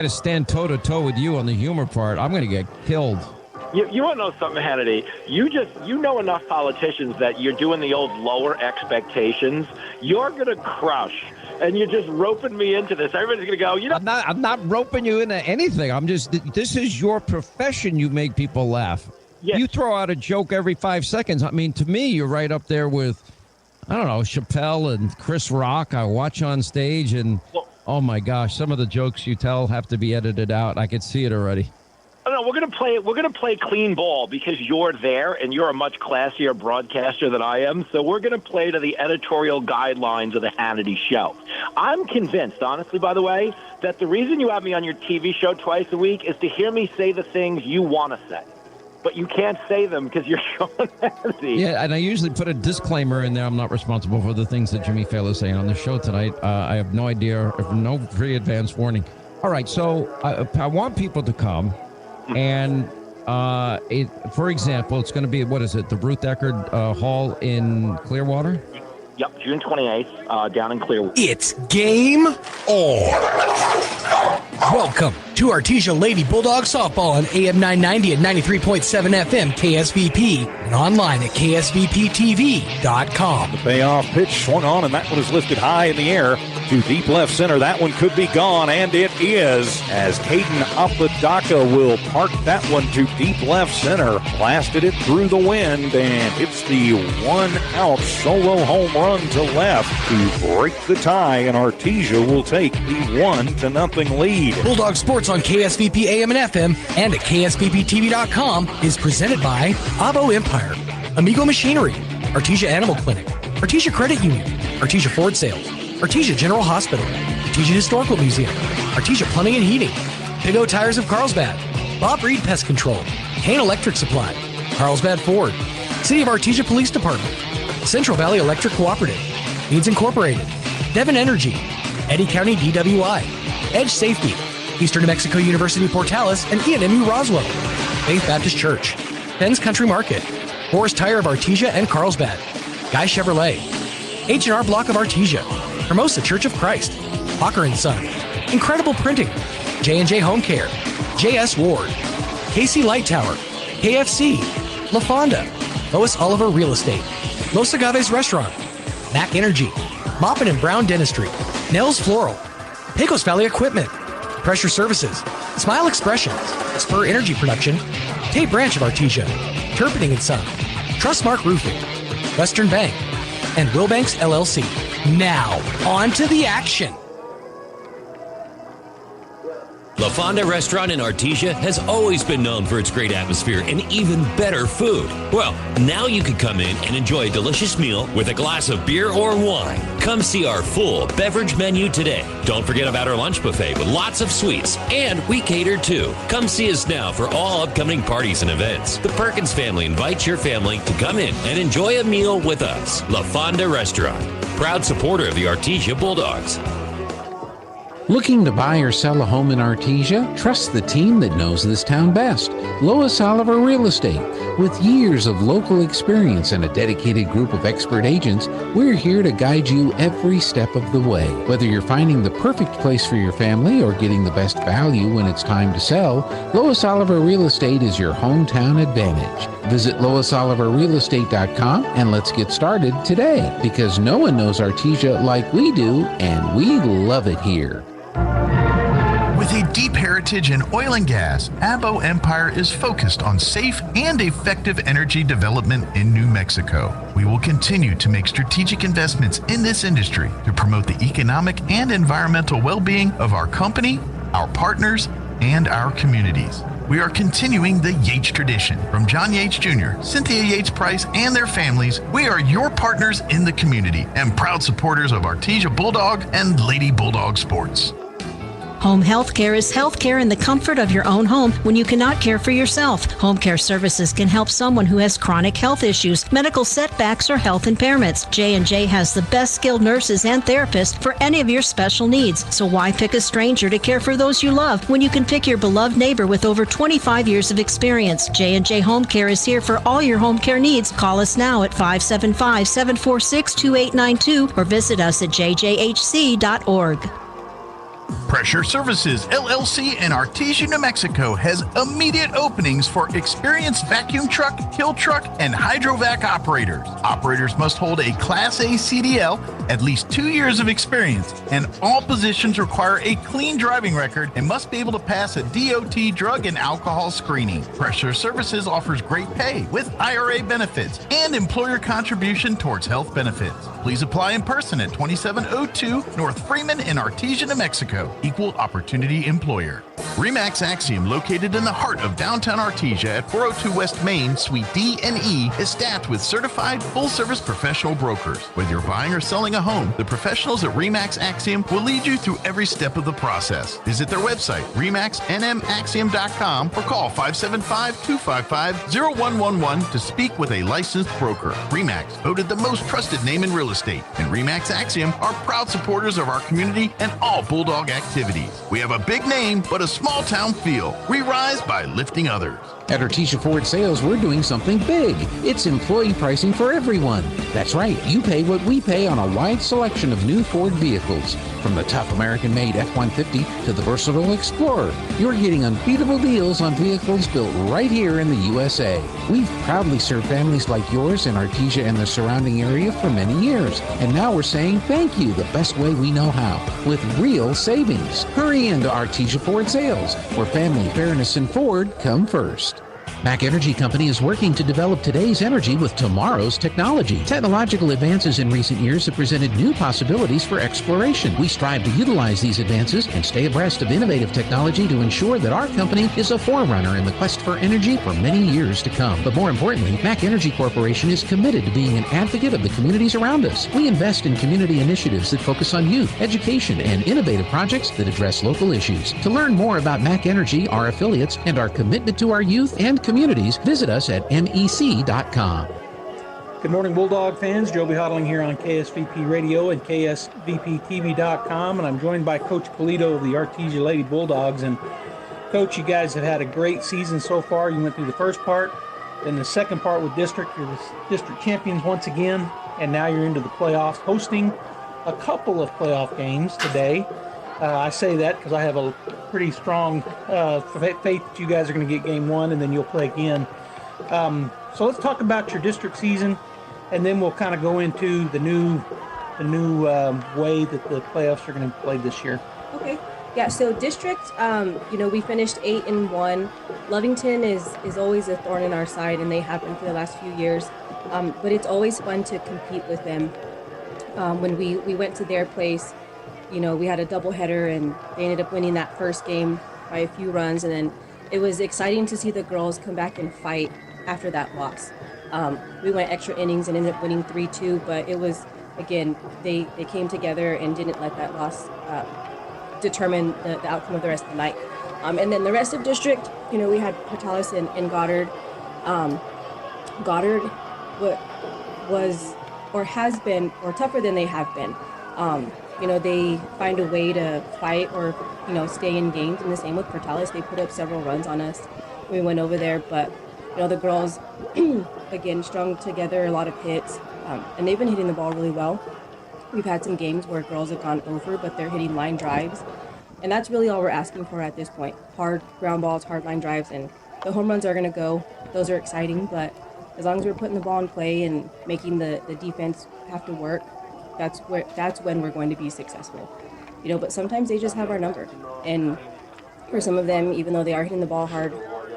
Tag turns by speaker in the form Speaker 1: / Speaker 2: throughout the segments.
Speaker 1: to stand toe-to-toe with you on the humor part, I'm going to get killed.
Speaker 2: You want to know something, Hannity? You know enough politicians that you're doing the old lower expectations. You're going to crush, and you're just roping me into this. Everybody's going to go,
Speaker 1: I'm not roping you into anything. This is your profession. You make people laugh. Yeah. You throw out a joke every 5 seconds. I mean, to me, you're right up there with, I don't know, Chappelle and Chris Rock. I watch on stage, and oh my gosh, some of the jokes you tell have to be edited out. I could see it already.
Speaker 2: No, we're gonna play clean ball because you're there and you're a much classier broadcaster than I am. So we're gonna play to the editorial guidelines of the Hannity show. I'm convinced, honestly, by the way, that the reason you have me on your TV show twice a week is to hear me say the things you want to say. But you can't say them because you're Sean Hannity.
Speaker 1: Yeah, and I usually put a disclaimer in there. I'm not responsible for the things that Jimmy Fallon is saying on the show tonight. I have no idea, no pre-advance warning. All right, so I want people to come. And for example, it's going to be, what is it, the Ruth Eckerd Hall in Clearwater?
Speaker 2: Yep, June 28th, down in Clearwater.
Speaker 3: It's game on. Welcome to Artesia Lady Bulldog Softball on AM 990 and 93.7 FM KSVP and online at ksvptv.com.
Speaker 4: The payoff pitch swung on, and that one is lifted high in the air to deep left center. That one could be gone, and it is, as Caden Apodaca will park that one to deep left center. Blasted it through the wind, and it's the one-out solo home run to left to break the tie, and Artesia will take the 1-0 lead.
Speaker 3: Bulldog Sports on KSVP AM and FM and at ksvptv.com is presented by Avo Empire, Amigo Machinery, Artesia Animal Clinic, Artesia Credit Union, Artesia Ford Sales, Artesia General Hospital, Artesia Historical Museum, Artesia Plumbing and Heating, Big O Tires of Carlsbad, Bob Reed Pest Control, Kane Electric Supply, Carlsbad Ford, City of Artesia Police Department, Central Valley Electric Cooperative, Needs Incorporated, Devon Energy, Eddy County DWI, Edge Safety, Eastern New Mexico University Portales, and ENMU Roswell, Faith Baptist Church, Ben's Country Market, Forest Tire of Artesia and Carlsbad, Guy Chevrolet, H&R Block of Artesia, Hermosa Church of Christ, Hawker & Son, Incredible Printing, J&J Home Care, J.S. Ward, KC Light Tower, KFC, La Fonda, Lois Oliver Real Estate, Los Agaves Restaurant, Mac Energy, Moppin and Brown Dentistry, Nels Floral, Pecos Valley Equipment, Pressure Services, Smile Expressions, Spur Energy Production, Tate Branch of Artesia, Turpinning & Son, Trustmark Roofing, Western Bank, and Wilbanks LLC. Now, on to the action.
Speaker 5: La Fonda Restaurant in Artesia has always been known for its great atmosphere and even better food. Well, now you can come in and enjoy a delicious meal with a glass of beer or wine. Come see our full beverage menu today. Don't forget about our lunch buffet with lots of sweets, and we cater too. Come see us now for all upcoming parties and events. The Perkins family invites your family to come in and enjoy a meal with us. La Fonda Restaurant, proud supporter of the Artesia Bulldogs.
Speaker 6: Looking to buy or sell a home in Artesia? Trust the team that knows this town best. Lois Oliver Real Estate. With years of local experience and a dedicated group of expert agents, we're here to guide you every step of the way. Whether you're finding the perfect place for your family or getting the best value when it's time to sell, Lois Oliver Real Estate is your hometown advantage. Visit LoisOliverRealEstate.com and let's get started today, because no one knows Artesia like we do, and we love it here.
Speaker 7: With a deep heritage in oil and gas, Abo Empire is focused on safe and effective energy development in New Mexico. We will continue to make strategic investments in this industry to promote the economic and environmental well-being of our company, our partners, and our communities. We are continuing the Yates tradition. From John Yates Jr., Cynthia Yates Price, and their families, we are your partners in the community and proud supporters of Artesia Bulldog and Lady Bulldog Sports.
Speaker 8: Home health care is health care in the comfort of your own home when you cannot care for yourself. Home care services can help someone who has chronic health issues, medical setbacks, or health impairments. J&J has the best skilled nurses and therapists for any of your special needs. So why pick a stranger to care for those you love when you can pick your beloved neighbor with over 25 years of experience? J&J Home Care is here for all your home care needs. Call us now at 575-746-2892 or visit us at jjhc.org.
Speaker 7: Pressure Services, LLC in Artesia, New Mexico has immediate openings for experienced vacuum truck, kill truck, and hydrovac operators. Operators must hold a Class A CDL, at least 2 years of experience, and all positions require a clean driving record and must be able to pass a DOT drug and alcohol screening. Pressure Services offers great pay with IRA benefits and employer contribution towards health benefits. Please apply in person at 2702 North Freeman in Artesia, New Mexico. Equal opportunity employer. RE/MAX Axiom, located in the heart of downtown Artesia at 402 West Main, Suite D and E, is staffed with certified full-service professional brokers. Whether you're buying or selling a home, the professionals at RE/MAX Axiom will lead you through every step of the process. Visit their website, remaxnmaxiom.com, or call 575-255-0111 to speak with a licensed broker. RE/MAX, voted the most trusted name in real estate, and RE/MAX Axiom are proud supporters of our community and all Bulldog activities. We have a big name, but a small town feel. We rise by lifting others.
Speaker 6: At Artesia Ford Sales, we're doing something big. It's employee pricing for everyone. That's right, you pay what we pay on a wide selection of new Ford vehicles. From the tough American-made F-150 to the versatile Explorer, you're getting unbeatable deals on vehicles built right here in the USA. We've proudly served families like yours in Artesia and the surrounding area for many years. And now we're saying thank you the best way we know how, with real savings. Hurry into Artesia Ford Sales, where family, fairness, and Ford come first. Mac Energy Company is working to develop today's energy with tomorrow's technology. Technological advances in recent years have presented new possibilities for exploration. We strive to utilize these advances and stay abreast of innovative technology to ensure that our company is a forerunner in the quest for energy for many years to come. But more importantly, Mac Energy Corporation is committed to being an advocate of the communities around us. We invest in community initiatives that focus on youth, education, and innovative projects that address local issues. To learn more about Mac Energy, our affiliates, and our commitment to our youth and communities, visit us at mec.com.
Speaker 9: Good morning, Bulldog fans. Joby Hodling here on KSVP Radio and KSVPTV.com, and I'm joined by Coach Polito of the Artesia Lady Bulldogs. And Coach, you guys have had a great season so far. You went through the first part, then the second part with district. You're the district champions once again, and now you're into the playoffs, hosting a couple of playoff games today. I say that because I have a pretty strong faith that you guys are going to get game one and then you'll play again. So let's talk about your district season, and then we'll kind of go into the new way that the playoffs are going to be played this year.
Speaker 10: Okay. Yeah. So district, we finished 8-1. Lovington is always a thorn in our side, and they have been for the last few years. But it's always fun to compete with them. When we went to their place, we had a doubleheader, and they ended up winning that first game by a few runs. And then it was exciting to see the girls come back and fight after that loss. We went extra innings and ended up winning 3-2, but it was, again, they came together and didn't let that loss determine the outcome of the rest of the night. And then the rest of district, we had Portales and Goddard. Goddard was or has been or tougher than they have been. They find a way to fight or, stay in games. And the same with Portales. They put up several runs on us. We went over there, but, the girls, again, strung together, a lot of hits. And they've been hitting the ball really well. We've had some games where girls have gone over, but they're hitting line drives. And that's really all we're asking for at this point. Hard ground balls, hard line drives, and the home runs are going to go. Those are exciting, but as long as we're putting the ball in play and making the defense have to work, that's when we're going to be successful. But sometimes they just have our number. And for some of them, even though they are hitting the ball hard,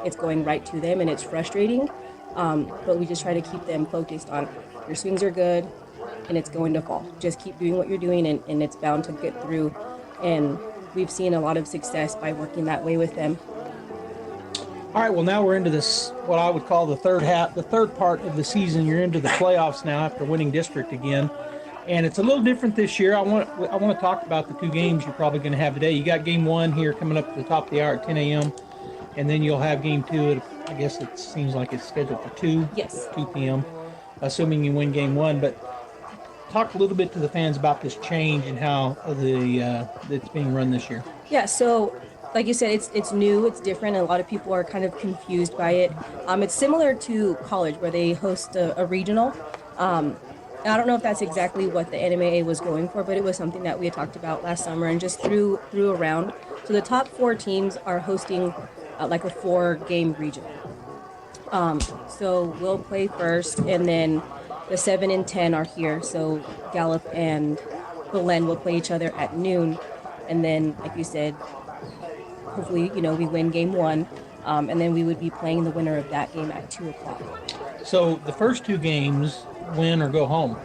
Speaker 10: it's going right to them, and it's frustrating. But we just try to keep them focused on your swings are good, and it's going to fall. Just keep doing what you're doing, and it's bound to get through. And we've seen a lot of success by working that way with them.
Speaker 9: All right, well, now we're into this, what I would call the third part of the season. You're into the playoffs now after winning district again. And it's a little different this year. I want to talk about the two games you're probably going to have today. You got game one here coming up at the top of the hour at 10 a.m. And then you'll have game two I guess it seems like it's scheduled for 2 p.m., assuming you win game one. But talk a little bit to the fans about this change and how it's being run this year.
Speaker 10: Yeah, so like you said, it's new, it's different, and a lot of people are kind of confused by it. It's similar to college where they host a regional. I don't know if that's exactly what the NMAA was going for, but it was something that we had talked about last summer and just threw around. So the top 4 teams are hosting like a 4-game regional. So we'll play first, and then the 7 and 10 are here. So Gallup and Belen will play each other at noon, and then, like you said, hopefully, we win game 1, and then we would be playing the winner of that game at 2:00.
Speaker 9: So the first 2 games, win or go home.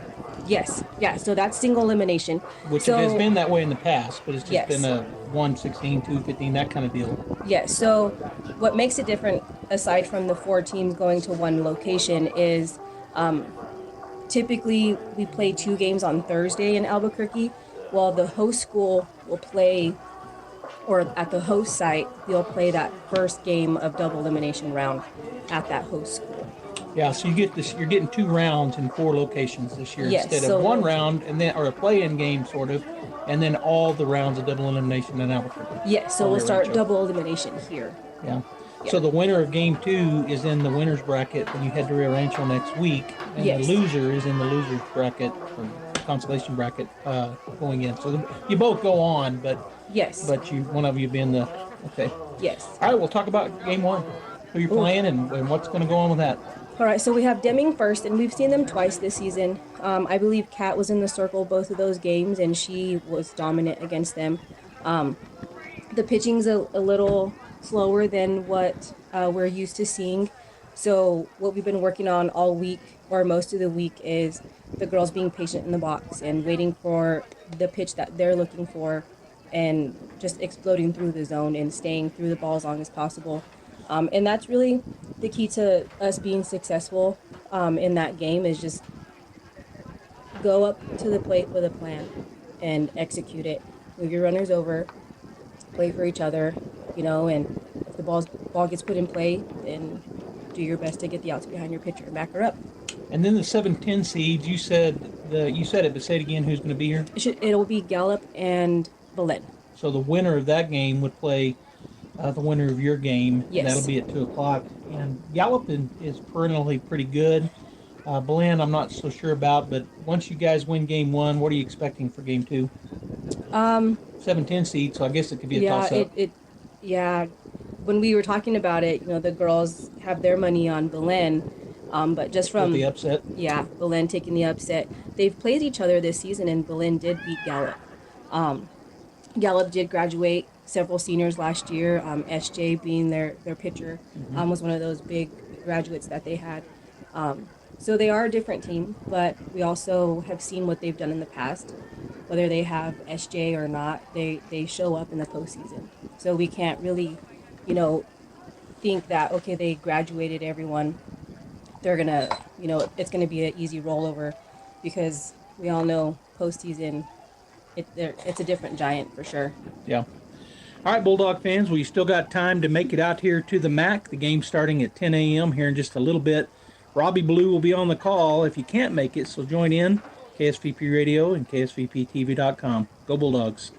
Speaker 10: Yes, yeah. So that's single elimination,
Speaker 9: which has been that way in the past, but it's just been a 1-16, 2-15, that kind of deal.
Speaker 10: Yes. So what makes it different, aside from the 4 teams going to one location, is typically we play 2 games on Thursday in Albuquerque, while the host school will play, or at the host site, they'll play that first game of double elimination round at that host school.
Speaker 9: Yeah, so you're getting 2 rounds in 4 locations this year,
Speaker 10: yes,
Speaker 9: instead of 1 round and then, or a play-in game sort of, and then all the rounds of double elimination in Albuquerque.
Speaker 10: Yes, so we'll start double elimination here.
Speaker 9: Yeah. So the winner of game 2 is in the winner's bracket when you head to Rio Rancho next week, and the loser is in the loser's bracket, or consolation bracket, going in. So you both go on, but one of you be in the okay.
Speaker 10: Yes.
Speaker 9: All right, we'll talk about game 1. Who you're playing and what's going to go on with that.
Speaker 10: All right, so we have Deming first, and we've seen them twice this season. I believe Kat was in the circle both of those games, and she was dominant against them. The pitching's a little slower than what we're used to seeing. So what we've been working on all week, or most of the week, is the girls being patient in the box and waiting for the pitch that they're looking for and just exploding through the zone and staying through the ball as long as possible. And that's really the key to us being successful in that game, is just go up to the plate with a plan and execute it. Move your runners over, play for each other, and if the ball gets put in play, then do your best to get the outs behind your pitcher and back her up.
Speaker 9: And then the 7-10 seeds, you said it, but say it again, who's going to be here?
Speaker 10: It'll be Gallup and Belen.
Speaker 9: So the winner of that game would play the winner of your game.
Speaker 10: Yes.
Speaker 9: That'll be at 2:00. And Gallup is perennially pretty good. Belen, I'm not so sure about, but once you guys win game 1, what are you expecting for game 2? 7-10 seed, so I guess it could be a toss-up.
Speaker 10: When we were talking about it, the girls have their money on Belen, but just from
Speaker 9: the upset.
Speaker 10: Yeah, Belen taking the upset. They've played each other this season, and Belen did beat Gallup. Gallup did graduate several seniors last year. SJ being their pitcher was one of those big graduates that they had. So they are a different team, but we also have seen what they've done in the past. Whether they have SJ or not, they show up in the postseason. So we can't really, think that, okay, they graduated everyone, they're going to, it's going to be an easy rollover, because we all know postseason, it's a different giant for sure.
Speaker 9: Yeah. All right, Bulldog fans, we still got time to make it out here to the MAC. The game's starting at 10 a.m. here in just a little bit. Robbie Blue will be on the call if you can't make it, so join in. KSVP Radio and KSVPTV.com. Go Bulldogs.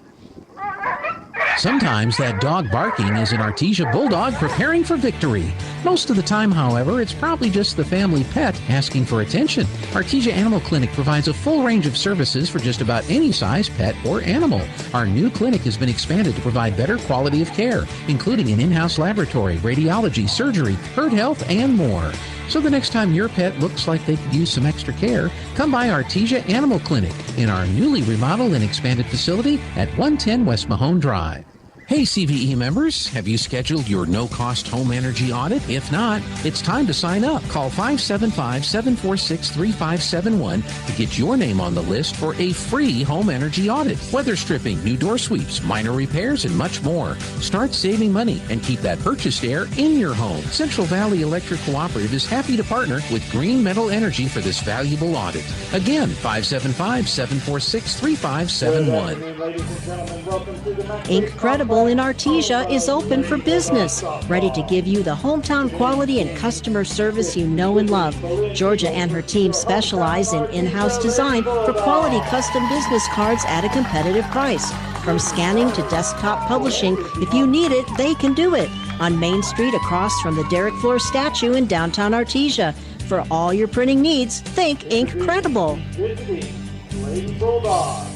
Speaker 6: Sometimes that dog barking is an Artesia Bulldog preparing for victory. Most of the time, however, it's probably just the family pet asking for attention. Artesia Animal Clinic provides a full range of services for just about any size pet or animal. Our new clinic has been expanded to provide better quality of care, including an in-house laboratory, radiology, surgery, herd health, and more. So the next time your pet looks like they could use some extra care, come by Artesia Animal Clinic in our newly remodeled and expanded facility at 110 West Mahone Drive. Hey CVE members, have you scheduled your no-cost home energy audit? If not, it's time to sign up. Call 575-746-3571 to get your name on the list for a free home energy audit. Weather stripping, new door sweeps, minor repairs, and much more. Start saving money and keep that purchased air in your home. Central Valley Electric Cooperative is happy to partner with Green Metal Energy for this valuable audit. Again, 575-746-3571.
Speaker 8: Incredible in Artesia is open for business, ready to give you the hometown quality and customer service you know and love. Georgia and her team specialize in in-house design for quality custom business cards at a competitive price. From scanning to desktop publishing, if you need it, they can do it. On Main Street across from the Derek Floor statue in downtown Artesia. For all your printing needs, think Incredible.
Speaker 11: Lady Bulldogs.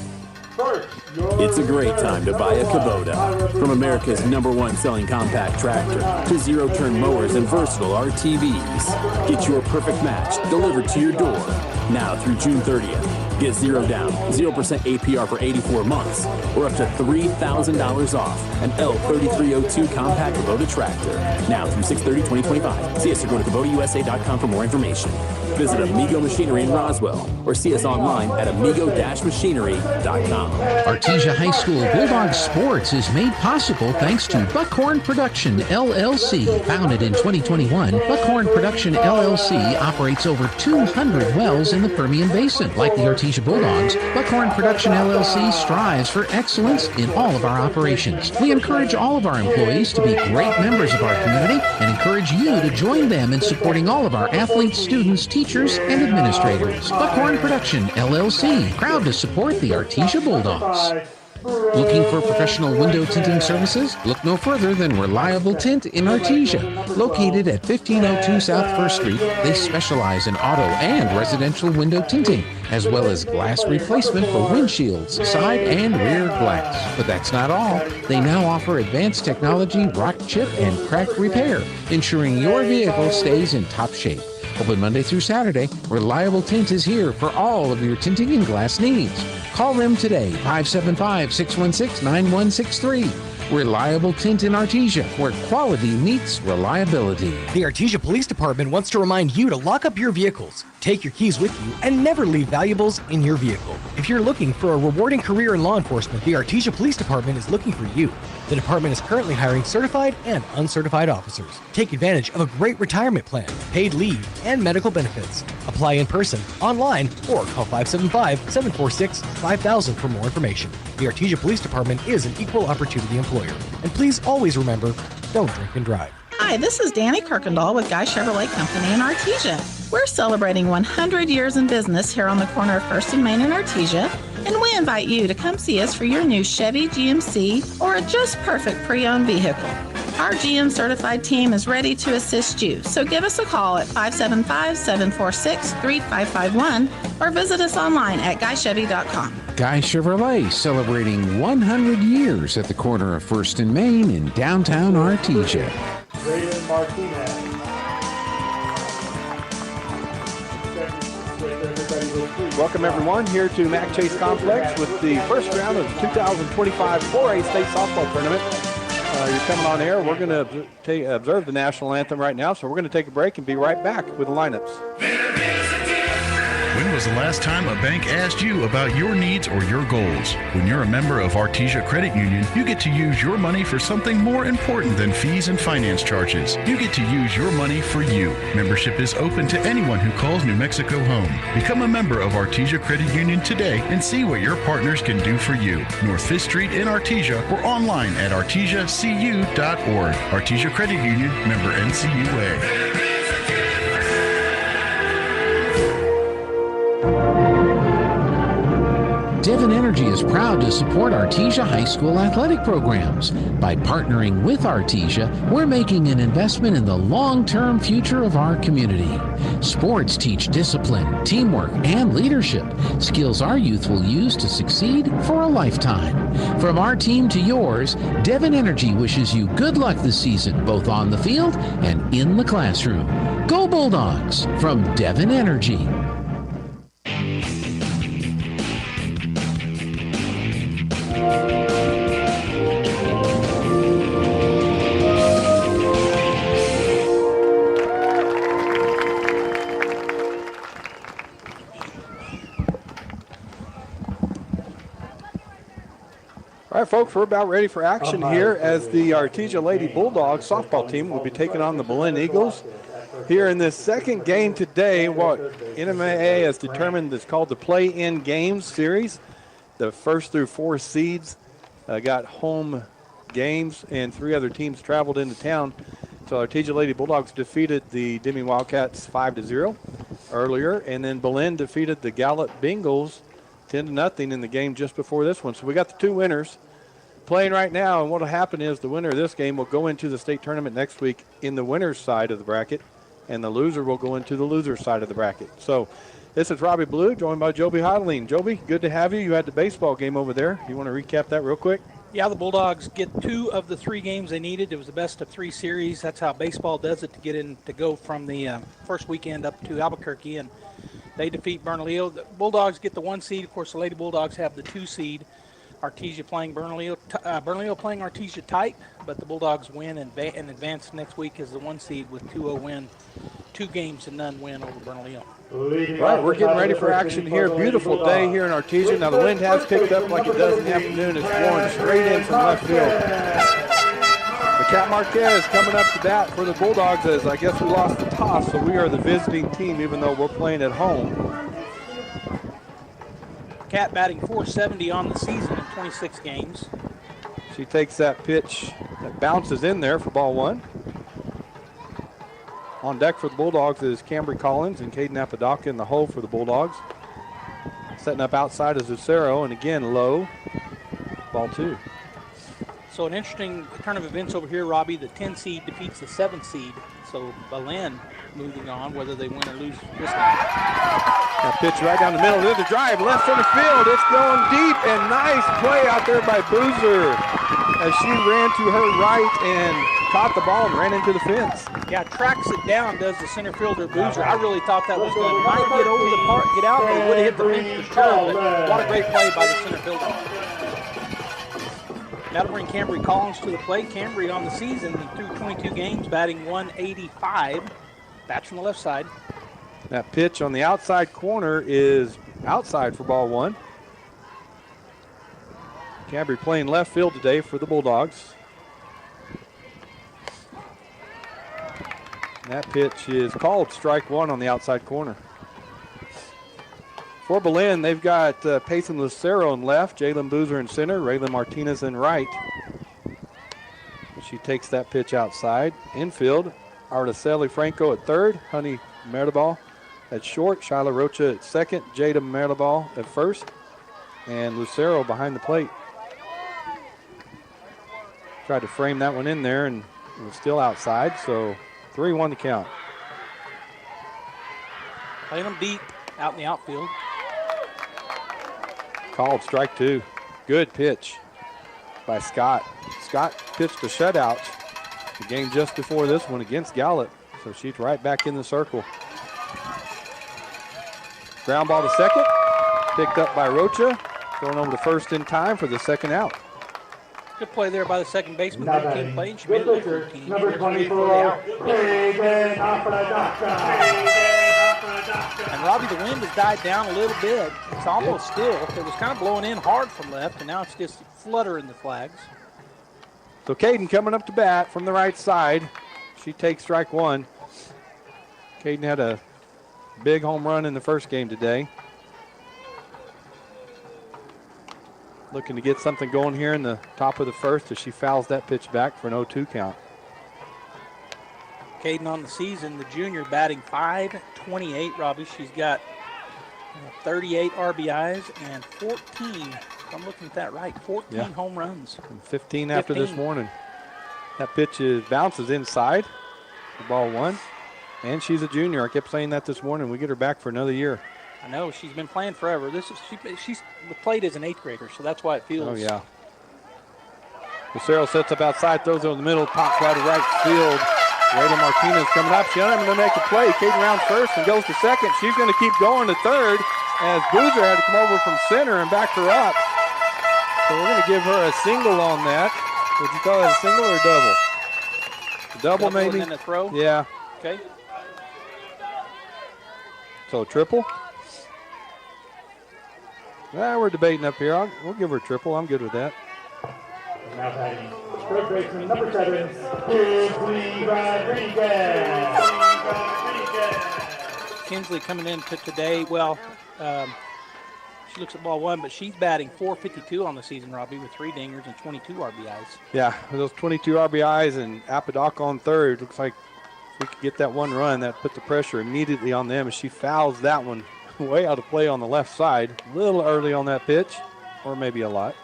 Speaker 11: First,
Speaker 12: it's a great time to buy a Kubota. From America's #1 selling compact tractor to zero-turn mowers and versatile RTVs. Get your perfect match delivered to your door. Now through June 30th. Get 0 down, 0% APR for 84 months, or up to $3,000 off an L3302 compact Kubota tractor. Now through 6/30/2025. See us or go to KubotaUSA.com for more information. Visit Amigo Machinery in Roswell or see us online at amigo-machinery.com.
Speaker 6: Artesia High School Bulldogs Sports is made possible thanks to Buckhorn Production LLC. Founded in 2021, Buckhorn Production LLC operates over 200 wells in the Permian Basin. Like the Artesia Bulldogs, Buckhorn Production LLC strives for excellence in all of our operations. We encourage all of our employees to be great members of our community and encourage you to join them in supporting all of our athletes, students, teachers, and administrators. Buckhorn Production LLC, proud to support the Artesia Bulldogs. Looking for professional window tinting services? Look no further than Reliable Tint in Artesia. Located at 1502 South 1st Street, they specialize in auto and residential window tinting, as well as glass replacement for windshields, side and rear glass. But that's not all. They now offer advanced technology, rock chip, and crack repair, ensuring your vehicle stays in top shape. Open Monday through Saturday, Reliable Tint is here for all of your tinting and glass needs. Call them today, 575-616-9163. Reliable Tint in Artesia, where quality meets reliability.
Speaker 3: The Artesia Police Department wants to remind you to lock up your vehicles, take your keys with you, and never leave valuables in your vehicle. If you're looking for a rewarding career in law enforcement, the Artesia Police Department is looking for you. The department is currently hiring certified and uncertified officers. Take advantage of a great retirement plan, paid leave, and medical benefits. Apply in person, online, or call 575-746-5000 for more information. The Artesia Police Department is an equal opportunity employer. And please always remember, don't drink and drive.
Speaker 13: Hi, this is Danny Kirkendall with Guy Chevrolet Company in Artesia. We're celebrating 100 years in business here on the corner of 1st and Main in Artesia, and we invite you to come see us for your new Chevy, GMC, or a just perfect pre-owned vehicle. Our GM certified team is ready to assist you, so give us a call at 575-746-3551 or visit us online at guychevy.com.
Speaker 6: Guy Chevrolet celebrating 100 years at the corner of 1st and Main in downtown Artesia.
Speaker 11: Raymond Martinez.
Speaker 14: Welcome everyone here to Mac Chase Complex with the first round of the 2025 4A State Softball Tournament. You're coming on air. We're going to observe the national anthem right now, so we're going to take a break and be right back with the lineups.
Speaker 7: When was the last time a bank asked you about your needs or your goals? When you're a member of Artesia Credit Union, you get to use your money for something more important than fees and finance charges. You get to use your money for you. Membership is open to anyone who calls New Mexico home. Become a member of Artesia Credit Union today and see what your partners can do for you. North 5th Street in Artesia or online at artesiacu.org. Artesia Credit Union, member NCUA.
Speaker 6: Devon Energy is proud to support Artesia High School athletic programs. By partnering with Artesia, we're making an investment in the long-term future of our community. Sports teach discipline, teamwork, and leadership, skills our youth will use to succeed for a lifetime. From our team to yours, Devon Energy wishes you good luck this season, both on the field and in the classroom. Go Bulldogs from Devon Energy.
Speaker 14: All right, folks, we're about ready for action here as the Artesia Lady Bulldogs softball team will be taking on the Belen Eagles. Here in this second game today, what NMAA has determined is called the Play-In Games Series. The first through four seeds got home games, and three other teams traveled into town. So Artesia Lady Bulldogs defeated the Deming Wildcats 5-0 earlier, and then Belen defeated the Gallup Bengals 10-0 in the game just before this one. So we got the two winners playing right now, and what will happen is the winner of this game will go into the state tournament next week in the winner's side of the bracket. and the loser will go into the loser side of the bracket. So this is Robbie Blue, joined by Joby Hodling. Joby, good to have you. You had the baseball game over there. You want to recap that real quick?
Speaker 9: Yeah, the Bulldogs get 2 of the 3 games they needed. It was the best of 3 series. That's how baseball does it, to get in, to go from the first weekend up to Albuquerque, and they defeat Bernalillo. The Bulldogs get the 1 seed. Of course, the Lady Bulldogs have the 2 seed. Artesia playing Bernalillo. Bernalillo playing Artesia tight, but the Bulldogs win and advance next week as the 1 seed with 2-0 win, 2 games to none win over Bernalillo.
Speaker 14: All right, we're getting ready for action here. Beautiful day here in Artesia. Now the wind has picked up like it does in the afternoon. It's blowing straight in from left field. The Cat Marquez coming up to bat for the Bulldogs, as I guess we lost the toss, so we are the visiting team even though we're playing at home.
Speaker 9: Cat batting .470 on the season in 26 games.
Speaker 14: She takes that pitch that bounces in there for ball 1. On deck for the Bulldogs is Cambry Collins and Caden Apodaca in the hole for the Bulldogs. Setting up outside is Lucero, and again low, ball 2.
Speaker 9: So an interesting turn of events over here, Robbie. The 10 seed defeats the 7 seed. So Belen moving on, whether they win or lose this game.
Speaker 14: That pitch right down the middle. There's a drive, left center field. It's going deep, and nice play out there by Boozer as she ran to her right and caught the ball and ran into the fence.
Speaker 9: Yeah, tracks it down, does the center fielder Boozer. I really thought that was going to might get over the park, get out, and it would have hit the fence for sure. But what a great play by the center fielder. That'll bring Cambry Collins to the plate. Cambry on the season through 22 games, batting .185. Bats from the left side.
Speaker 14: That pitch on the outside corner is outside for ball 1. Cambry playing left field today for the Bulldogs. That pitch is called strike 1 on the outside corner. For Belen, they've got Payson Lucero in left, Jalen Boozer in center, Raylan Martinez in right. She takes that pitch outside. Infield, Artesia Franco at third, Honey Meribal at short, Shyla Rocha at second, Jada Meribal at first, and Lucero behind the plate. Tried to frame that one in there, and it was still outside, so 3-1 to count.
Speaker 9: Playing them deep out in the outfield.
Speaker 14: Called strike 2. Good pitch by Scott. Scott pitched a shutout the game just before this one against Gallup, so she's right back in the circle. Ground ball to second, picked up by Rocha, thrown over to first in time for the second out.
Speaker 9: Good play there by the second baseman. Good team play, and she made it look routine.
Speaker 11: Number 24, Caden Apodaca.
Speaker 9: And Robbie, the wind has died down a little bit. It's almost still. It was kind of blowing in hard from left, and now it's just fluttering the flags.
Speaker 14: So Caden coming up to bat from the right side. She takes strike 1. Caden had a big home run in the first game today. Looking to get something going here in the top of the first as she fouls that pitch back for an 0-2 count.
Speaker 9: Caden on the season, the junior, batting .528, Robbie. She's got 38 RBIs and 14, if I'm looking at that right, 14 home runs.
Speaker 14: And 15 after this morning. That pitch bounces inside for ball 1. And she's a junior. I kept saying that this morning. We get her back for another year.
Speaker 9: I know, she's been playing forever. She's played as an 8th grader, so that's why it feels.
Speaker 14: Oh, yeah. Lucero sets up outside, throws it in the middle, pops right to right field. Rayla Martinez coming up. She's going to make a play. Caden rounds first and goes to second. She's going to keep going to third as Boozer had to come over from center and back her up. So we're going to give her a single on that. Would you call it a single or a double? A double maybe?
Speaker 9: And then a throw?
Speaker 14: Yeah.
Speaker 9: Okay.
Speaker 14: So triple? We're debating up here. We'll give her a triple. I'm good with that.
Speaker 11: Now batting third baseman number 7, Kinsley Rodriguez.
Speaker 9: Kinsley coming in today. Well, she looks at ball 1, but she's batting .452 on the season, Robbie, with 3 dingers and 22 RBIs.
Speaker 14: Yeah, with those 22 RBIs and Apodaca on third, looks like if we could get that one run, that put the pressure immediately on them as she fouls that one way out of play on the left side. A little early on that pitch, or maybe a lot.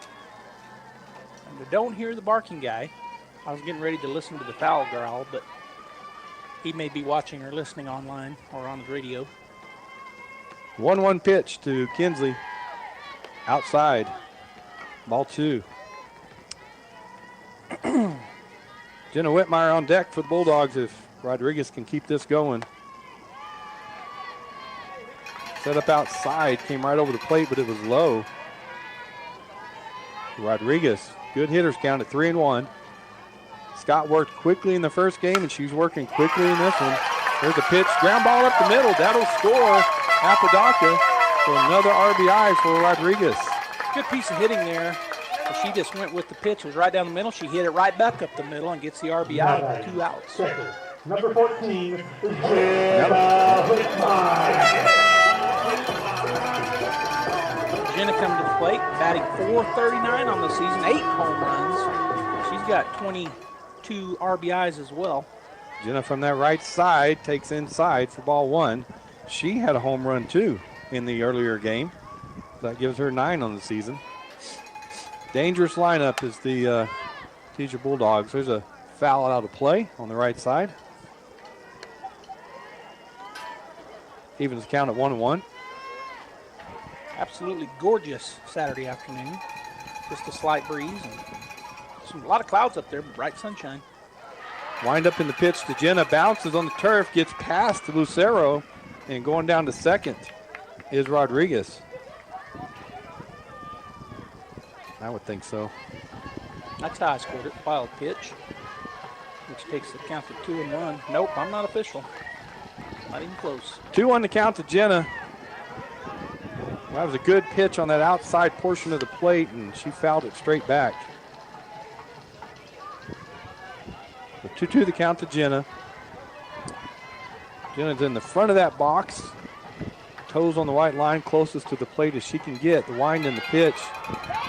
Speaker 9: And we don't hear the barking guy. I was getting ready to listen to the foul growl, but He may be watching or listening online or on the radio.
Speaker 14: 1-1 pitch to Kinsley. Outside. Ball 2. Jenna Whitmire on deck for the Bulldogs if Rodriguez can keep this going. Set up outside, came right over the plate, but it was low. Rodriguez, good hitters count at 3-1. Scott worked quickly in the first game, and she's working quickly in this one. There's a pitch, ground ball up the middle. That'll score Apodaca for another RBI for Rodriguez.
Speaker 9: Good piece of hitting there. She just went with the pitch. It was right down the middle. She hit it right back up the middle and gets the RBI with 2 outs.
Speaker 11: Number 14, Jenna Whitmire.
Speaker 9: Jenna coming to the plate, batting .439 on the season, 8 home runs. She's got 22 RBIs as well.
Speaker 14: Jenna from that right side takes inside for ball 1. She had a home run too in the earlier game. That gives her 9 on the season. Dangerous lineup is the Artesia Bulldogs. There's a foul out of play on the right side. Evens the count at 1-1.
Speaker 9: Absolutely gorgeous Saturday afternoon. Just a slight breeze and a lot of clouds up there, but bright sunshine.
Speaker 14: Wind up in the pitch to Jenna. Bounces on the turf, gets past to Lucero, and going down to second is Rodriguez. I would think so.
Speaker 9: That's how I scored it. Wild pitch, which takes the count to 2-1. Nope, I'm not official. Not even close.
Speaker 14: 2-1 the count to Jenna. That was a good pitch on that outside portion of the plate, and she fouled it straight back. 2-2 the count to Jenna. Jenna's in the front of that box. Toes on the white line, closest to the plate as she can get. The wind in the pitch.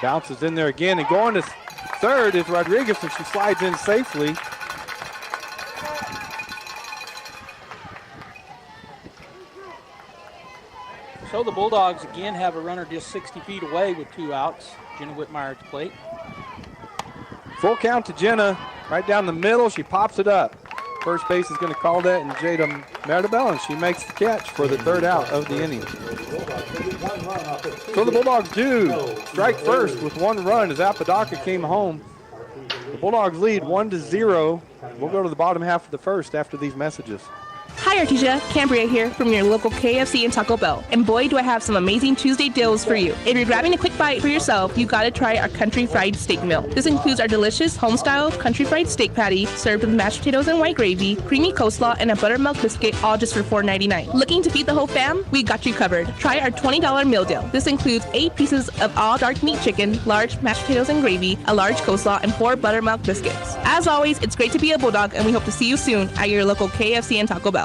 Speaker 14: Bounces in there again, and going to third is Rodriguez, and she slides in safely.
Speaker 9: So the Bulldogs again have a runner just 60 feet away with 2 outs. Jenna Whitmire at the plate.
Speaker 14: Full count to Jenna. Right down the middle, she pops it up. First base is going to call that, and Jada Meredabell, and she makes the catch for the 3rd out of the inning. So the Bulldogs do strike first with 1 run as Apodaca came home. The Bulldogs lead 1-0. We'll go to the bottom half of the first after these messages.
Speaker 15: Hi Artesia, Cambria here from your local KFC and Taco Bell. And boy, do I have some amazing Tuesday deals for you. If you're grabbing a quick bite for yourself, you gotta try our country fried steak meal. This includes our delicious home-style country fried steak patty served with mashed potatoes and white gravy, creamy coleslaw, and a buttermilk biscuit, all just for $4.99. Looking to feed the whole fam? We got you covered. Try our $20 meal deal. This includes 8 pieces of all dark meat chicken, large mashed potatoes and gravy, a large coleslaw, and 4 buttermilk biscuits. As always, it's great to be a Bulldog, and we hope to see you soon at your local KFC and Taco Bell.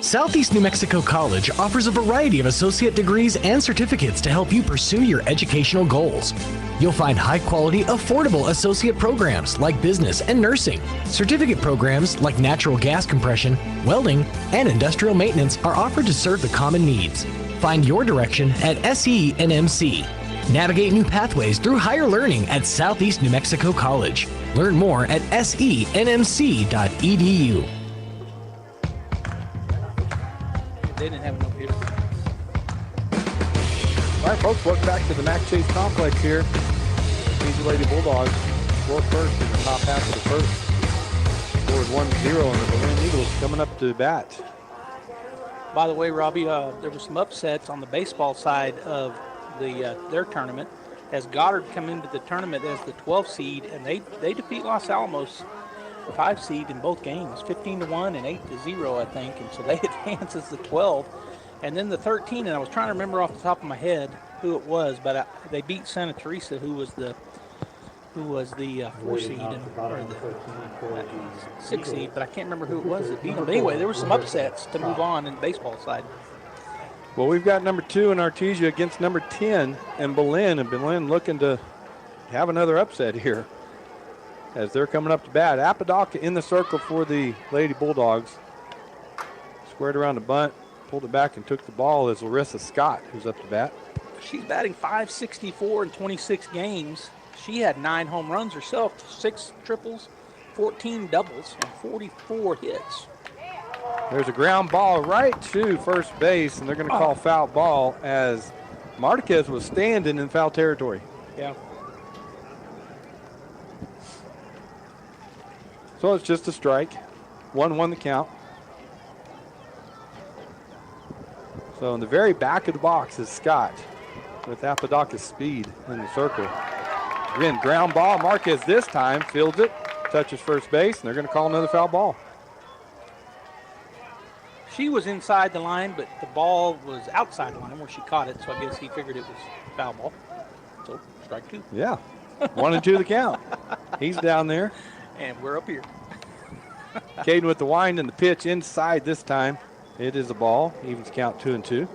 Speaker 3: Southeast New Mexico College offers a variety of associate degrees and certificates to help you pursue your educational goals. You'll find high-quality, affordable associate programs like business and nursing. Certificate programs like natural gas compression, welding, and industrial maintenance are offered to serve the common needs. Find your direction at SENMC. Navigate new pathways through higher learning at Southeast New Mexico College. Learn more at senmc.edu.
Speaker 9: They didn't have no hitter.
Speaker 14: All right, folks, welcome back to the Mac Chase Complex here. Artesia Lady Bulldogs scored first in the top half of the first. Scored 1-0, and the Belen Eagles coming up to bat.
Speaker 9: By the way, Robbie, there were some upsets on the baseball side of their tournament, as Goddard come into the tournament as the 12th seed, and they defeat Los Alamos, the 5 seed, in both games, 15-1 and 8-0, I think, and so they advance as the 12. And then the 13, and I was trying to remember off the top of my head who it was, but they beat Santa Teresa, who was the 4 seed or the 6 seed, but I can't remember who it was that beat them. But anyway, there were some upsets to move on in the baseball side.
Speaker 14: Well, we've got number 2 in Artesia against number 10 in Belen, and Belen looking to have another upset here as they're coming up to bat. Apodaca in the circle for the Lady Bulldogs. Squared around the bunt, pulled it back and took the ball as Larissa Scott, who's up to bat.
Speaker 9: She's batting .564 in 26 games. She had 9 home runs herself, 6 triples, 14 doubles, and 44 hits.
Speaker 14: There's a ground ball right to first base, and they're going to call foul ball as Marquez was standing in foul territory.
Speaker 9: Yeah.
Speaker 14: So it's just a strike. 1-1 the count. So in the very back of the box is Scott with Apodaca's speed in the circle. Again, ground ball. Marquez this time fields it, touches first base, and they're going to call another foul ball.
Speaker 9: She was inside the line, but the ball was outside the line where she caught it, so I guess he figured it was foul ball. So, strike 2.
Speaker 14: Yeah. 1-2 the count. He's down there.
Speaker 9: And we're up here.
Speaker 14: Caden with the wind and the pitch inside this time. It is a ball. Evens count 2-2.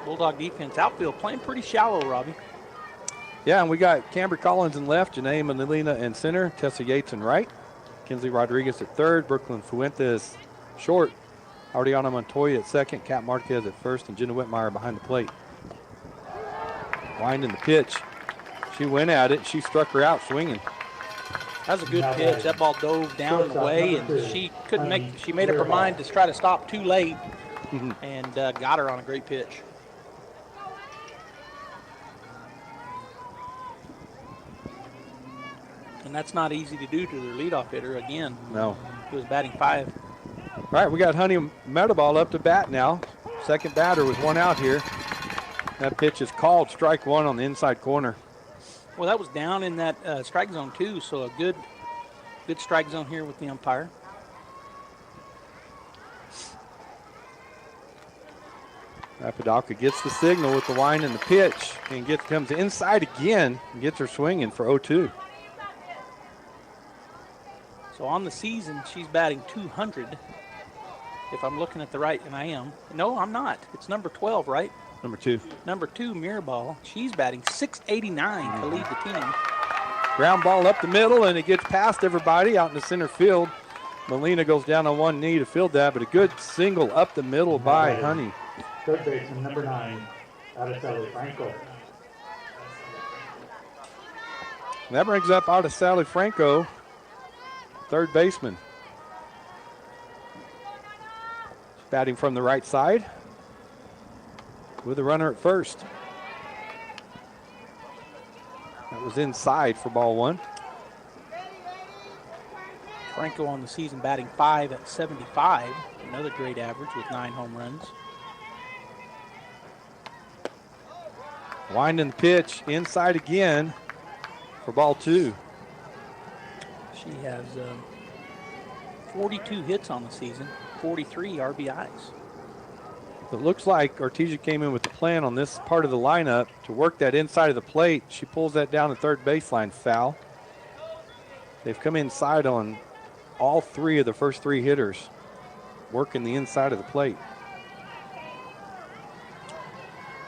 Speaker 9: Bulldog defense outfield playing pretty shallow, Robbie.
Speaker 14: Yeah, and we got Camber Collins in left, Janae Manilina in center, Tessa Yates in right, Kinsley Rodriguez at third, Brooklyn Fuentes short, Ariana Montoya at second, Kat Marquez at first, and Jenna Whitmire behind the plate. Winding the pitch. She went at it. She struck her out swinging.
Speaker 9: That was a good pitch. That ball dove down and away, and she couldn't make. She made up her mind to try to stop too late, and got her on a great pitch. And that's not easy to do to their leadoff hitter. Again,
Speaker 14: no,
Speaker 9: he was batting 5.
Speaker 14: All right, we got Honey Metaball up to bat now. Second batter with 1 out here. That pitch is called strike 1 on the inside corner.
Speaker 9: Well, that was down in that strike zone too, so a good strike zone here with the umpire.
Speaker 14: Apodaca gets the signal with the wind and the pitch and comes inside again and gets her swinging for 0-2.
Speaker 9: So on the season, she's batting 200. If I'm looking at the right, and I am. No, I'm not. It's number 12, right?
Speaker 14: Number 2.
Speaker 9: Number 2, Mirabal. She's batting 689 to lead the team.
Speaker 14: Ground ball up the middle, and it gets past everybody out in the center field. Molina goes down on one knee to field that, but a good single up the middle by Honey.
Speaker 11: Third baseman, number 9, Artesia Franco.
Speaker 14: And that brings up Artesia Franco, third baseman. Batting from the right side with a runner at first. That was inside for ball 1.
Speaker 9: Franco on the season batting 5 at 75. Another great average with 9 home runs.
Speaker 14: Winding the pitch inside again for ball 2.
Speaker 9: She has 42 hits on the season, 43 RBIs.
Speaker 14: It looks like Artesia came in with the plan on this part of the lineup to work that inside of the plate. She pulls that down the third baseline, foul. They've come inside on all 3 of the first 3 hitters, working the inside of the plate.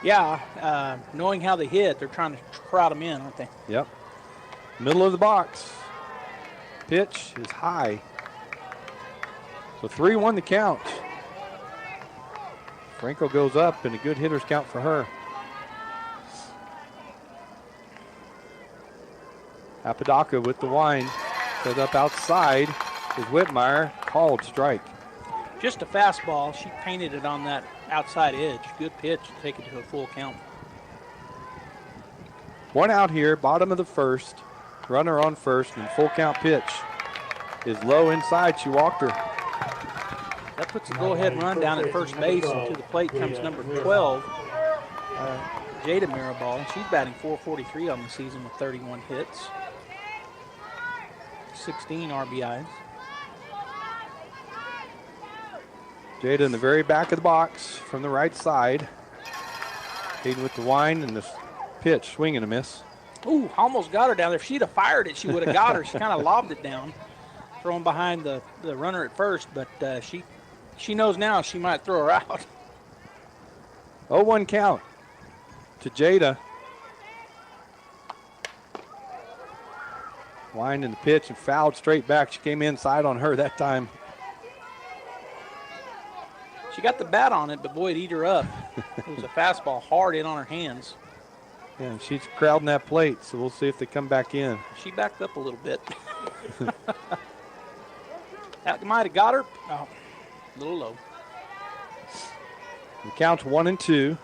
Speaker 9: Yeah, knowing how they hit, they're trying to crowd them in, aren't they?
Speaker 14: Yep. Middle of the box. Pitch is high. So 3-1 the count. Franco goes up, and a good hitter's count for her. Apodaca with the wind. Set up outside is Whitmire. Called strike.
Speaker 9: Just a fastball. She painted it on that outside edge. Good pitch to take it to a full count.
Speaker 14: 1 out here, bottom of the first. Runner on first, and full count pitch is low inside. She walked her.
Speaker 9: That puts a go-ahead run down at first base, and to the plate comes number 12, Jada Mirabal. She's batting .443 on the season with 31 hits, 16 RBIs.
Speaker 14: Jada in the very back of the box from the right side. Hayden with the wind and the pitch, swing and a miss.
Speaker 9: Ooh, almost got her down there. If she'd have fired it, she would have got her. She kind of lobbed it down, thrown behind the runner at first, but she knows now she might throw her out.
Speaker 14: 0-1 count to Jada. Wind in the pitch and fouled straight back. She came inside on her that time.
Speaker 9: She got the bat on it, but boy, it ate her up. It was a fastball hard in on her hands.
Speaker 14: Yeah, and she's crowding that plate, so we'll see if they come back in.
Speaker 9: She backed up a little bit. That might have got her. Oh. A little low.
Speaker 14: The count's 1-2.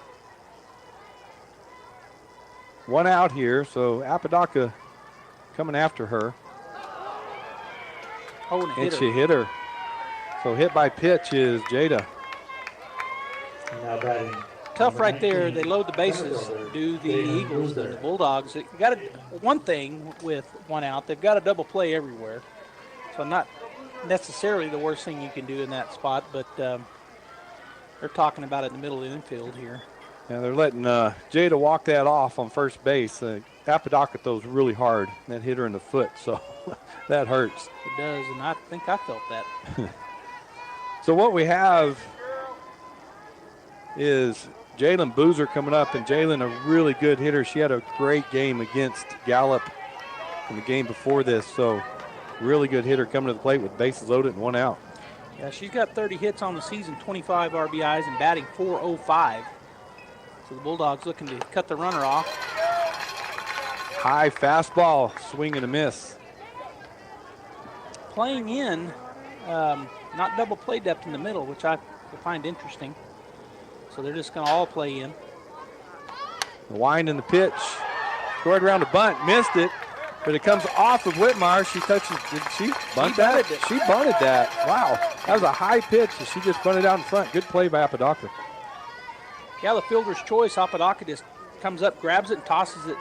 Speaker 14: 1 out here, so Apodaca coming after her.
Speaker 9: Oh,
Speaker 14: and she hit her. So hit by pitch is Jada.
Speaker 11: Now batting.
Speaker 9: Tough right there. They load the bases, do the Eagles and the Bulldogs. You got one thing with 1 out, they've got a double play everywhere. So not necessarily the worst thing you can do in that spot, but they're talking about it in the middle of the infield here.
Speaker 14: Yeah, they're letting Jada walk that off on first base. Apodaca throws really hard. That hit her in the foot, so that hurts.
Speaker 9: It does, and I think I felt that.
Speaker 14: So what we have is Jalen Boozer coming up, and Jalen, a really good hitter. She had a great game against Gallup in the game before this, so really good hitter coming to the plate with bases loaded and 1 out.
Speaker 9: Yeah, she's got 30 hits on the season, 25 RBIs, and batting .405. So the Bulldogs looking to cut the runner off.
Speaker 14: High fastball, swing and a miss.
Speaker 9: Playing in, not double play depth in the middle, which I find interesting. So they're just going to all play in.
Speaker 14: The wind and the pitch. Scored around a bunt, missed it, but it comes off of Whitmire. She touches, did she bunt that? She bunted that. Wow, that was a high pitch, and she just bunted out in front. Good play by Apodaca.
Speaker 9: Yeah, the fielder's choice. Apodaca just comes up, grabs it, and tosses it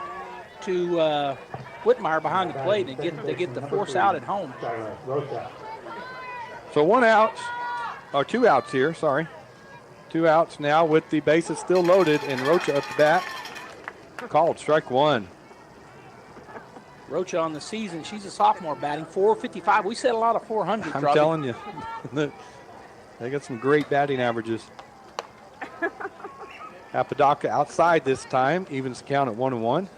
Speaker 9: to Whitmire behind the plate, and they get the force out at home.
Speaker 14: So 1 out, or 2 outs here, sorry. 2 outs now with the bases still loaded, and Rocha up the bat. Called strike 1.
Speaker 9: Rocha on the season, she's a sophomore batting .455. We said a lot of 400s.
Speaker 14: I'm telling you, they got some great batting averages. Apodaca outside this time, evens the count at 1-1.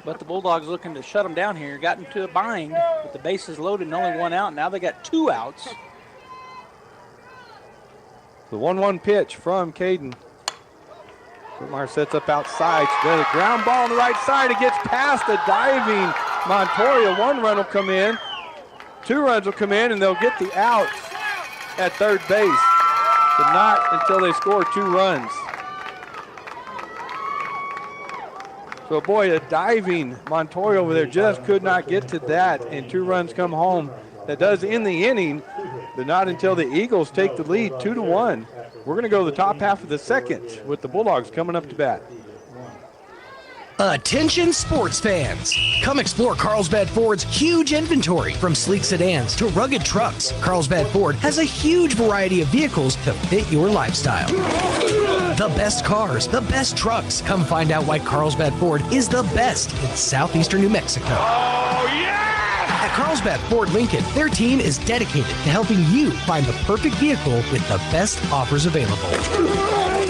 Speaker 9: But the Bulldogs looking to shut them down here. Got into a bind with the bases loaded and only 1 out. Now they got 2 outs.
Speaker 14: The 1-1 pitch from Caden. Whitmire sets up outside. She does a ground ball on the right side. It gets past a diving Montoya. 1 run will come in. 2 runs will come in, and they'll get the out at third base. But not until they score 2 runs. So, boy, a diving Montoya over there just could not get to that, and 2 runs come home. That does end the inning, but not until the Eagles take the lead 2-1. We're going to go to the top half of the second with the Bulldogs coming up to bat.
Speaker 3: Attention sports fans! Come explore Carlsbad Ford's huge inventory. From sleek sedans to rugged trucks, Carlsbad Ford has a huge variety of vehicles to fit your lifestyle. The best cars, the best trucks. Come find out why Carlsbad Ford is the best in southeastern New Mexico. Oh, yeah! At Carlsbad Ford Lincoln, their team is dedicated to helping you find the perfect vehicle with the best offers available.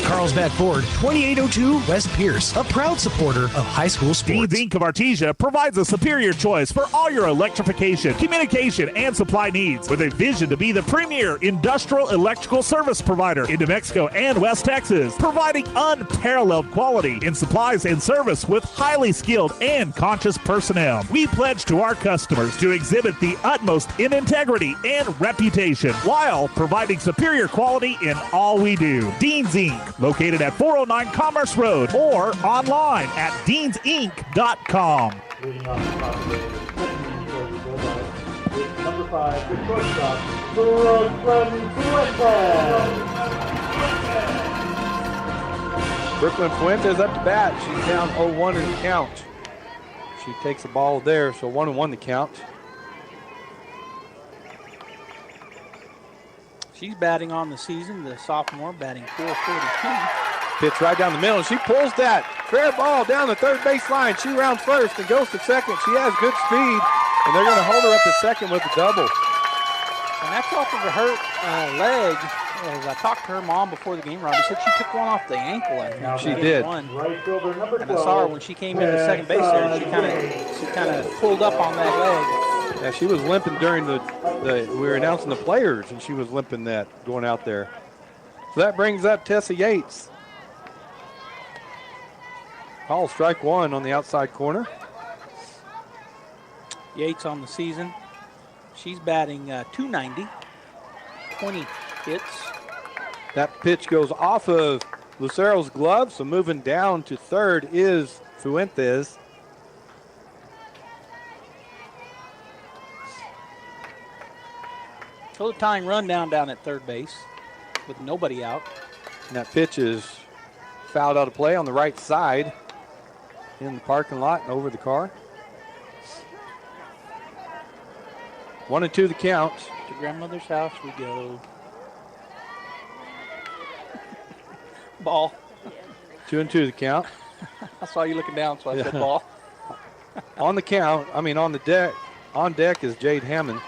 Speaker 3: Carlsbad Ford, 2802 West Pierce, a proud supporter of high school sports.
Speaker 16: Dean's Inc. of Artesia provides a superior choice for all your electrification, communication, and supply needs, with a vision to be the premier industrial electrical service provider in New Mexico and West Texas, providing unparalleled quality in supplies and service with highly skilled and conscious personnel. We pledge to our customers to exhibit the utmost in integrity and reputation while providing superior quality in all we do. Dean's Inc., located at 409 Commerce Road or online at deansinc.com.
Speaker 11: Number 5, the shortstop, Brooklyn Fuentes.
Speaker 14: Brooklyn Fuentes up to bat. She's down 0-1 in the count. She takes the ball there, so 1-1 the count.
Speaker 9: She's batting on the season, the sophomore, batting .442.
Speaker 14: Pitch right down the middle, and she pulls that fair ball down the third base line. She rounds first and goes to second. She has good speed, and they're going to hold her up to second with a double.
Speaker 9: And that's off of her leg. As I talked to her mom before the game, Robbie said she took one off the ankle. I think
Speaker 14: she did.
Speaker 9: And I saw her when she came into second base there. She kind of pulled up on that leg.
Speaker 14: Yeah, she was limping during we were announcing the players, and she was limping that going out there. So that brings up Tessa Yates. Call strike 1 on the outside corner.
Speaker 9: Yates on the season. She's batting .290. 20 hits.
Speaker 14: That pitch goes off of Lucero's glove, so moving down to third is Fuentes.
Speaker 9: So the tying run down at third base with nobody out.
Speaker 14: And that pitch is fouled out of play on the right side in the parking lot and over the car. 1-2 the count.
Speaker 9: To grandmother's house we go. Ball.
Speaker 14: 2-2 the count.
Speaker 9: I saw you looking down, so I said ball.
Speaker 14: On deck is Jade Hammond.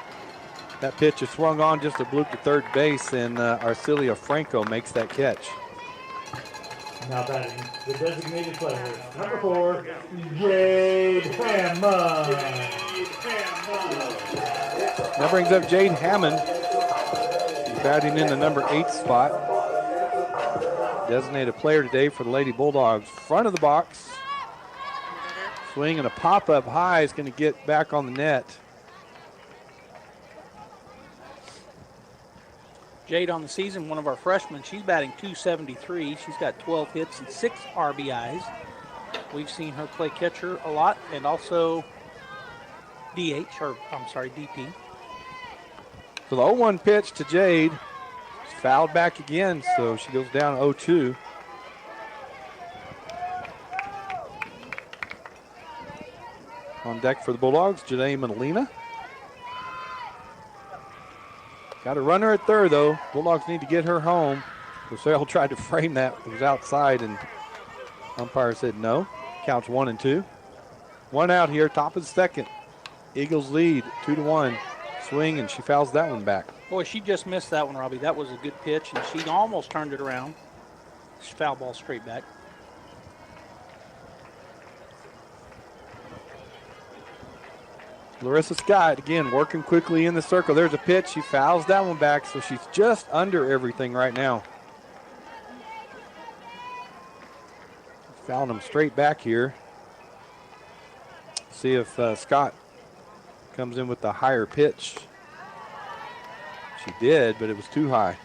Speaker 14: That pitch is swung on just a bloop to third base, and Arcelia Franco makes that catch.
Speaker 11: Now batting, the designated player, number 4, Jade Hammond.
Speaker 14: That brings up Jade Hammond. She's batting in the number 8 spot. Designated player today for the Lady Bulldogs. Front of the box. Swing and a pop-up high is going to get back on the net.
Speaker 9: Jade on the season, one of our freshmen. She's batting .273. She's got 12 hits and 6 RBIs. We've seen her play catcher a lot and also DP.
Speaker 14: So the 0-1 pitch to Jade. It's fouled back again, so she goes down 0-2. On deck for the Bulldogs, Janae Molina. Got a runner at third, though. Bulldogs need to get her home. Lucero tried to frame that. It was outside, and umpire said no. Counts 1-2. One out here, top of the second. Eagles lead 2-1. Swing, and she fouls that one back.
Speaker 9: Boy, she just missed that one, Robbie. That was a good pitch, and she almost turned it around. She foul ball straight back.
Speaker 14: Larissa Scott, again, working quickly in the circle. There's a pitch. She fouls that one back, so she's just under everything right now. Fouling them straight back here. See if Scott comes in with the higher pitch. She did, but it was too high.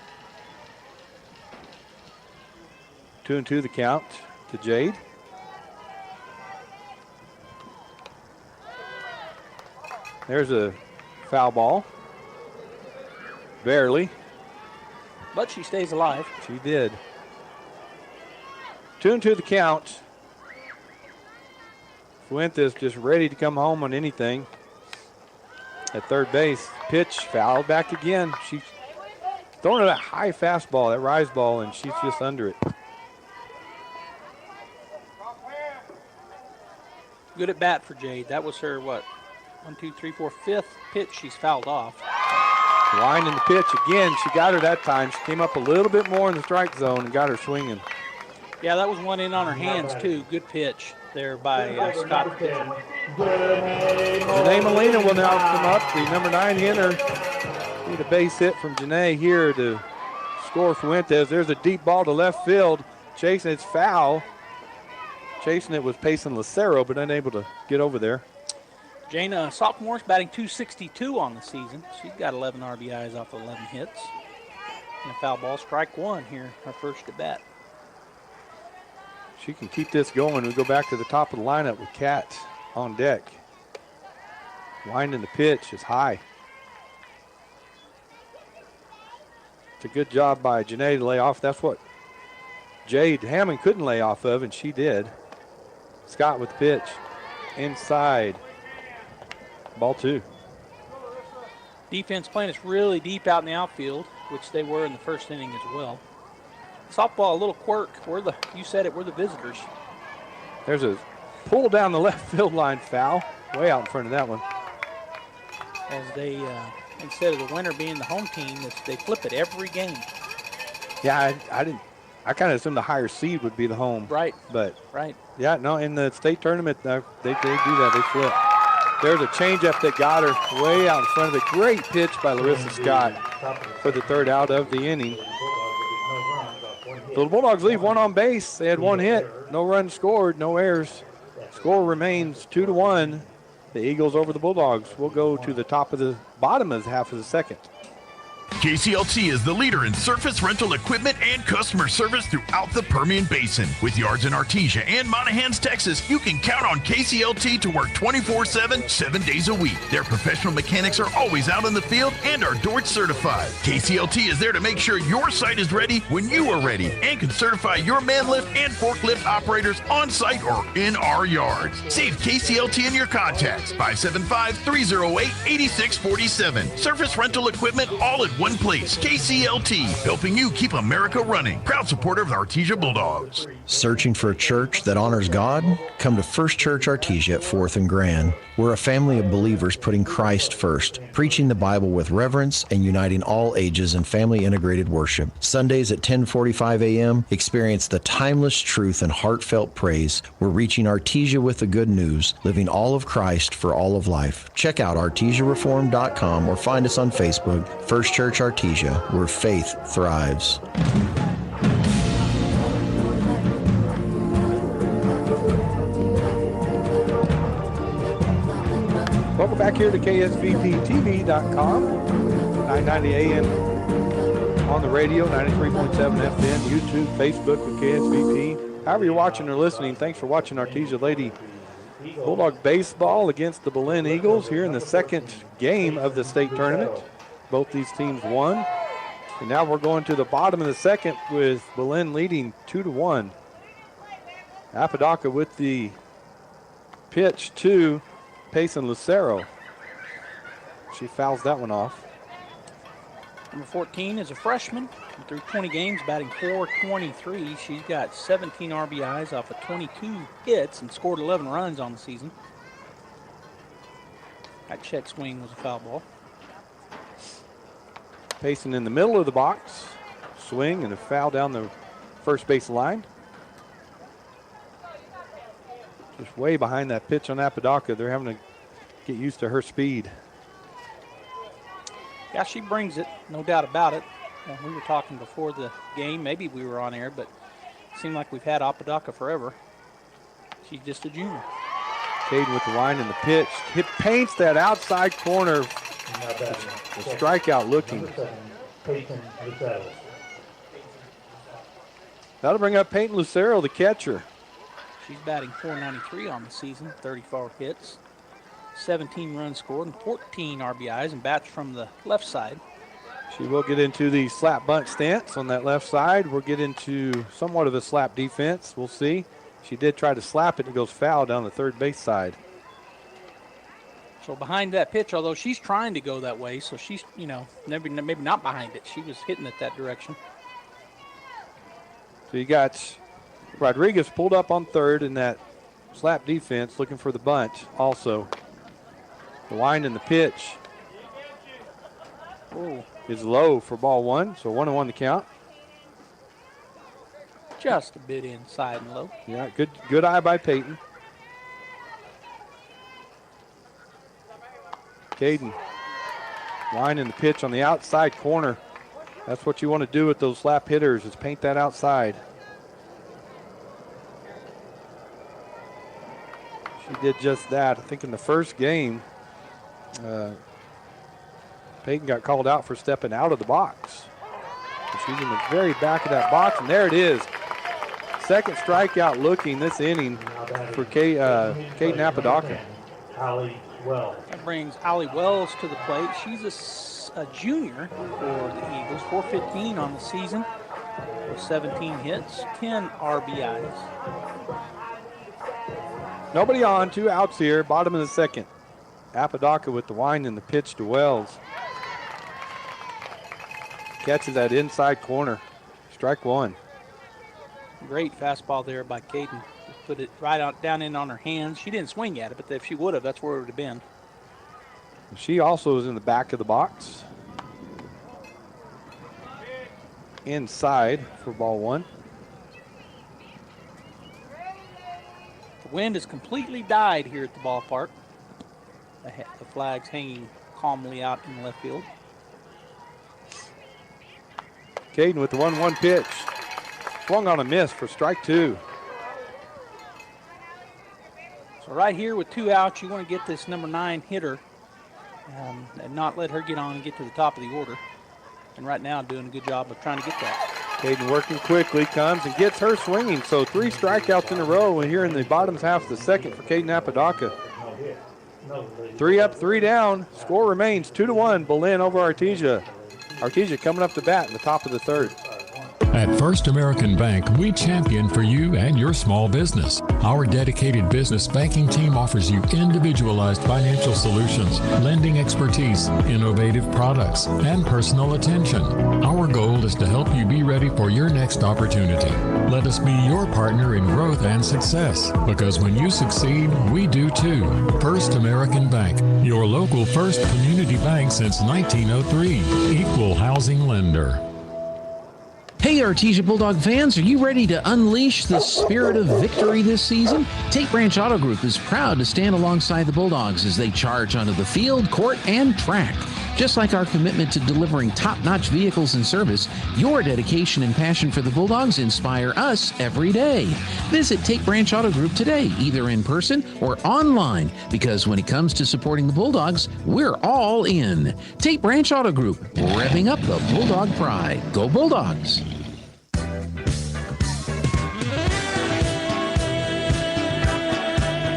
Speaker 14: 2-2 the count to Jade. There's a foul ball. Barely.
Speaker 9: But she stays alive.
Speaker 14: She did. 2-2 the count. Fuentes just ready to come home on anything. At third base. Pitch fouled back again. She's throwing that high fastball, that rise ball, and she's just under it.
Speaker 9: Good at bat for Jade. That was her, 5th pitch she's fouled off.
Speaker 14: Line in the pitch again. She got her that time. She came up a little bit more in the strike zone and got her swinging.
Speaker 9: Yeah, that was one in on her hands, too. Good pitch there by Scott.
Speaker 14: Janae Molina will now come up. The number 9 hitter. Need a base hit from Janae here to score Fuentes. There's a deep ball to left field. Chasing it's foul. Chasing it was Payson Lucero, but unable to get over there.
Speaker 9: Jana, sophomore's batting .262 on the season. She's got 11 RBIs off 11 hits. And a foul ball, strike one here, her first at bat.
Speaker 14: She can keep this going. We go back to the top of the lineup with Kat on deck. Winding the pitch is high. It's a good job by Janae to lay off. That's what Jade Hammond couldn't lay off of, and she did. Scott with the pitch. Inside. Ball 2.
Speaker 9: Defense playing is really deep out in the outfield, which they were in the first inning as well. Softball, a little quirk. You said it, we're the visitors.
Speaker 14: There's a pull down the left field line foul. Way out in front of that one.
Speaker 9: As they, instead of the winner being the home team, they flip it every game.
Speaker 14: Yeah, I kind of assumed the higher seed would be the home.
Speaker 9: Right.
Speaker 14: But
Speaker 9: right.
Speaker 14: Yeah, no, in the state tournament, they do that. They flip. There's a changeup that got her way out in front of it. Great pitch by Larissa Scott for the third out of the inning. So the Bulldogs leave one on base. They had one hit, no runs scored, no errors. Score remains 2-1. The Eagles over the Bulldogs. We'll go to the bottom of the half of the second.
Speaker 7: KCLT is the leader in surface rental equipment and customer service throughout the Permian Basin. With yards in Artesia and Monahans, Texas, you can count on KCLT to work 24/7, 7 days a week. Their professional mechanics are always out in the field and are DORT certified. KCLT is there to make sure your site is ready when you are ready and can certify your man lift and forklift operators on site or in our yards. Save KCLT in your contacts, 575-308-8647. Surface rental equipment all in one place. KCLT, helping you keep America running. Proud supporter of the Artesia Bulldogs.
Speaker 17: Searching for a church that honors God? Come to First Church Artesia at 4th and Grand. We're a family of believers putting Christ first, preaching the Bible with reverence and uniting all ages in family integrated worship. Sundays at 10:45 a.m., experience the timeless truth and heartfelt praise. We're reaching Artesia with the good news, living all of Christ for all of life. Check out artesiareform.com or find us on Facebook, First Church Artesia, where faith thrives.
Speaker 14: Welcome back here to KSVPTV.com, 990 AM on the radio, 93.7 FM, YouTube, Facebook with KSVP. However you're watching or listening, thanks for watching Artesia Lady Bulldog Baseball against the Belen Eagles here in the second game of the state tournament. Both these teams won. And now we're going to the bottom of the second with Belen leading 2-1. Apodaca with the pitch to Payson Lucero. She fouls that one off.
Speaker 9: Number 14 is a freshman. Through 20 games, batting .423. She's got 17 RBIs off of 22 hits and scored 11 runs on the season. That check swing was a foul ball.
Speaker 14: Payson in the middle of the box. Swing and a foul down the first base line. Just way behind that pitch on Apodaca. They're having to get used to her speed.
Speaker 9: Yeah, she brings it, no doubt about it. We were talking before the game, maybe we were on air, but it seemed like we've had Apodaca forever. She's just a junior.
Speaker 14: Caden with the line and the pitch. It paints that outside corner. The strikeout looking. That'll bring up Peyton Lucero, the catcher.
Speaker 9: She's batting .493 on the season, 34 hits, 17 runs scored, and 14 RBIs, and bats from the left side.
Speaker 14: She will get into the slap bunt stance on that left side. We'll get into somewhat of a slap defense. We'll see. She did try to slap it. It goes foul down the third base side.
Speaker 9: So behind that pitch, although she's trying to go that way, so she's, maybe not behind it. She was hitting it that direction.
Speaker 14: So you got Rodriguez pulled up on third in that slap defense, looking for the bunt also. The line and the pitch is low for ball one, so 1-1 the count.
Speaker 9: Just a bit inside and low.
Speaker 14: Yeah, good eye by Peyton. Caden, line and the pitch on the outside corner. That's what you want to do with those slap hitters, is paint that outside. She did just that. I think in the first game, Peyton got called out for stepping out of the box. And she's in the very back of that box, and there it is. Second strikeout looking this inning for Caden Apodaca.
Speaker 9: That brings Allie Wells to the plate. She's a junior for the Eagles, .415 on the season, with 17 hits, 10 RBIs.
Speaker 14: Nobody on, 2 outs here, bottom of the second. Apodaca with the wind and the pitch to Wells. Catches that inside corner. Strike one.
Speaker 9: Great fastball there by Caden. Put it right out, down in on her hands. She didn't swing at it, but if she would have, that's where it would have been.
Speaker 14: She also is in the back of the box. Inside for ball one.
Speaker 9: The wind has completely died here at the ballpark. The flag's hanging calmly out in left field.
Speaker 14: Caden with the 1-1 pitch. Swung on a miss for strike two.
Speaker 9: So right here with 2 outs, you want to get this number 9 hitter and not let her get on and get to the top of the order. and right now doing a good job of trying to get that.
Speaker 14: Caden working quickly, comes and gets her swinging. So 3 strikeouts in a row here in the bottom half of the second for Caden Apodaca. 3 up, 3 down. Score remains 2-1. Belen over Artesia. Artesia coming up to bat in the top of the third.
Speaker 18: At First American Bank, we champion for you and your small business. Our dedicated business banking team offers you individualized financial solutions, lending expertise, innovative products, and personal attention. Our goal is to help you be ready for your next opportunity. Let us be your partner in growth and success, because when you succeed, we do too. First American Bank, your local first community bank since 1903. Equal housing lender.
Speaker 6: Hey Artesia Bulldog fans, are you ready to unleash the spirit of victory this season? Tate Branch Auto Group is proud to stand alongside the Bulldogs as they charge onto the field, court, and track. Just like our commitment to delivering top-notch vehicles and service, your dedication and passion for the Bulldogs inspire us every day. Visit Tate Branch Auto Group today, either in person or online, because when it comes to supporting the Bulldogs, we're all in. Tate Branch Auto Group, revving up the Bulldog pride. Go Bulldogs!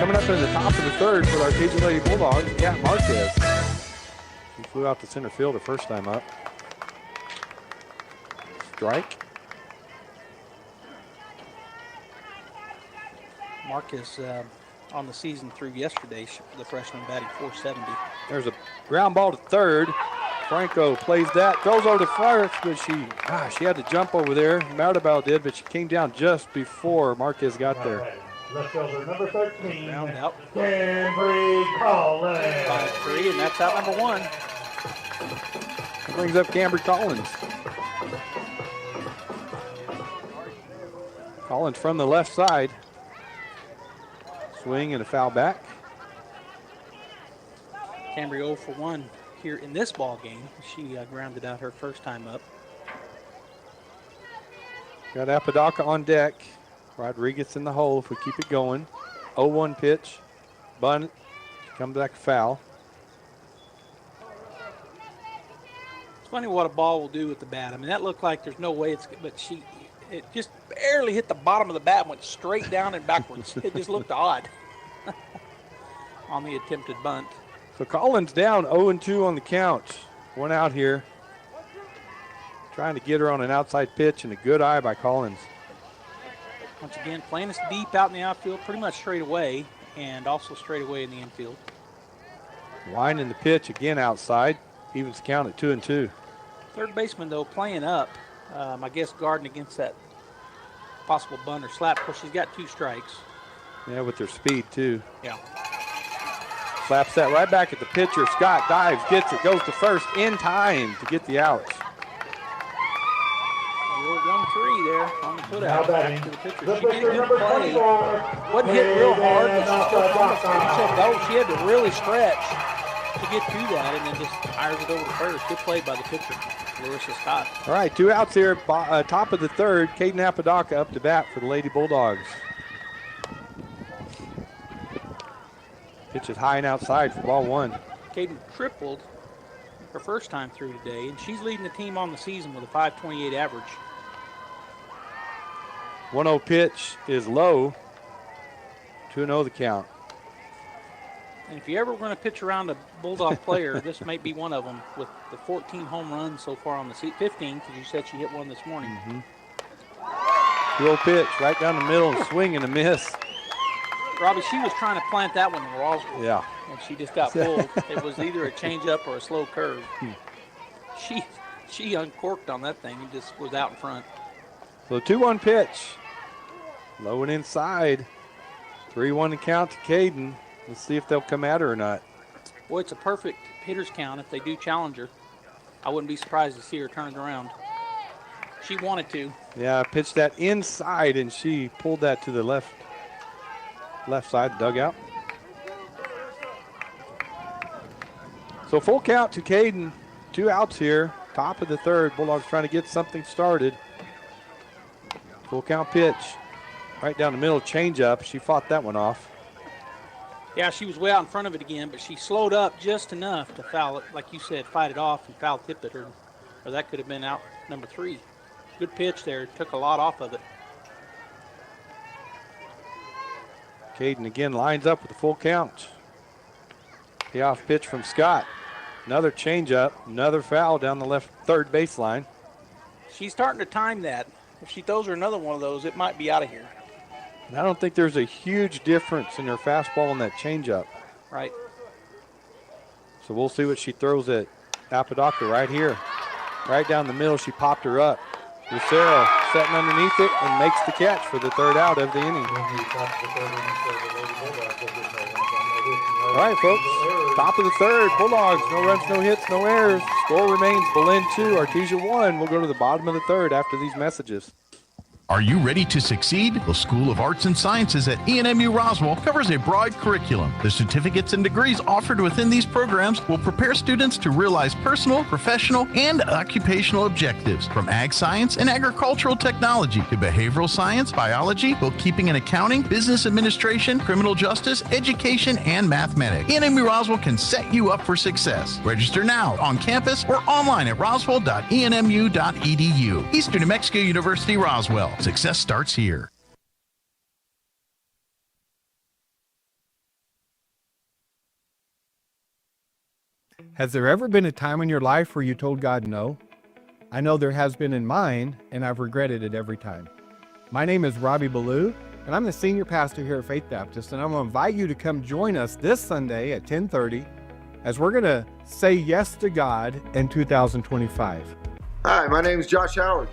Speaker 14: Coming up in the top of the third for the Artesia Lady Bulldogs, Kat Marquez. He flew out to center field the first time up. Strike.
Speaker 9: Marcus on the season through yesterday, the freshman batting .470.
Speaker 14: There's a ground ball to third. Franco plays that, throws over to first, but she had to jump over there. Maribel did, but she came down just before Marquez got there.
Speaker 11: Left fielder number 13.
Speaker 9: Round out.
Speaker 11: Cambry Collins.
Speaker 9: 5-3, and that's out number 1.
Speaker 14: Brings up Cambry Collins. Collins from the left side. Swing and a foul back.
Speaker 9: Cambry 0 for 1 here in this ball game. She grounded out her first time up.
Speaker 14: Got Apodaca on deck. Rodriguez in the hole if we keep it going. 0-1 pitch. Bunt. Comes back foul.
Speaker 9: It's funny what a ball will do with the bat. I mean, that looked like there's no way but it just barely hit the bottom of the bat and went straight down and backwards. It just looked odd on the attempted bunt.
Speaker 14: So Collins down 0-2 on the count. 1 out here. Trying to get her on an outside pitch and a good eye by Collins.
Speaker 9: Once again, playing us deep out in the outfield, pretty much straight away, and also straight away in the infield.
Speaker 14: Winding the pitch again outside. Evens the count at 2-2.
Speaker 9: Third baseman, though, playing up. I guess guarding against that possible bunt or slap. Of course, she's got 2 strikes.
Speaker 14: Yeah, with their speed, too.
Speaker 9: Yeah.
Speaker 14: Slaps that right back at the pitcher. Scott dives, gets it, goes to first in time to get the out.
Speaker 9: 1-3 there on the put out. Back to the pitcher. She did a good play.
Speaker 11: 24.
Speaker 9: Wasn't hit real hard, but she had to really stretch to get to that, and then just fires it over to first. Good play by the pitcher, Larissa Scott.
Speaker 14: All right, 2 outs here, top of the third. Caden Apodaca up to bat for the Lady Bulldogs. Pitch is high and outside for ball 1.
Speaker 9: Caden tripled her first time through today, and she's leading the team on the season with a .528 average.
Speaker 14: 1-0 pitch is low. 2-0 the count.
Speaker 9: And if you ever were going to pitch around a Bulldog player, this might be one of them with the 14 home runs so far on the season. 15, because you said she hit one this morning.
Speaker 14: 2-0 pitch right down the middle and swing and a miss.
Speaker 9: Robbie, she was trying to plant that one in Roswell.
Speaker 14: Yeah.
Speaker 9: And she just got pulled. It was either a changeup or a slow curve. She uncorked on that thing and just was out in front.
Speaker 14: So 2-1 pitch. Low and inside. 3-1 to count to Caden. Let's see if they'll come at her or not.
Speaker 9: Boy, it's a perfect hitter's count if they do challenge her. I wouldn't be surprised to see her turn it around. She wanted to.
Speaker 14: Yeah, pitched that inside, and she pulled that to the left side dugout. So full count to Caden. 2 outs here. Top of the third. Bulldogs trying to get something started. Full count pitch. Right down the middle, change up. She fought that one off.
Speaker 9: Yeah, she was way out in front of it again, but she slowed up just enough to foul it, like you said, fight it off and foul tip it or or that could have been out number 3. Good pitch there. Took a lot off of it.
Speaker 14: Caden again lines up with a full count. Payoff pitch from Scott. Another changeup, another foul down the left third baseline.
Speaker 9: She's starting to time that. If she throws her another one of those, it might be out of here.
Speaker 14: And I don't think there's a huge difference in her fastball and that changeup.
Speaker 9: Right.
Speaker 14: So we'll see what she throws at Apodaca right here. Right down the middle, she popped her up. Lucero setting underneath it and makes the catch for the third out of the inning. All right, folks, top of the third. Bulldogs, no runs, no hits, no errors. Score remains Belen 2, Artesia 1. We'll go to the bottom of the third after these messages.
Speaker 7: Are you ready to succeed? The School of Arts and Sciences at ENMU Roswell covers a broad curriculum. The certificates and degrees offered within these programs will prepare students to realize personal, professional, and occupational objectives, from ag science and agricultural technology to behavioral science, biology, bookkeeping and accounting, business administration, criminal justice, education, and mathematics. ENMU Roswell can set you up for success. Register now on campus or online at roswell.enmu.edu. Eastern New Mexico University, Roswell. Success starts here.
Speaker 19: Has there ever been a time in your life where you told God no? I know there has been in mine, and I've regretted it every time. My name is Robbie Ballou, and I'm the senior pastor here at Faith Baptist, and I'm going to invite you to come join us this Sunday at 10:30 as we're going to say yes to God in 2025.
Speaker 20: Hi, my name is Josh Howard.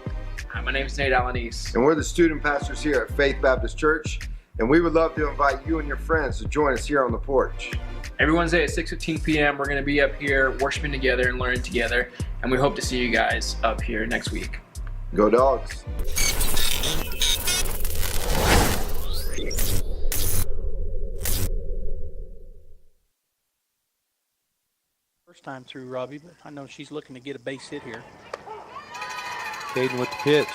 Speaker 21: Hi, my name is Nate Alanis.
Speaker 20: And we're the student pastors here at Faith Baptist Church, and we would love to invite you and your friends to join us here on the porch.
Speaker 21: Every Wednesday at 6:15 p.m. we're going to be up here worshiping together and learning together, and we hope to see you guys up here next week.
Speaker 20: Go Dogs.
Speaker 9: First time through, Robbie, but I know she's looking to get a base hit here.
Speaker 14: Caden with the pitch.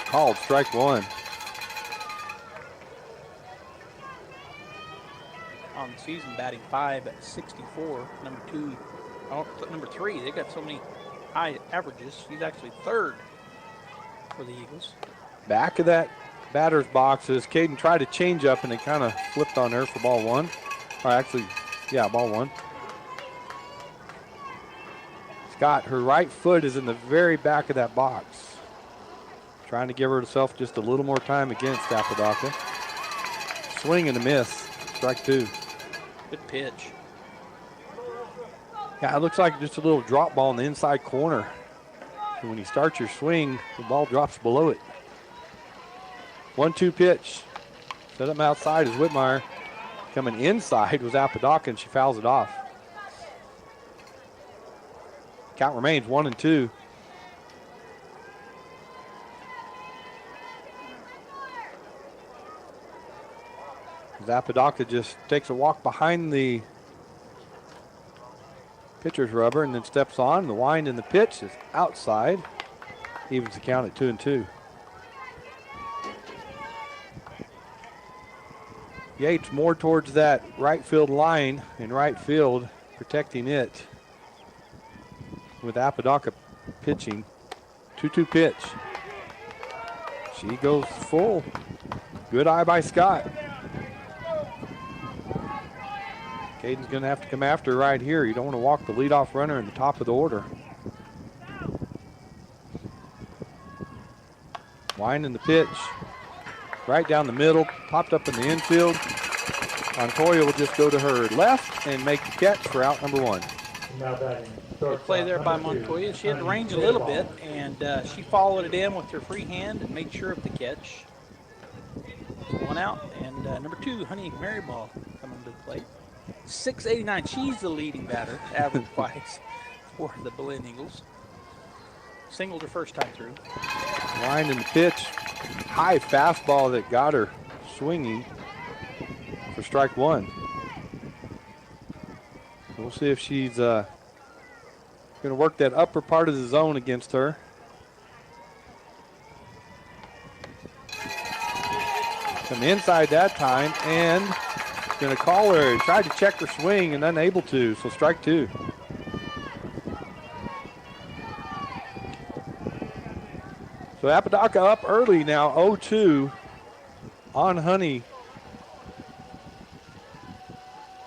Speaker 14: Called strike 1.
Speaker 9: On the season, batting 5 at 64. Number 3. They got so many high averages. She's actually 3rd for the Eagles.
Speaker 14: Back of that batter's box is Caden tried to change up and it kind of flipped on her for ball 1. Or actually, yeah, ball 1. Scott, her right foot is in the very back of that box. Trying to give herself just a little more time against Apodaca. Swing and a miss. Strike 2.
Speaker 9: Good pitch.
Speaker 14: Yeah, it looks like just a little drop ball in the inside corner. And when you start your swing, the ball drops below it. 1-2 pitch. Set up outside is Whitmire. Coming inside was Apodaca, and she fouls it off. Count remains 1-2. Apodaca just takes a walk behind the pitcher's rubber and then steps on. The wind and the pitch is outside. Evens the count at 2-2. Yates more towards that right field line in right field, protecting it with Apodaca pitching. 2-2 pitch. She goes full. Good eye by Scott. Caden's going to have to come after right here. You don't want to walk the leadoff runner in the top of the order. Winding the pitch. Right down the middle. Popped up in the infield. Montoya will just go to her left and make the catch for out number 1.
Speaker 9: Good play there by Montoya. She had the range a little bit, and she followed it in with her free hand and made sure of the catch. 1 out, and number 2, Honey Maryball, coming to the plate. 689. She's the leading batter, average-wise, for the Belen Eagles. Singled her first time through.
Speaker 14: Winding the pitch. High fastball that got her swinging for strike 1. We'll see if she's going to work that upper part of the zone against her. Come inside that time and going to call her. Tried to check her swing and unable to, so strike 2. So Apodaca up early now, 0-2 on Honey.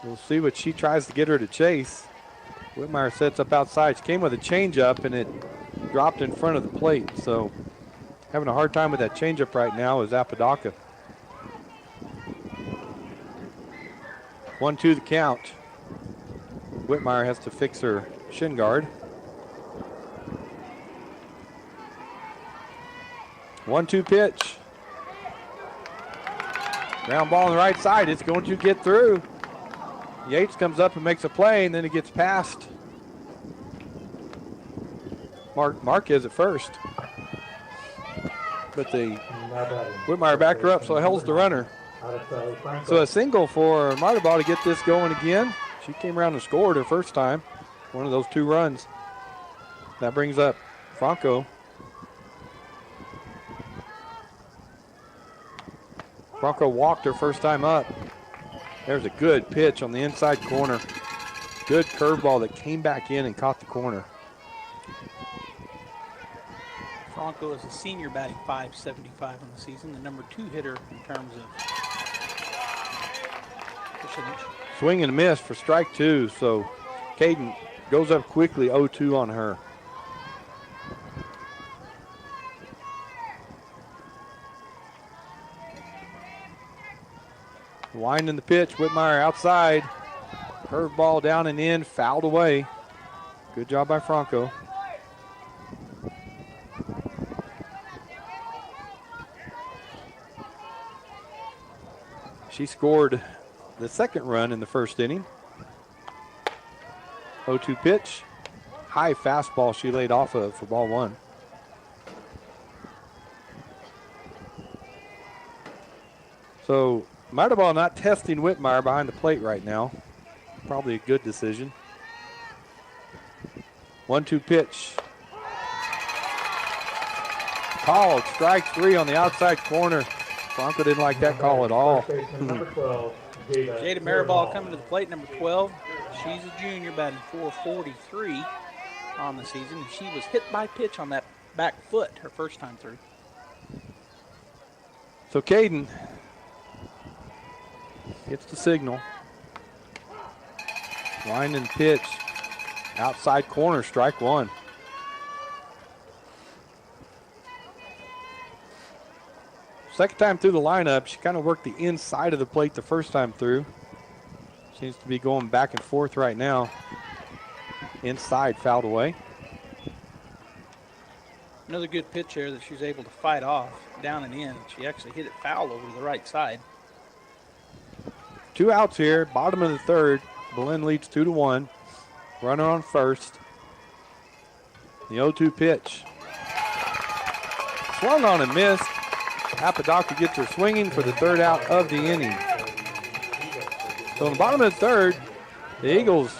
Speaker 14: We'll see what she tries to get her to chase. Whitmire sets up outside. She came with a changeup, and it dropped in front of the plate. So having a hard time with that changeup right now is Apodaca. 1-2 the count. Whitmire has to fix her shin guard. 1-2 pitch. Ground ball on the right side. It's going to get through. Yates comes up and makes a play, and then it gets past Marquez at first. But Whitmire backed her up, so it holds the runner. So a single for Martibal to get this going again. She came around and scored her first time, one of those 2 runs. That brings up Franco. Franco walked her first time up. There's a good pitch on the inside corner. Good curveball that came back in and caught the corner.
Speaker 9: Franco is a senior, batting .575 on the season, the number 2 hitter in terms of percentage.
Speaker 14: Swing and a miss for strike 2, so Caden goes up quickly, 0-2 on her. Winding the pitch, Whitmire outside. Curveball down and in, fouled away. Good job by Franco. She scored the second run in the first inning. 0-2 pitch. High fastball she laid off of for ball 1. So Martibal not testing Whitmire behind the plate right now. Probably a good decision. 1-2 pitch. Called, strike 3 on the outside corner. Franco didn't like that call at all.
Speaker 9: Jada Maribal coming to the plate, number 12. She's a junior, batting .443 on the season. And she was hit by pitch on that back foot her first time through.
Speaker 14: So Caden gets the signal. Line and pitch. Outside corner, strike 1. Second time through the lineup, she kind of worked the inside of the plate the first time through. Seems to be going back and forth right now. Inside, fouled away.
Speaker 9: Another good pitch there that she was able to fight off down and in. She actually hit it foul over to the right side.
Speaker 14: 2 outs here, bottom of the third. Belen leads 2-1. Runner on first. The 0-2 pitch. Swung on and missed. Apodaca gets her swinging for the third out of the inning. So in the bottom of the third, the Eagles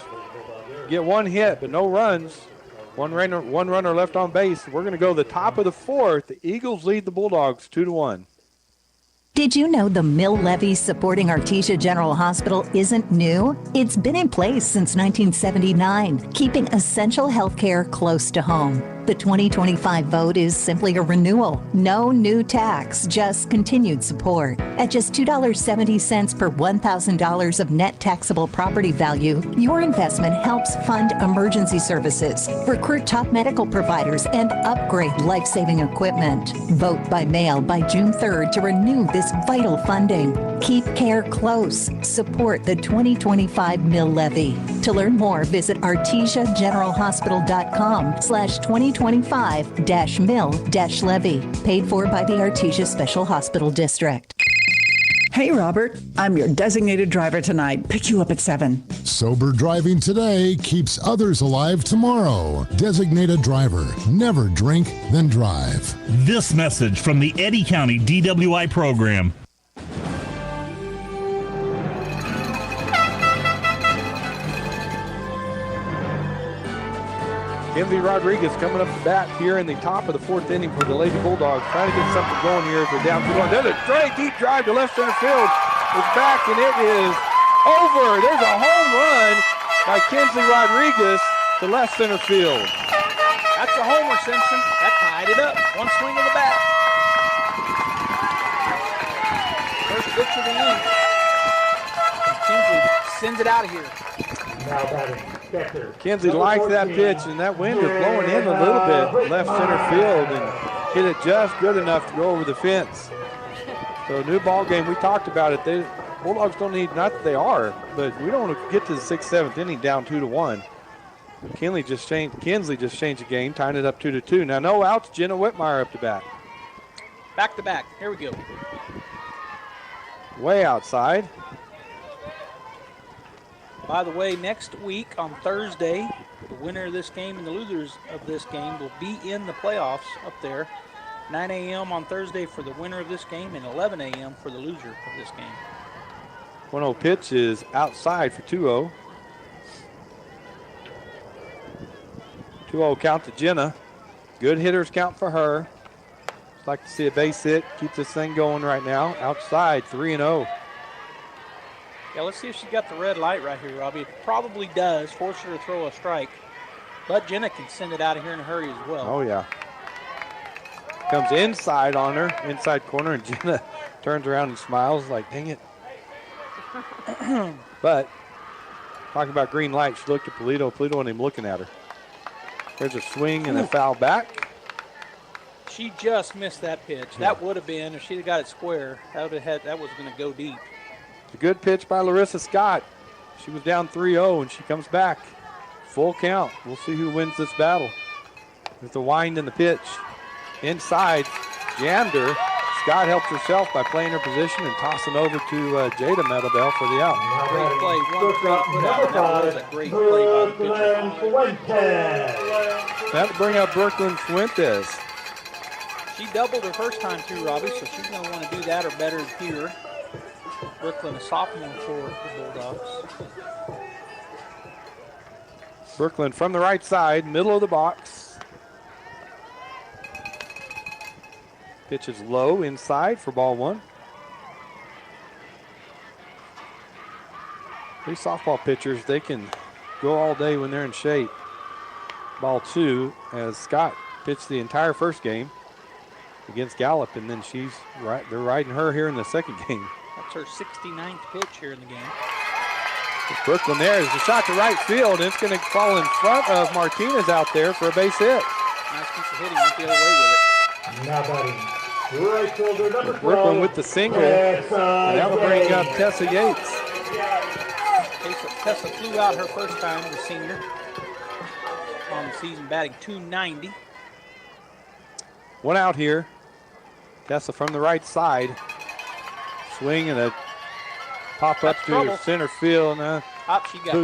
Speaker 14: get 1 hit, but no runs. One runner left on base. We're going to go the top of the fourth. The Eagles lead the Bulldogs 2-1.
Speaker 1: Did you know the mill levy supporting Artesia General Hospital isn't new? It's been in place since 1979, keeping essential health care close to home. The 2025 vote is simply a renewal. No new tax, just continued support. At just $2.70 per $1,000 of net taxable property value, your investment helps fund emergency services, recruit top medical providers, and upgrade life-saving equipment. Vote by mail by June 3rd to renew this vital funding. Keep care close. Support the 2025 mill levy. To learn more, visit artesiageneralhospital.com/2025-mill-levy. Paid for by the Artesia Special Hospital District.
Speaker 22: Hey, Robert. I'm your designated driver tonight. Pick you up at 7.
Speaker 23: Sober driving today keeps others alive tomorrow. Designated driver. Never drink, then drive.
Speaker 16: This message from the Eddy County DWI program.
Speaker 14: Kenzie Rodriguez coming up the bat here in the top of the fourth inning for the Lady Bulldogs. Trying to get something going here as they're down 2-1. There's a straight deep drive to left center field. It's back and it is over. There's a home run by Kenzie Rodriguez to left center field.
Speaker 9: That's a homer, Simpson. That tied it up. One swing of the bat. First pitch of the inning. Kinsley sends it out of here.
Speaker 11: Now batting, Becker.
Speaker 14: Kinsley likes that pitch, and that wind is blowing in a little bit left center field, and hit it just good enough to go over the fence. So new ball game. We talked about it. Bulldogs don't need, not that they are, but we don't want to get to the 6th, 7th inning down 2-1. Kinsley just changed the game, tying it up 2-2. Now no outs. Jenna Whitmire up to bat.
Speaker 9: Back to back. Here we go.
Speaker 14: Way outside.
Speaker 9: By the way, next week on Thursday, the winner of this game and the losers of this game will be in the playoffs up there. 9 a.m. on Thursday for the winner of this game and 11 a.m. for the loser of this game.
Speaker 14: 1-0 pitch is outside for 2-0. 2-0 count to Jenna. Good hitters count for her. Just like to see a base hit. Keep this thing going right now. Outside, 3-0.
Speaker 9: Yeah, let's see if she's got the red light right here, Robbie. It probably does. Force her to throw a strike. But Jenna can send it out of here in a hurry as well.
Speaker 14: Oh, yeah. Comes inside on her, inside corner, and Jenna turns around and smiles like, dang it. But, talking about green light, she looked at Polito. Polito wasn't even looking at her. There's a swing and a foul back.
Speaker 9: She just missed that pitch. Yeah. That would have been, if she'd have got it square, that was going to go deep.
Speaker 14: A good pitch by Larissa Scott. She was down 3-0, and she comes back. Full count. We'll see who wins this battle. With the wind and the pitch. Inside, jammed her. Scott helps herself by playing her position and tossing over to Jada Meadowbell for the out.
Speaker 9: Great play. 1-3 put out. That was a great play by the pitcher.
Speaker 14: That'll bring up Brooklyn Fuentes.
Speaker 9: She doubled her first time too, Robbie, so she's going to want to do that or better here. Brooklyn, a sophomore for the Bulldogs.
Speaker 14: Brooklyn from the right side, middle of the box. Pitch is low inside for ball one. These softball pitchers, they can go all day when they're in shape. Ball two, as Scott pitched the entire first game against Gallup, and then they're riding her here in the second game.
Speaker 9: That's her 69th pitch here in the game.
Speaker 14: Brooklyn there is a shot to right field, and it's going to fall in front of Martinez out there for a base hit.
Speaker 9: Nice piece of hitting, went the other way with it.
Speaker 11: Now batting, right fielder number 12.
Speaker 14: Brooklyn with the single, and that'll bring up Tessa Yates.
Speaker 9: Tessa flew out her first time, the senior, on the season, batting .290.
Speaker 14: One out here. Tessa from the right side. Swing and a pop up to center field.
Speaker 9: She got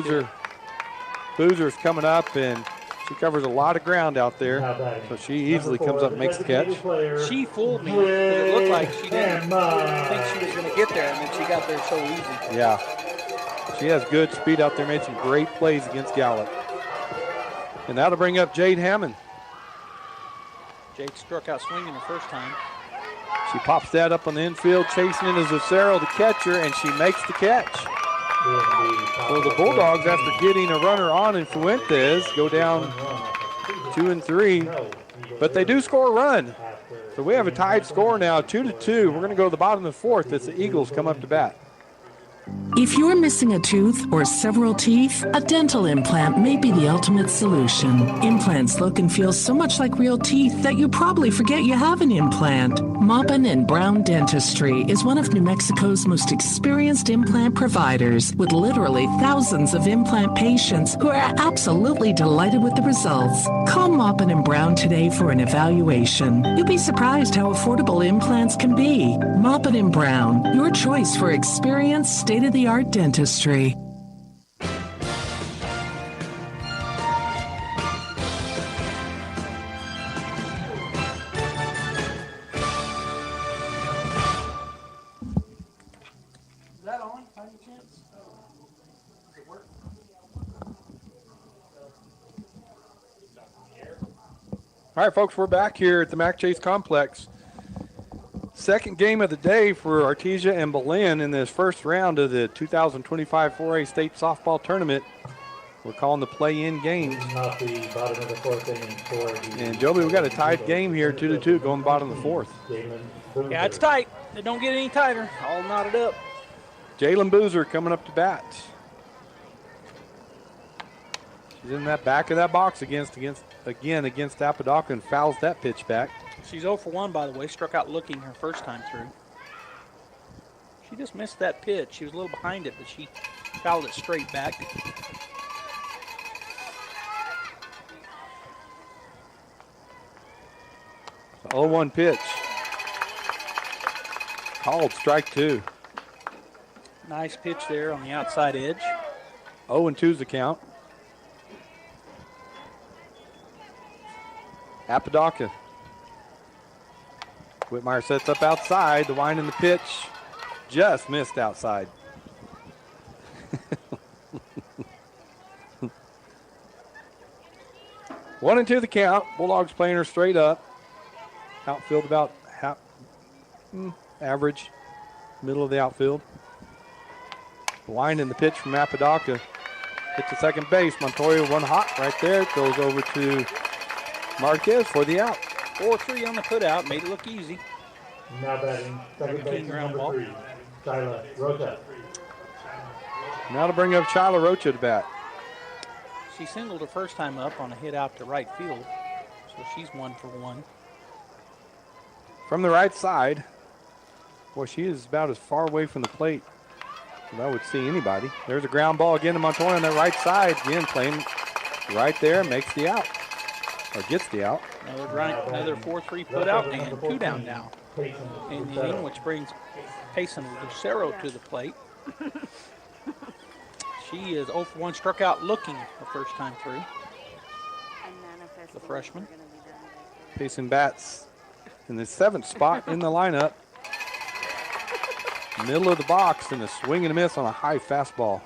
Speaker 14: Boozer's coming up, and she covers a lot of ground out there. So she easily comes up and makes the catch.
Speaker 9: She fooled me because it looked like she didn't think she was going to get there, and then she got there so easy.
Speaker 14: Yeah. She has good speed out there, made some great plays against Gallup. And that'll bring up Jade Hammond.
Speaker 9: Jade struck out swinging the first time.
Speaker 14: She pops that up on the infield, chasing in as Acero, the catcher, and she makes the catch. So the Bulldogs, after getting a runner on in Fuentes, go down 2-3, but they do score a run. So we have a tied score now, 2-2. We're going to go to the bottom of the fourth as the Eagles come up to bat.
Speaker 2: If you're missing a tooth or several teeth, a dental implant may be the ultimate solution. Implants look and feel so much like real teeth that you probably forget you have an implant. Maupin and Brown Dentistry is one of New Mexico's most experienced implant providers, with literally thousands of implant patients who are absolutely delighted with the results. Call Maupin and Brown today for an evaluation. You'll be surprised how affordable implants can be. Maupin and Brown, your choice for experienced state-of-the-art dentistry.
Speaker 9: Is that on by any chance? Does it work?
Speaker 14: All right, folks, we're back here at the Mac Chase Complex. Second game of the day for Artesia and Belen in this first round of the 2025 4A State Softball Tournament. We're calling the play-in games.
Speaker 11: Not the bottom of the fourth inning for the.
Speaker 14: And Joby, we got a tied game here, 2-2, going bottom of the fourth.
Speaker 9: Yeah, it's tight. It don't get any tighter. All knotted up.
Speaker 14: Jalen Boozer coming up to bat. She's in that back of that box against Apodaca and fouls that pitch back.
Speaker 9: She's 0 for 1, by the way. Struck out looking her first time through. She just missed that pitch. She was a little behind it, but she fouled it straight back.
Speaker 14: The 0-1 pitch. Called strike 2.
Speaker 9: Nice pitch there on the outside edge.
Speaker 14: 0-2's the count. Apodaca. Whitmire sets up outside. The wind and the pitch just missed outside. 1-2 the count. Bulldogs playing her straight up. Outfield about average, middle of the outfield. The wind and the pitch from Apodaca. Hit to second base. Montoya one hot right there. It goes over to Marquez for the out.
Speaker 9: 4-3 on the putout. Made it look easy.
Speaker 11: Now batting second base number 3, Shyla Rocha.
Speaker 14: Now to bring up Shyla Rocha to bat.
Speaker 9: She singled her first time up on a hit out to right field, so she's 1 for 1.
Speaker 14: From the right side, boy, she is about as far away from the plate as I would see anybody. There's a ground ball again to Montoya on the right side. Again, playing right there, makes the out, or gets the out.
Speaker 9: Another 4-3 put out and 2 down now in the inning, which brings Payson Lucero to the plate. She is 0 for 1, struck out looking the first time through. The freshman.
Speaker 14: Payson bats in the 7th spot in the lineup. Middle of the box and a swing and a miss on a high fastball.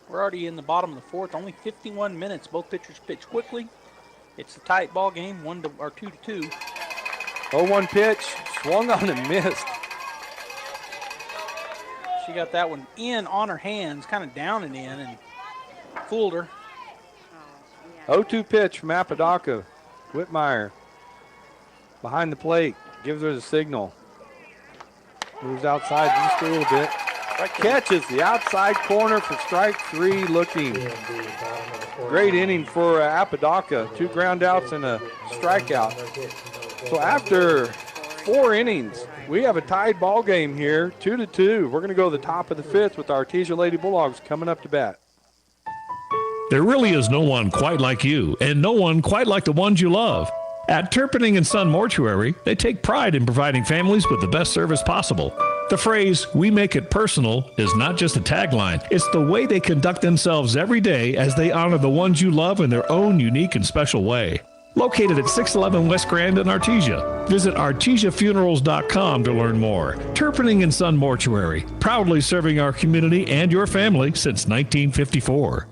Speaker 9: We're already in the bottom of the 4th. Only 51 minutes. Both pitchers pitch quickly. It's a tight ball game, 2-2.
Speaker 14: 0-1 pitch, swung on and missed.
Speaker 9: She got that one in on her hands, kind of down and in, and fooled her.
Speaker 14: 0-2 pitch from Apodaca. Whitmire behind the plate, gives her the signal. Moves outside just a little bit. Catches the outside corner for strike 3 looking. Great inning for Apodaca. 2 ground outs and a strikeout. So after 4 innings, we have a tied ball game here, 2-2. We're going to go to the top of the 5th with our Artesia Lady Bulldogs coming up to bat.
Speaker 4: There really is no one quite like you, and no one quite like the ones you love. At Turpinning & Son Mortuary, they take pride in providing families with the best service possible. The phrase, "we make it personal," is not just a tagline. It's the way they conduct themselves every day as they honor the ones you love in their own unique and special way. Located at 611 West Grand in Artesia. Visit artesiafunerals.com to learn more. Turpinning & Son Mortuary, proudly serving our community and your family since 1954.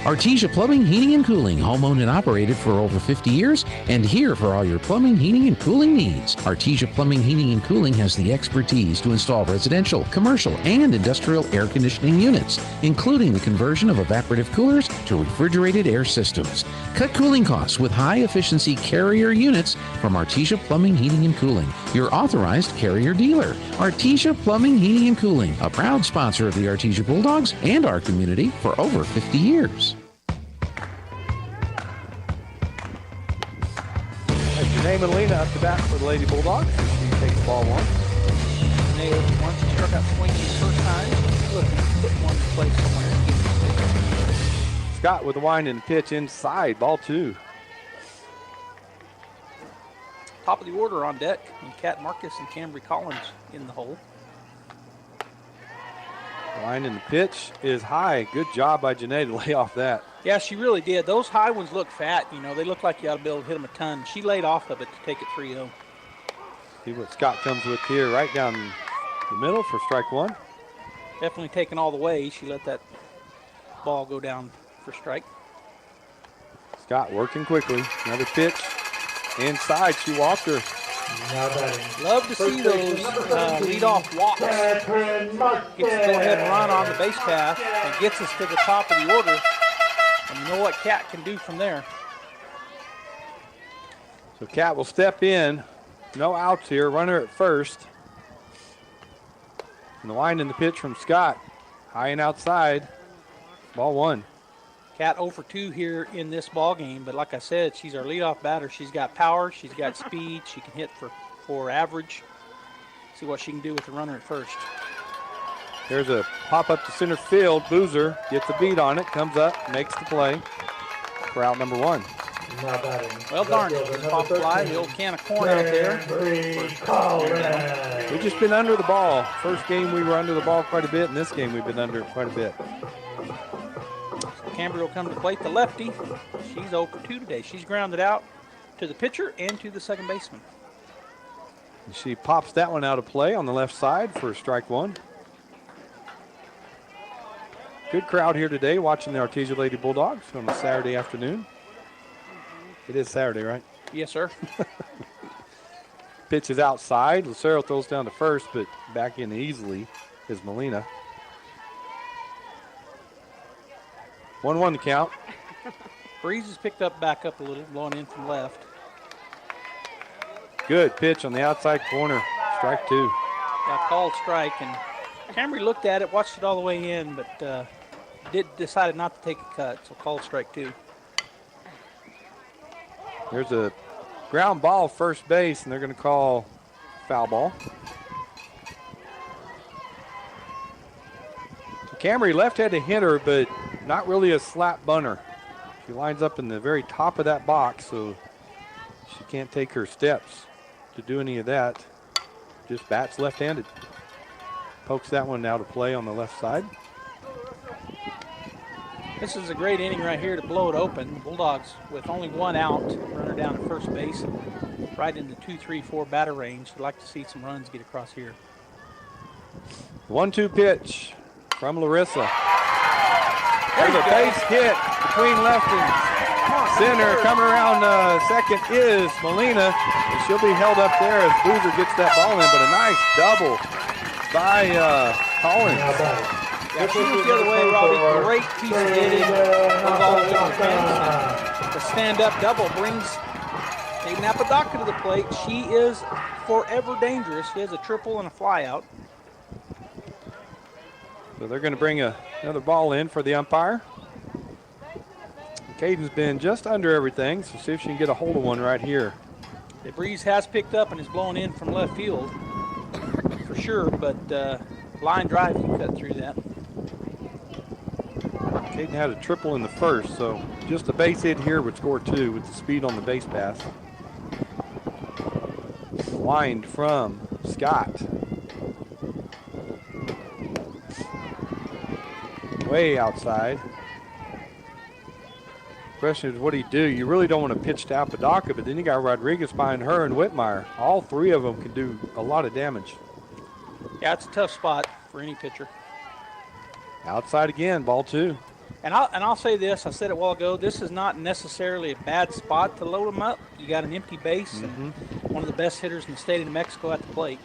Speaker 6: Artesia Plumbing, Heating, and Cooling, home-owned and operated for over 50 years, and here for all your plumbing, heating, and cooling needs. Artesia Plumbing, Heating, and Cooling has the expertise to install residential, commercial, and industrial air conditioning units, including the conversion of evaporative coolers to refrigerated air systems. Cut cooling costs with high-efficiency Carrier units from Artesia Plumbing, Heating, and Cooling, your authorized Carrier dealer. Artesia Plumbing, Heating, and Cooling, a proud sponsor of the Artesia Bulldogs and our community for over 50 years.
Speaker 14: Janae Molina up to bat for the Lady Bulldogs. She takes ball 1.
Speaker 9: Janae, once she struck out swinging the first time, looking to put one in place somewhere.
Speaker 14: Scott with the wind and pitch inside, ball 2.
Speaker 9: Top of the order on deck, and Kat Marcus and Cambry Collins in the hole.
Speaker 14: Wind and the pitch is high. Good job by Janae to lay off that.
Speaker 9: Yeah, she really did. Those high ones look fat. You know, they look like you ought to be able to hit them a ton. She laid off of it to take it 3-0.
Speaker 14: See what Scott comes with here, right down the middle for strike 1.
Speaker 9: Definitely taken all the way. She let that ball go down for strike.
Speaker 14: Scott working quickly. Another pitch inside. She walked her.
Speaker 9: Love to see those leadoff walks. Gets to go ahead and run on the base path and gets us to the top of the order. And you know what Cat can do from there.
Speaker 14: So Cat will step in. No outs here. Runner at first. And the line in the pitch from Scott. High and outside. Ball 1.
Speaker 9: Cat 0 for 2 here in this ball game, but like I said, she's our leadoff batter. She's got power, she's got speed, she can hit for average. See what she can do with the runner at first.
Speaker 14: There's a pop up to center field. Boozer gets a beat on it, comes up, makes the play for out number 1.
Speaker 9: Well, darn it. Just pop fly, the old can of corn out there.
Speaker 14: We've just been under the ball. First game we were under the ball quite a bit, and this game we've been under it quite a bit.
Speaker 9: Cambria will come to plate the lefty. She's 0 for 2 today. She's grounded out to the pitcher and to the second baseman.
Speaker 14: She pops that one out of play on the left side for strike 1. Good crowd here today watching the Artesia Lady Bulldogs on a Saturday afternoon. It is Saturday, right?
Speaker 9: Yes, sir.
Speaker 14: Pitch is outside. Lucero throws down to first, but back in easily is Molina. 1-1 to count.
Speaker 9: Breeze has picked up back up a little, blowing in from left.
Speaker 14: Good pitch on the outside corner. Strike 2.
Speaker 9: Got called strike, and Camry looked at it, watched it all the way in, but decided not to take a cut, so called strike 2.
Speaker 14: There's a ground ball first base, and they're going to call foul ball. Camry left-handed hitter, but not really a slap bunter. She lines up in the very top of that box, so she can't take her steps to do any of that. Just bats left-handed. Pokes that one out of play on the left side.
Speaker 9: This is a great inning right here to blow it open. Bulldogs with only 1 out, runner down at first base, right in the 2-3-4 batter range. We'd like to see some runs get across here.
Speaker 14: 1-2 pitch from Larissa. There's a base hit between left and center. Coming around second is Molina. And she'll be held up there as Boozer gets that ball in, but a nice double by Collins.
Speaker 9: Yeah, she was the other way, Robbie. Great piece of hitting. Goes all the way to the fence. The stand-up double brings Hayden Apodaca to the plate. She is forever dangerous. She has a triple and a flyout.
Speaker 14: So they're going to bring another ball in for the umpire. Caden's been just under everything, so see if she can get a hold of one right here.
Speaker 9: The breeze has picked up and is blowing in from left field for sure, but line drive can cut through that.
Speaker 14: Caden had a triple in the first, so just a base hit here would score 2 with the speed on the base pass. Wind from Scott. Way outside. Question is, what do you do? You really don't want to pitch to Apodaca, but then you got Rodriguez behind her and Whitmire. All 3 of them can do a lot of damage.
Speaker 9: Yeah, it's a tough spot for any pitcher.
Speaker 14: Outside again, ball 2.
Speaker 9: And I'll say this, I said it a while ago, this is not necessarily a bad spot to load them up. You got an empty base and one of the best hitters in the state of New Mexico at the plate.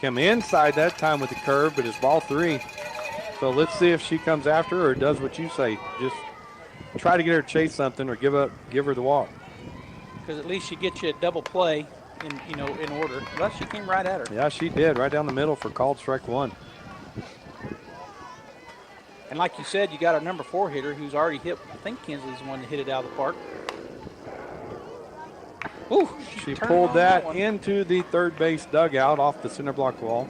Speaker 14: Come inside that time with the curve, but it's ball 3. So let's see if she comes after her or does what you say. Just try to get her to chase something or give her the walk.
Speaker 9: Because at least she gets you a double play in order. Well, she came right at her.
Speaker 14: Yeah, she did, right down the middle for called strike 1.
Speaker 9: And like you said, you got our number 4 hitter who's already hit. I think Kinsley's the one that hit it out of the park. Ooh,
Speaker 14: she pulled that into the third base dugout off the center block wall.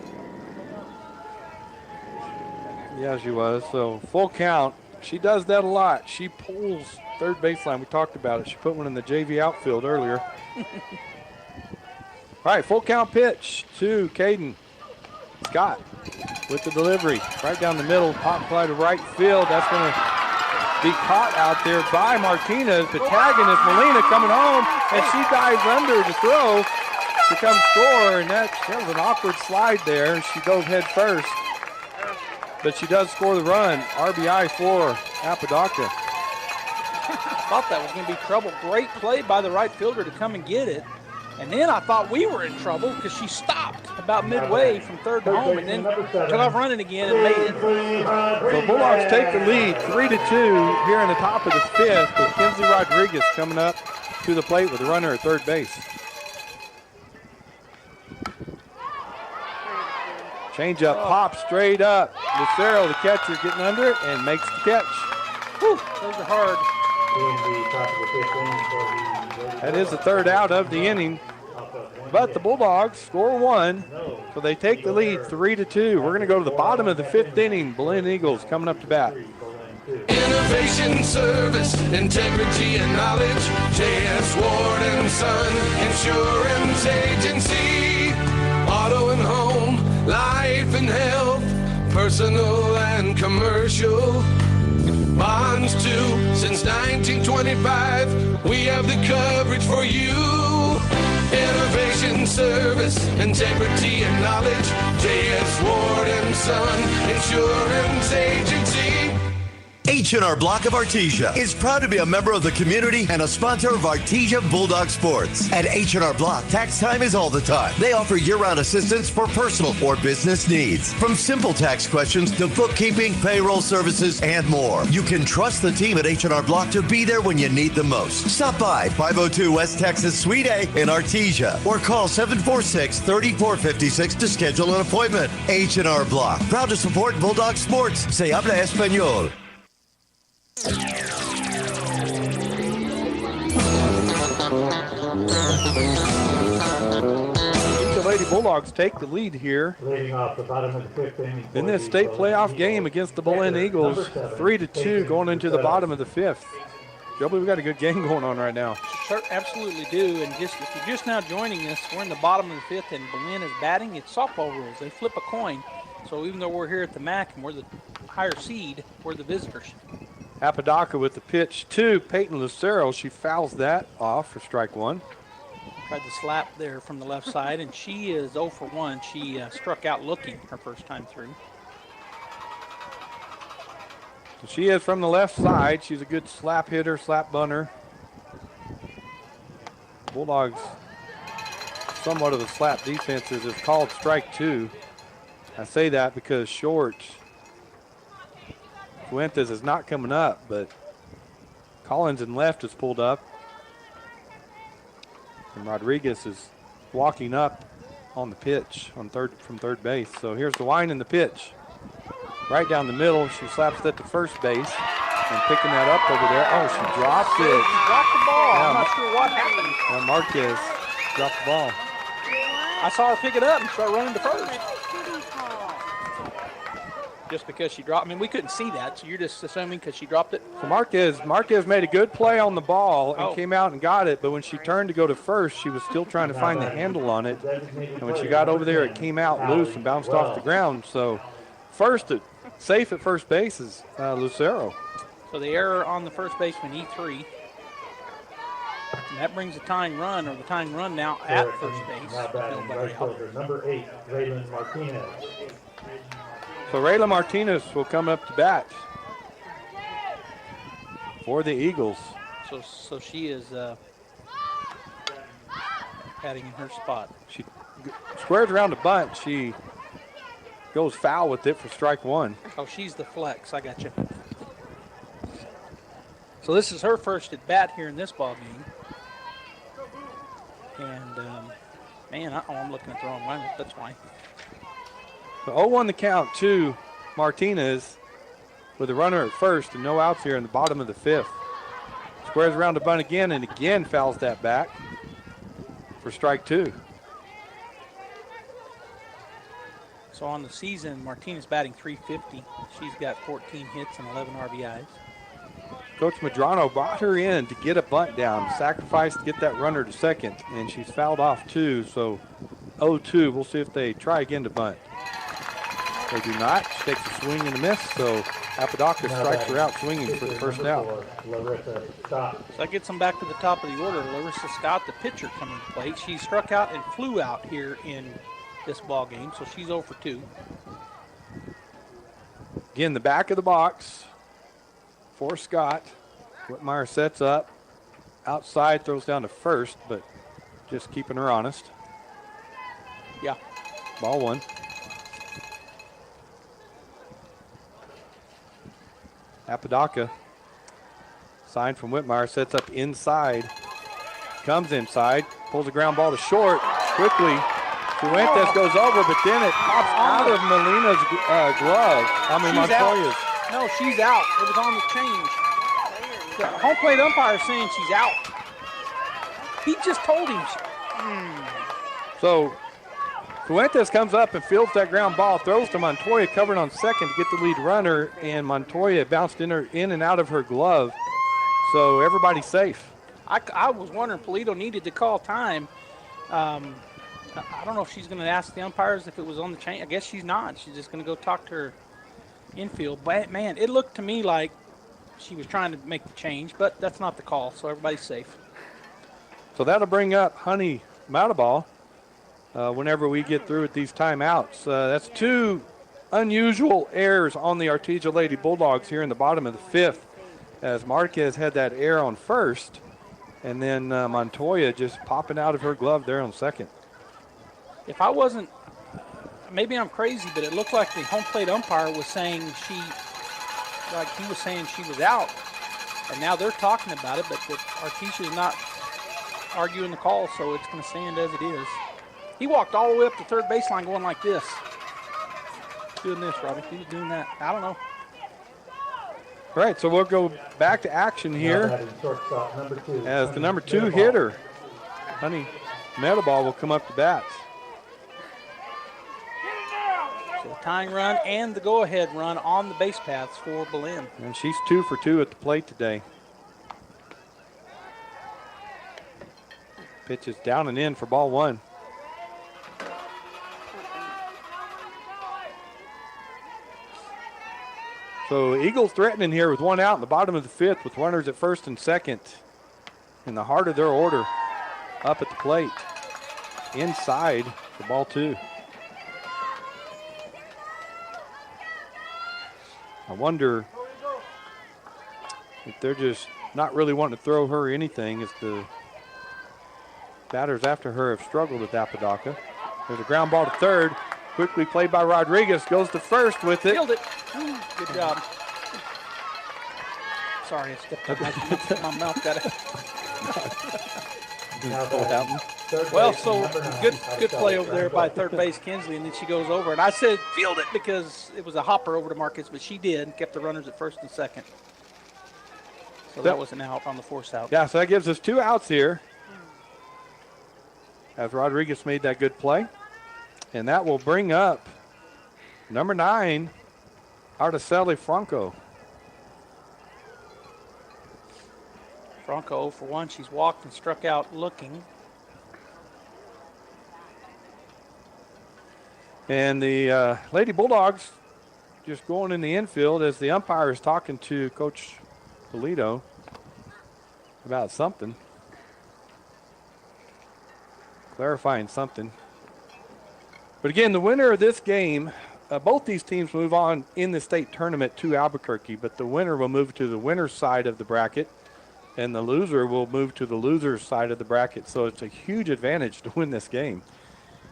Speaker 14: Yeah, she was. So full count. She does that a lot. She pulls third baseline. We talked about it. She put one in the JV outfield earlier. All right, full count pitch to Caden. Scott with the delivery. Right down the middle. Pop fly to right field. That's going to be caught out there by Martinez. The tagging is Molina coming home, and she dives under to throw to come score. And that was an awkward slide there. She dove head first. But she does score the run. RBI for Apodaca.
Speaker 9: Thought that was going to be trouble. Great play by the right fielder to come and get it. And then I thought we were in trouble because she stopped about midway from third to home and then took off running again and made it.
Speaker 14: So Bulldogs take the lead 3-2 here in the top of the fifth with Kenzie Rodriguez coming up to the plate with a runner at third base. Change up, pop straight up. Lucero, the catcher, getting under it and makes the catch.
Speaker 9: Whew, those are hard.
Speaker 14: That is the third out of the inning. But the Bulldogs score one, so they take the lead 3-2. We're going to go to the bottom of the fifth inning. Belen Eagles coming up to bat.
Speaker 5: Innovation, service, integrity, and knowledge. J.S. Ward and Son Insurance Agency. Auto and home, life and health, personal and commercial. Bonds too, since 1925, we have the coverage for you. Innovation, service, integrity, and knowledge. J.S. Ward and Son Insurance Agency.
Speaker 8: H&R Block of Artesia is proud to be a member of the community and a sponsor of Artesia Bulldog Sports. At H&R Block, tax time is all the time. They offer year-round assistance for personal or business needs. From simple tax questions to bookkeeping, payroll services, and more. You can trust the team at H&R Block to be there when you need them most. Stop by 502 West Texas Suite A in Artesia or call 746-3456 to schedule an appointment. H&R Block, proud to support Bulldog Sports. Se habla español.
Speaker 14: The Lady Bulldogs take the lead here
Speaker 11: Leading off the bottom of the fifth inning.
Speaker 14: in this state playoff game against the Belen Eagles. 3-2 going into the bottom of the fifth. Joby, we've got a good game going on right now.
Speaker 9: Sure, absolutely do. And just if you're just now joining us, we're in the bottom of the fifth and Belen is batting. It's softball rules. They flip a coin. So even though we're here at the MAC and we're the higher seed, we're the visitors.
Speaker 14: Apodaca with the pitch to Peyton Lucero. She fouls that off for strike one.
Speaker 9: Tried to slap there from the left side, and she is 0 for 1. She struck out looking her first time through.
Speaker 14: So she is from the left side. She's a good slap hitter, slap bunter. Bulldogs, somewhat of a slap defense is called strike two. I say that because short Fuentes is not coming up, but Collins in left is pulled up. And Rodriguez is walking up on the pitch on from third base. So here's the wind and the pitch. Right down the middle. She slaps that to first base and picking that up over there. Oh, she dropped it.
Speaker 9: She dropped the ball.
Speaker 14: Yeah,
Speaker 9: I'm not sure what happened.
Speaker 14: Marquez dropped the ball.
Speaker 9: I saw her pick it up and start running to first. Just because she dropped. I mean, we couldn't see that, so you're just assuming because she dropped it?
Speaker 14: So Marquez made a good play on the ball and came out and got it, but when she turned to go to first, she was still trying to find the handle on it. And when she got over there, it came out loose and bounced off the ground. So safe at first base is Lucero.
Speaker 9: So the error on the first baseman, E3. And that brings the tying run, or the tying run now at first base.
Speaker 11: Number 8, Raylan Martinez.
Speaker 14: So Rayla Martinez will come up to bat for the Eagles.
Speaker 9: So she is batting in her spot.
Speaker 14: She squares around the bunt. She goes foul with it for strike one.
Speaker 9: Oh, she's the flex. I got you. So this is her first at bat here in this ball game. And, man, I'm looking at the wrong one. That's fine.
Speaker 14: So 0-1 the count to Martinez with a runner at first and no outs here in the bottom of the fifth. Squares around the bunt again and again fouls that back for strike two.
Speaker 9: So on the season, Martinez batting .350. She's got 14 hits and 11 RBIs.
Speaker 14: Coach Medrano brought her in to get a bunt down, sacrificed to get that runner to second, and she's fouled off two, so 0-2. We'll see if they try again to bunt. They do not. She takes a swing and a miss, so Apodaca strikes her out swinging for the first out.
Speaker 9: So that gets them back to the top of the order. Larissa Scott, the pitcher, coming to plate. She struck out and flew out here in this ball game, so she's 0 for 2.
Speaker 14: Again, the back of the box for Scott. Whitmire sets up. Outside, throws down to first, but just keeping her honest.
Speaker 9: Yeah.
Speaker 14: Ball 1. Apodaca, sign from Whitmire, sets up inside. Comes inside, pulls a ground ball to short. Quickly, Fuentes goes over, but then it pops out of Molina's glove. Montoya's.
Speaker 9: No, she's out. It was on the change. The home plate umpire is saying she's out. He just told him.
Speaker 14: So Fuentes comes up and fields that ground ball, throws to Montoya, covered on second to get the lead runner, and Montoya bounced in and out of her glove. So everybody's safe.
Speaker 9: I was wondering, Polito needed to call time. I don't know if she's going to ask the umpires if it was on the chain. I guess she's not. She's just going to go talk to her infield. But, man, it looked to me like she was trying to make the change, but that's not the call, so everybody's safe.
Speaker 14: So that'll bring up Honey Matabal whenever we get through with these timeouts. That's 2 unusual errors on the Artesia Lady Bulldogs here in the bottom of the 5th, as Marquez had that error on first, and then Montoya just popping out of her glove there on second.
Speaker 9: If I wasn't, maybe I'm crazy, but it looked like the home plate umpire was saying he was saying she was out, and now they're talking about it, but Artesia is not arguing the call, so it's going to stand as it is. He walked all the way up to third baseline going like this. Doing this, Robbie. He was doing that. I don't know.
Speaker 14: All right, so we'll go back to action here as the number 2 hitter, Honey Metaball, will come up to bat.
Speaker 9: So the tying run and the go-ahead run on the base paths for Belen.
Speaker 14: And she's 2 for 2 at the plate today. Pitch is down and in for ball 1. So Eagles threatening here with 1 out in the bottom of the 5th with runners at first and second. In the heart of their order, up at the plate. Inside for ball 2. I wonder if they're just not really wanting to throw her anything, as the batters after her have struggled with Apodaca. There's a ground ball to third. Quickly played by Rodriguez. Goes to first with it.
Speaker 9: Killed it. Good job. Sorry, I stepped up my mouth. Got it. Well, so good play over there by third base Kinsley, and then she goes over. And I said field it because it was a hopper over to Marcus, but she did and kept the runners at first and second. So that was an out on the force out.
Speaker 14: Yeah, so that gives us 2 outs here, as Rodriguez made that good play. And that will bring up number 9, Artesia Franco.
Speaker 9: Franco 0 for 1. She's walked and struck out looking.
Speaker 14: And the Lady Bulldogs just going in the infield as the umpire is talking to Coach Polito about something. Clarifying something. But again, the winner of this game, both these teams move on in the state tournament to Albuquerque, but the winner will move to the winner's side of the bracket, and the loser will move to the loser's side of the bracket. So it's a huge advantage to win this game.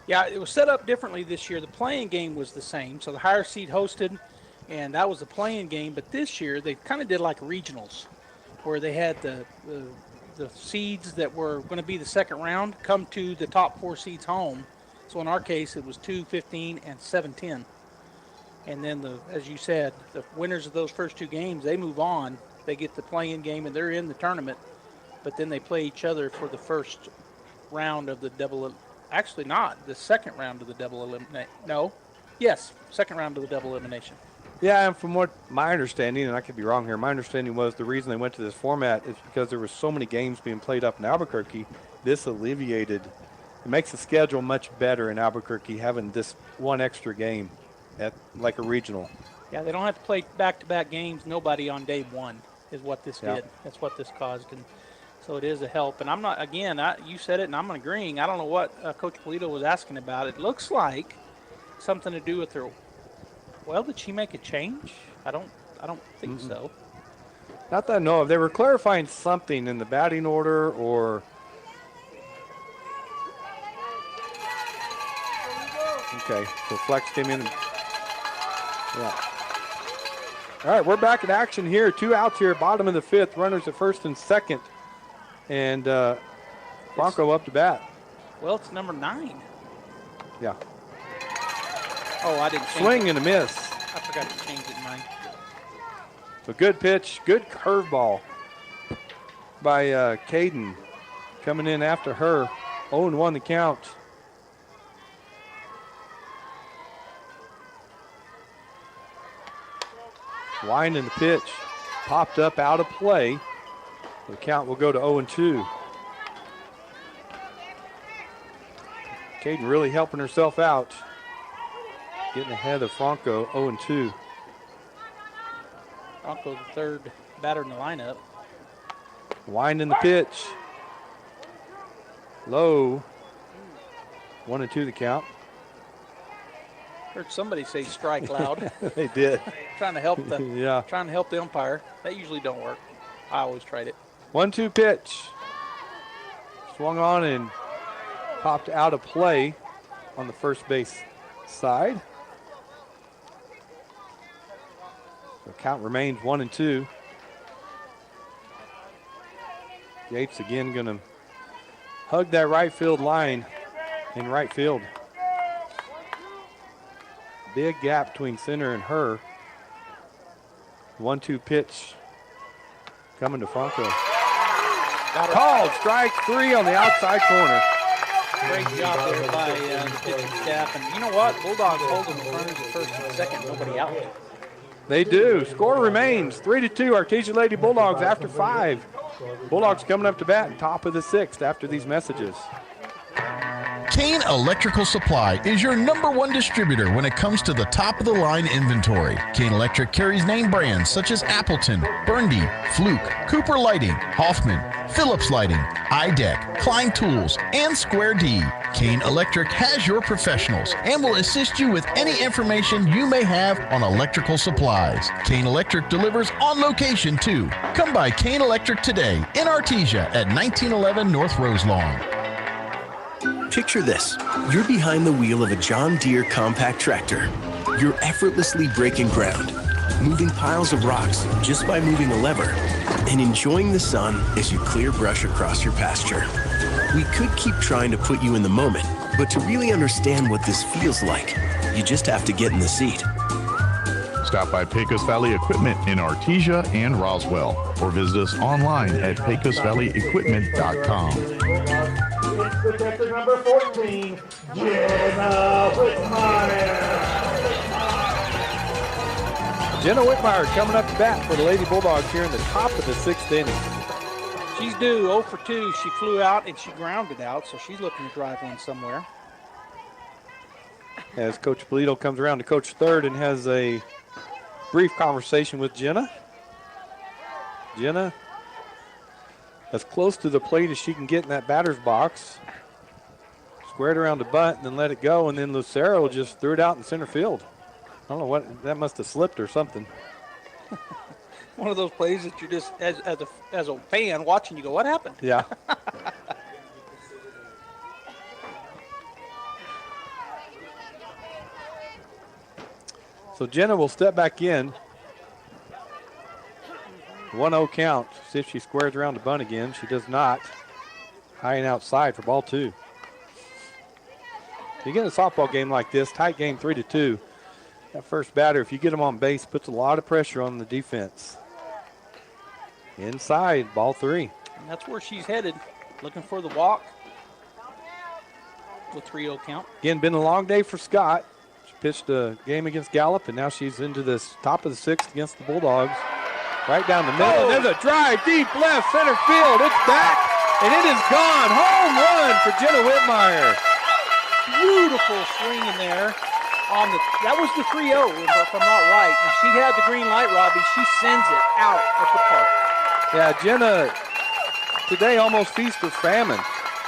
Speaker 9: Yeah, it was set up differently this year. The playing game was the same, so the higher seed hosted, and that was the playing game. But this year, they kind of did like regionals, where they had the seeds that were going to be the second round come to the top 4 seeds home. So in our case, it was 2, 15, and 7-10. And then, as you said, the winners of those first 2 games, they move on. They get the play-in game, and they're in the tournament. But then they play each other for the first round of the double. Actually, not the second round of the double elimination. No, yes, second round of the double elimination.
Speaker 14: Yeah, and from what my understanding, and I could be wrong here, my understanding was the reason they went to this format is because there were so many games being played up in Albuquerque. This alleviated. It makes the schedule much better in Albuquerque, having this one extra game at like a regional.
Speaker 9: Yeah, they don't have to play back-to-back games. Nobody on day 1 is what this did. That's what this caused, and so it is a help. And I'm not, again, you said it, and I'm agreeing. I don't know what Coach Polito was asking about. It looks like something to do with her. Well, did she make a change? I don't think so.
Speaker 14: Not that I know of. They were clarifying something in the batting order, or Okay, so Flex came in. Yeah. All right, we're back in action here. 2 outs here, bottom of the 5th. Runners at first and second. And Bronco up to bat.
Speaker 9: Well, it's number 9.
Speaker 14: Yeah.
Speaker 9: Oh, I didn't change
Speaker 14: Swing
Speaker 9: it.
Speaker 14: and a miss.
Speaker 9: I forgot to change it in mine.
Speaker 14: So good pitch, good curveball by Caden coming in after her. 0-1 the count. Winding the pitch, popped up out of play. The count will go to 0-2. Caden really helping herself out. Getting ahead of Franco, 0-2.
Speaker 9: Franco, the third batter in the lineup.
Speaker 14: Winding the pitch. Low. 1-2 the count.
Speaker 9: Heard somebody say strike loud.
Speaker 14: They did.
Speaker 9: Trying to help the
Speaker 14: Yeah.
Speaker 9: trying to help the umpire. That usually don't work. I always tried it.
Speaker 14: 1-2 pitch. Swung on and popped out of play on the first base side. The count remains 1-2. Yates again going to hug that right field line in right field. Big gap between center and her. 1-2 pitch coming to Franco. Called strike 3 on the outside corner.
Speaker 9: Great job there by the pitching staff. And you know what? Bulldogs holding the runners at first and second, nobody out.
Speaker 14: They do. Score remains 3-2. Artesia Lady Bulldogs after 5. Bulldogs coming up to bat in top of the 6th after these messages.
Speaker 10: Kane Electrical Supply is your #1 distributor when it comes to the top-of-the-line inventory. Kane Electric carries name brands such as Appleton, Burndy, Fluke, Cooper Lighting, Hoffman, Phillips Lighting, iDeck, Klein Tools, and Square D. Kane Electric has your professionals and will assist you with any information you may have on electrical supplies. Kane Electric delivers on location too. Come by Kane Electric today in Artesia at 1911 North Roselawn.
Speaker 12: Picture this. You're behind the wheel of a John Deere compact tractor. You're effortlessly breaking ground, moving piles of rocks just by moving a lever, and enjoying the sun as you clear brush across your pasture. We could keep trying to put you in the moment, but to really understand what this feels like, you just have to get in the seat.
Speaker 13: Stop by Pecos Valley Equipment in Artesia and Roswell, or visit us online at pecosvalleyequipment.com.
Speaker 11: It's protector number 14, Jenna Whitmire.
Speaker 14: Jenna Whitmire coming up to bat for the Lady Bulldogs here in the top of the 6th inning.
Speaker 9: She's due 0 for 2. She flew out and she grounded out, so she's looking to drive one somewhere.
Speaker 14: As Coach Polito comes around to coach third and has a brief conversation with Jenna. Jenna as close to the plate as she can get in that batter's box. Squared around the bunt and then let it go, and then Lucero just threw it out in center field. I don't know what, that must have slipped or something.
Speaker 9: One of those plays that you're just, as a fan watching, you go, what happened?
Speaker 14: Yeah. So Jenna will step back in. 1-0 count. See if she squares around the bunt again. She does not. High and outside for ball 2. You get a softball game like this, tight game 3-2. That first batter, if you get them on base, puts a lot of pressure on the defense. Inside, ball 3.
Speaker 9: And that's where she's headed, looking for the walk. With 3-0 count.
Speaker 14: Again, been a long day for Scott. She pitched a game against Gallup, and now she's into this top of the 6th against the Bulldogs. Right down the middle. There's a drive deep left center field. It's back, and it is gone. Home run for Jenna Whitmire.
Speaker 9: Beautiful swing in there. That was the 3-0, if I'm not right. And she had the green light, Robbie. She sends it out at the park.
Speaker 14: Yeah, Jenna today almost feast or famine.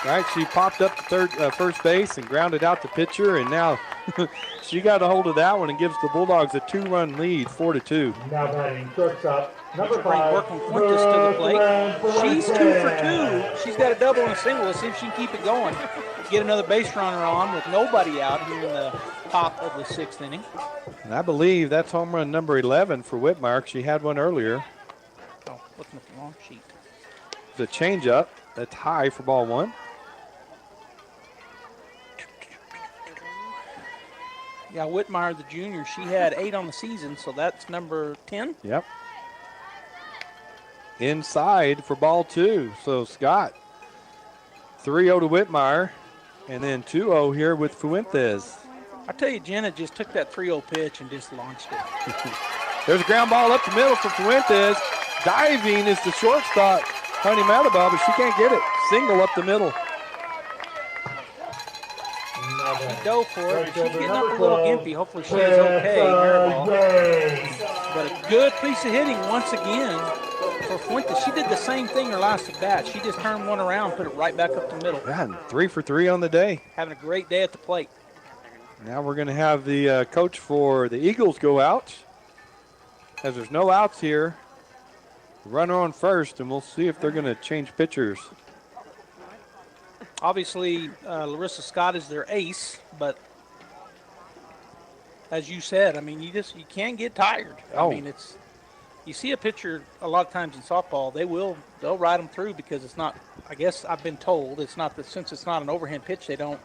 Speaker 14: Right, she popped up to first base and grounded out the pitcher, and now She got a hold of that one and gives the Bulldogs a 2-run lead, 4-2.
Speaker 11: Now batting shortstop, number
Speaker 9: Bring
Speaker 11: 5.
Speaker 9: Brooklyn Fuentes to the plate. She's 2 for 2. She's got a double and a single. Let's see if she can keep it going. Get another base runner on with nobody out here in the top of the 6th inning.
Speaker 14: And I believe that's home run number 11 for Whitmark. She had one earlier.
Speaker 9: Oh, looking at the wrong sheet.
Speaker 14: It's a changeup. That's high for ball 1.
Speaker 9: Yeah, Whitmire, the junior, she had 8 on the season, so that's number 10.
Speaker 14: Yep. Inside for ball 2. So Scott, 3-0 to Whitmire, and then 2-0 here with Fuentes.
Speaker 9: I tell you, Jenna just took that 3-0 pitch and just launched it.
Speaker 14: There's a ground ball up the middle for Fuentes. Diving is the shortstop, Honey Matabal, but she can't get it. Single up the middle.
Speaker 9: She dove for it. She's getting up a little gimpy. Hopefully she is okay. But a good piece of hitting once again for Fuentes. She did the same thing her last at bat. She just turned one around, put it right back up the middle.
Speaker 14: Yeah, 3 for 3 on the day.
Speaker 9: Having a great day at the plate.
Speaker 14: Now we're going to have the coach for the Eagles go out. As there's no outs here, runner on first, and we'll see if they're going to change pitchers.
Speaker 9: Obviously, Larissa Scott is their ace, but as you said, I mean, you can't get tired.
Speaker 14: Oh.
Speaker 9: I mean, you see a pitcher a lot of times in softball, they'll ride them through because it's not. I guess I've been told since it's not an overhand pitch, they don't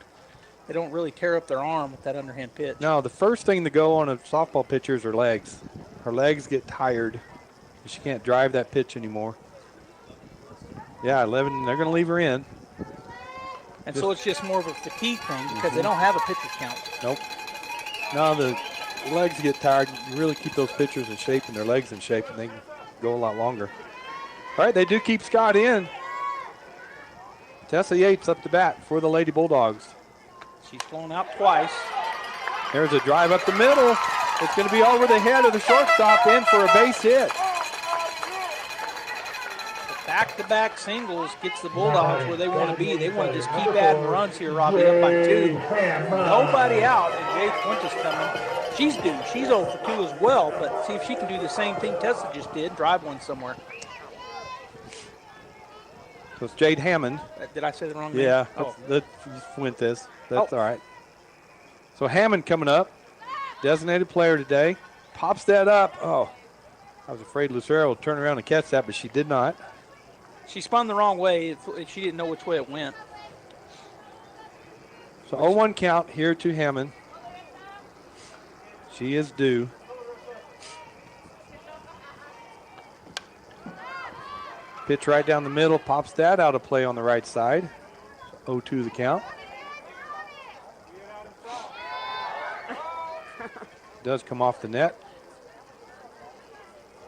Speaker 9: really tear up their arm with that underhand pitch.
Speaker 14: No, the first thing to go on a softball pitcher is her legs. Her legs get tired. She can't drive that pitch anymore. Yeah, 11. They're going to leave her in.
Speaker 9: And so it's just more of a fatigue thing because they don't have a pitcher count.
Speaker 14: Nope. No, the legs get tired. You really keep those pitchers in shape and their legs in shape, and they can go a lot longer. All right, they do keep Scott in. Tessa Yates up to bat for the Lady Bulldogs.
Speaker 9: She's flown out twice.
Speaker 14: There's a drive up the middle. It's going to be over the head of the shortstop, in for a base hit.
Speaker 9: Back-to-back singles gets the Bulldogs where they want to be. They want to just keep adding runs here, Robbie, up by 2. Nobody out, and Jade Fuentes coming. She's due. She's 0 for 2 as well, but see if she can do the same thing Tessa just did, drive one somewhere.
Speaker 14: So it's Jade Hammond.
Speaker 9: Did I say the wrong name?
Speaker 14: Yeah,
Speaker 9: Oh.
Speaker 14: that's Fuentes. That's all right. So Hammond coming up, designated player today. Pops that up. Oh, I was afraid Lucero would turn around and catch that, but she did not.
Speaker 9: She spun the wrong way. She didn't know which way it went.
Speaker 14: So 0-1 count here to Hammond. She is due. Pitch right down the middle, pops that out of play on the right side. 0-2 the count. Does come off the net.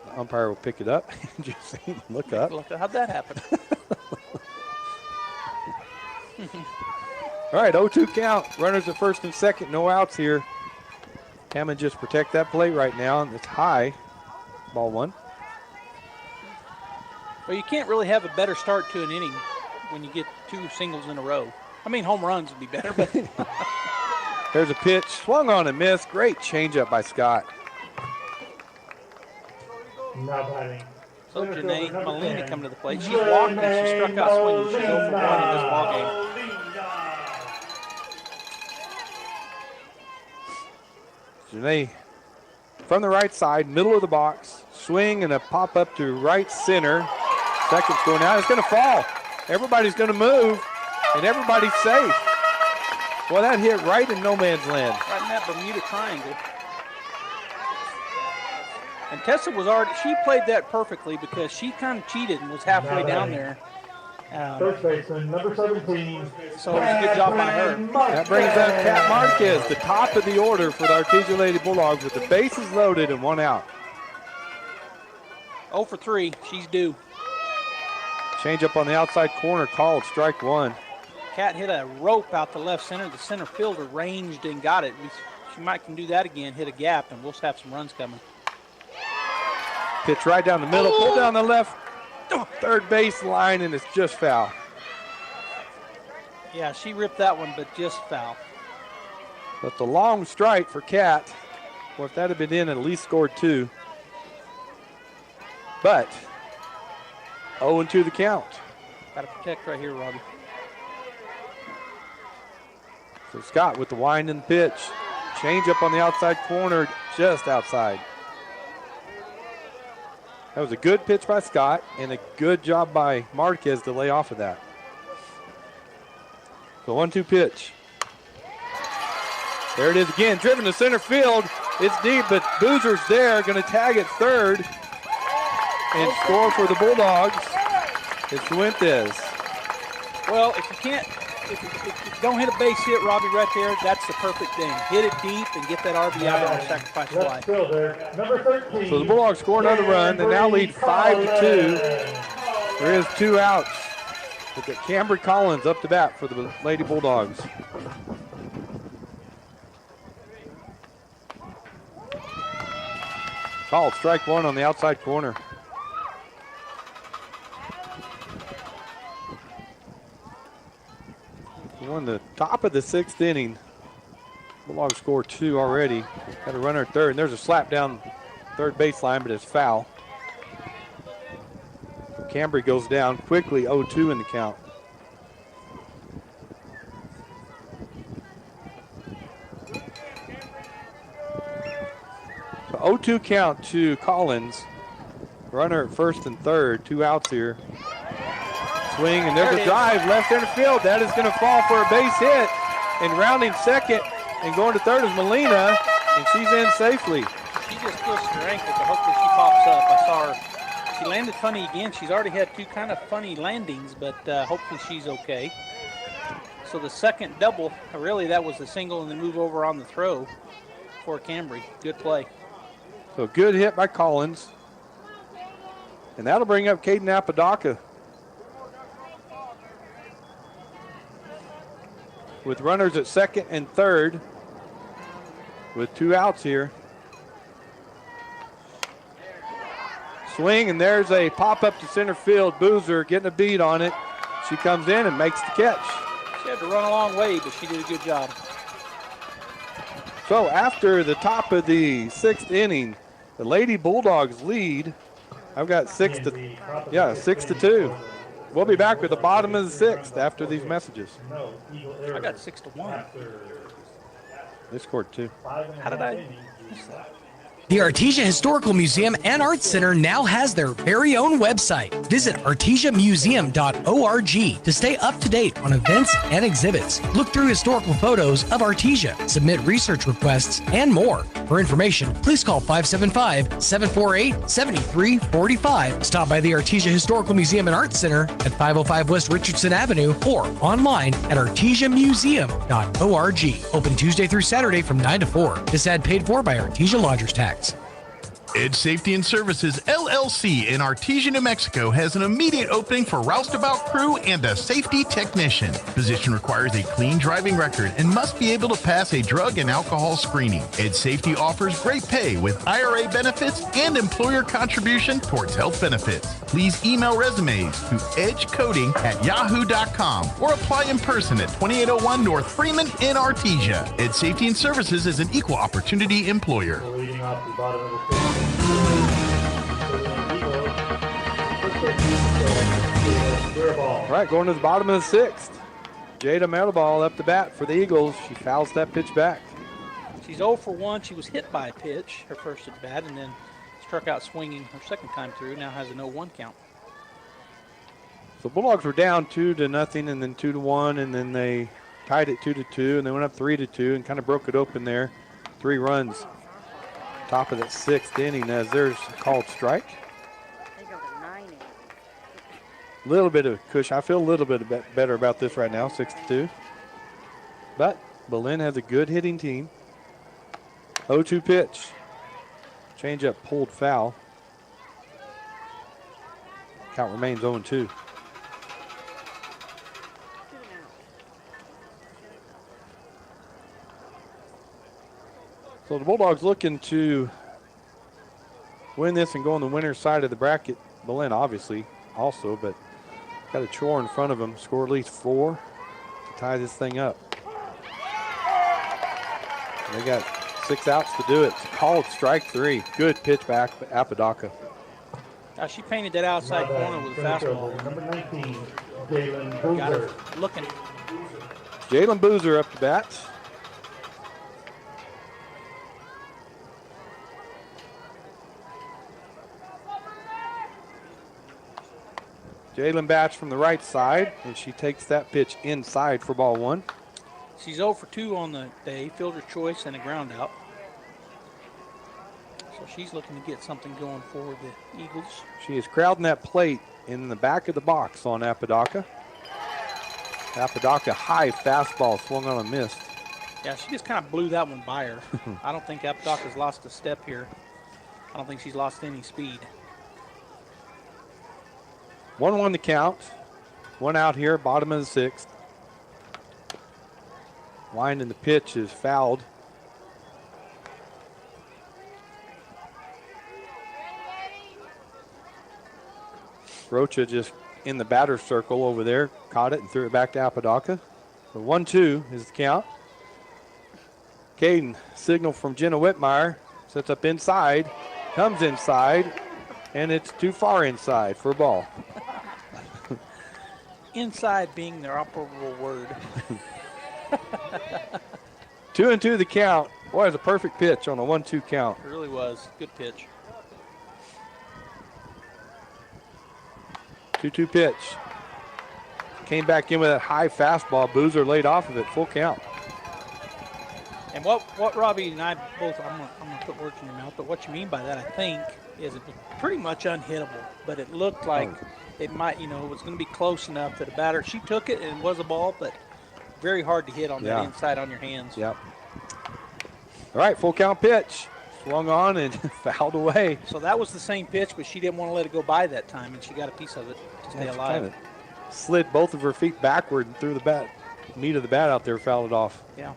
Speaker 14: The umpire will pick it up. Just look up.
Speaker 9: How'd that happen?
Speaker 14: All right, 0-2 count. Runners at first and second, no outs here. Hammond just protect that plate right now, and it's high. Ball 1.
Speaker 9: Well, you can't really have a better start to an inning when you get 2 singles in a row. I mean, home runs would be better, but
Speaker 14: There's a pitch, swung on and missed. Great changeup by Scott.
Speaker 11: Now batting.
Speaker 9: so Janae Molina come to the plate. She's walked and she struck out swinging. She's 0 for 1 in this ballgame.
Speaker 14: Janae from the right side, middle of the box, swing and a pop up to right center. Second's going out. It's going to fall. Everybody's going to move, and everybody's safe. Well, that hit right in no man's land.
Speaker 9: Right in that Bermuda Triangle. And Tessa was already, she played that perfectly because she kind of cheated and was halfway down there.
Speaker 11: First baseman, number 17.
Speaker 9: So it was a good job by her.
Speaker 14: That brings up Kat Marquez, the top of the order for the Artesia Lady Bulldogs with the bases loaded and 1 out.
Speaker 9: 0 for 3, she's due.
Speaker 14: Change up on the outside corner, called strike 1.
Speaker 9: Kat hit a rope out to left center. The center fielder ranged and got it. She might can do that again, hit a gap, and we'll have some runs coming.
Speaker 14: Pitch right down the middle, pull down the left third base line, and it's just foul.
Speaker 9: Yeah, she ripped that one, but just foul.
Speaker 14: But the long strike for Cat, well, if that had been in, at least scored 2. But 0-2 the count.
Speaker 9: Got to protect right here, Robbie.
Speaker 14: So Scott with the wind and pitch. Change up on the outside corner, just outside. That was a good pitch by Scott and a good job by Marquez to lay off of that. The 1-2 pitch. There it is again, driven to center field. It's deep, but Boozer's there, going to tag at third and score for the Bulldogs. It's Fuentes.
Speaker 9: Well, if you don't hit a base hit, Robbie, right there, that's the perfect thing. Hit it deep and get that RBI on a sacrifice fly.
Speaker 14: So the Bulldogs score another run. They now lead 5-2. There is 2 outs. Look at Cambry Collins up to bat for the Lady Bulldogs. Called strike 1 on the outside corner. We're on the top of the 6th inning. Bulldogs score 2 already. Got a runner at third, and there's a slap down third baseline, but it's foul. Cambry goes down quickly, 0-2 in the count. So 0-2 count to Collins. Runner at first and third, 2 outs here. Swing, and there's a drive left center field. That is going to fall for a base hit. And rounding second and going to third is Molina, and she's in safely.
Speaker 9: She just pushed her ankle, but hopefully she pops up. I saw her. She landed funny again. She's already had 2 kind of funny landings, but hopefully she's okay. So the second double, really that was the single and the move over on the throw for Cambry. Good play.
Speaker 14: So good hit by Collins. And that'll bring up Caden Apodaca. With runners at second and third with 2 outs here. Swing, and there's a pop-up to center field. Boozer getting a beat on it. She comes in and makes the catch.
Speaker 9: She had to run a long way, but she did a good job.
Speaker 14: So after the top of the 6th inning, the Lady Bulldogs lead. I've got 6-2. We'll be back with the bottom of the 6th after these messages.
Speaker 9: I got 6-1.
Speaker 14: They scored 2.
Speaker 9: How did I miss that?
Speaker 3: The Artesia Historical Museum and Arts Center now has their very own website. Visit artesiamuseum.org to stay up to date on events and exhibits. Look through historical photos of Artesia, submit research requests, and more. For information, please call 575-748-7345. Stop by the Artesia Historical Museum and Arts Center at 505 West Richardson Avenue or online at artesiamuseum.org. Open Tuesday through Saturday from 9 to 4. This ad paid for by Artesia Lodgers Tax.
Speaker 10: Edge Safety and Services, LLC in Artesia, New Mexico has an immediate opening for roustabout crew and a safety technician. Position requires a clean driving record and must be able to pass a drug and alcohol screening. Edge Safety offers great pay with IRA benefits and employer contribution towards health benefits. Please email resumes to edgecoding@yahoo.com or apply in person at 2801 North Freeman in Artesia. Edge Safety and Services is an equal opportunity employer.
Speaker 11: Leading off the bottom of the 6th.
Speaker 14: All right, going to the bottom of the 6th. Jada Metaball up the bat for the Eagles. She fouls that pitch back.
Speaker 9: She's 0 for 1. She was hit by a pitch, her first at bat, and then struck out swinging her second time through. Now has a 0-1 count.
Speaker 14: So Bulldogs were down 2-0 and then 2-1, and then they tied it 2-2, and they went up 3-2 and kind of broke it open there. 3 runs. Top of that 6th inning as there's a called strike. A little bit of cushion. I feel a little bit better about this right now, 6-2. But Belen has a good hitting team. 0-2 pitch. Changeup pulled foul. Count remains 0-2. So the Bulldogs looking to win this and go on the winner's side of the bracket. Belen obviously also, but got a chore in front of them. Score at least 4 to tie this thing up. They got 6 outs to do it. It's called strike 3. Good pitch back to Apodaca.
Speaker 9: She painted that outside corner with a fastball.
Speaker 11: Number 19, Jalen Boozer.
Speaker 9: Got her looking.
Speaker 14: Jalen Boozer up to bat. Jalen bats from the right side, and she takes that pitch inside for ball 1.
Speaker 9: She's 0 for 2 on the day, fielder's choice and a ground out. So she's looking to get something going for the Eagles.
Speaker 14: She is crowding that plate in the back of the box on Apodaca. Apodaca high fastball swung on a miss.
Speaker 9: Yeah, she just kind of blew that one by her. I don't think Apodaca's lost a step here. I don't think she's lost any speed.
Speaker 14: 1-1 the count. 1 out here, bottom of the 6th. Wind in the pitch is fouled. Rocha just in the batter's circle over there, caught it and threw it back to Apodaca. So 1-2 is the count. Caden, signal from Jenna Whitmire, sets up inside, comes inside, and it's too far inside for a ball.
Speaker 9: Inside being their operable word.
Speaker 14: 2-2 the count. Boy, it's a perfect pitch on a 1-2 count.
Speaker 9: It really was. Good pitch.
Speaker 14: 2-2 pitch. Came back in with that high fastball. Boozer laid off of it. Full count.
Speaker 9: And what Robbie and I both, I'm gonna put words in your mouth, but what you mean by that, I think, is it was pretty much unhittable. But it looked like it might, it was going to be close enough that a batter, she took it and it was a ball, but very hard to hit on that inside on your hands.
Speaker 14: Yep. All right, full count pitch. Swung on and fouled away.
Speaker 9: So that was the same pitch, but she didn't want to let it go by that time, and she got a piece of it to stay alive.
Speaker 14: Kind of slid both of her feet backward and threw the bat, meat of the bat out there, fouled it off.
Speaker 9: Yeah.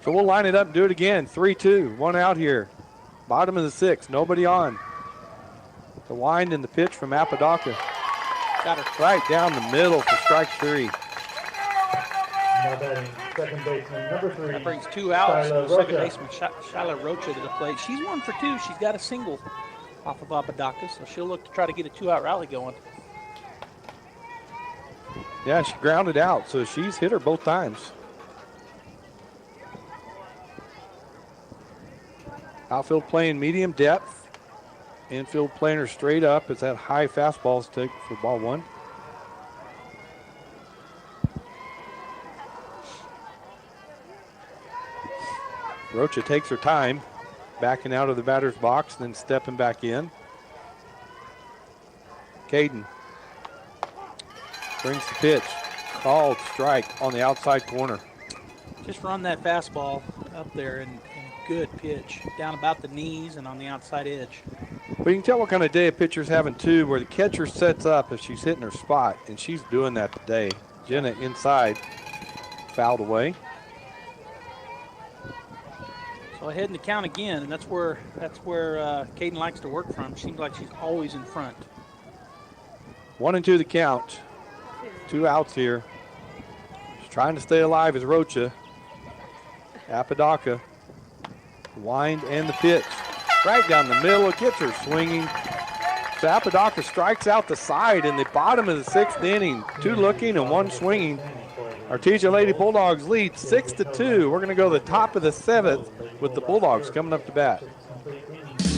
Speaker 14: So we'll line it up and do it again. 3-2, 1 out here. Bottom of the 6th, nobody on. The wind and the pitch from Apodaca.
Speaker 9: Got her.
Speaker 14: Right down the middle for strike 3.
Speaker 11: Now batting second baseman, number 3.
Speaker 9: That brings 2 outs.
Speaker 11: Shyla
Speaker 9: Second
Speaker 11: Rocha.
Speaker 9: baseman Shyla Rocha to the plate. She's 1 for 2. She's got a single off of Apodaca, so she'll look to try to get a 2-out rally going.
Speaker 14: Yeah, she grounded out, so she's hit her both times. Outfield playing medium depth. Infield playing her straight up. It's that high fastball to take for ball 1. Rocha takes her time, backing out of the batter's box, then stepping back in. Caden brings the pitch. Called strike on the outside corner.
Speaker 9: Just run that fastball up there and good pitch down about the knees and on the outside edge.
Speaker 14: But you can tell what kind of day a pitcher's having too, where the catcher sets up if she's hitting her spot, and she's doing that today. Jenna inside, fouled away.
Speaker 9: So ahead in the count again, and that's where Caden likes to work from. Seems like she's always in front.
Speaker 14: 1-2 the count. 2 outs here. She's trying to stay alive is Rocha. Apodaca. Wind and the pitch. Right down the middle. It gets her swinging. So Apodaca strikes out the side in the bottom of the 6th inning. 2 looking and 1 swinging. Artesia Lady Bulldogs lead 6-2. We're going to go to the top of the 7th with the Bulldogs coming up to bat.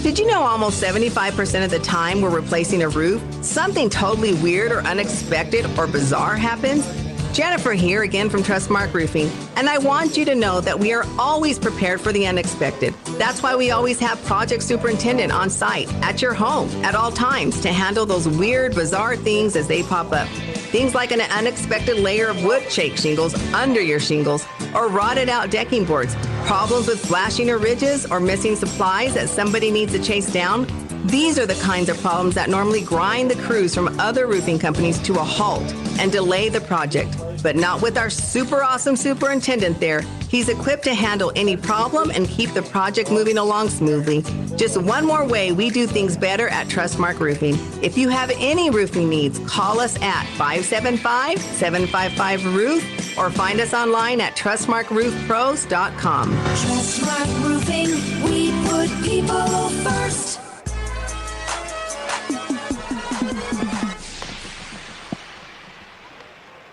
Speaker 15: Did you know almost 75% of the time we're replacing a roof, something totally weird or unexpected or bizarre happens? Jennifer here again from Trustmark Roofing, and I want you to know that we are always prepared for the unexpected. That's why we always have project superintendent on site at your home at all times to handle those weird, bizarre things as they pop up. Things like an unexpected layer of wood shake shingles under your shingles or rotted out decking boards, problems with flashing or ridges or missing supplies that somebody needs to chase down. These are the kinds of problems that normally grind the crews from other roofing companies to a halt and delay the project. But not with our super awesome superintendent there. He's equipped to handle any problem and keep the project moving along smoothly. Just one more way we do things better at Trustmark Roofing. If you have any roofing needs, call us at 575-755-ROOF or find us online at trustmarkroofpros.com.
Speaker 7: Trustmark Roofing, we put people first.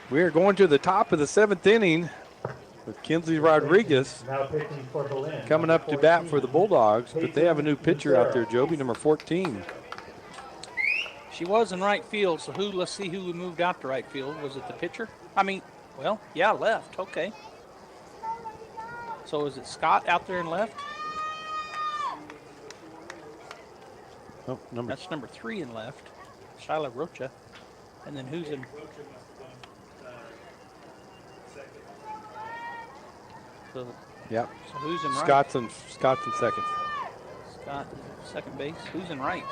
Speaker 14: We're going to the top of the 7th inning with Kinsley Rodriguez coming up to bat for the Bulldogs, but they have a new pitcher out there, Joby, number 14.
Speaker 17: She was in right field, so let's see who moved out to right field. Was it the pitcher? Left, okay. So is it Scott out there in left?
Speaker 14: Oh,
Speaker 17: That's number 3 in left, Shyla Rocha. And then who's in? So who's in right?
Speaker 14: Scott's in second.
Speaker 17: Scott, second base. Who's in right?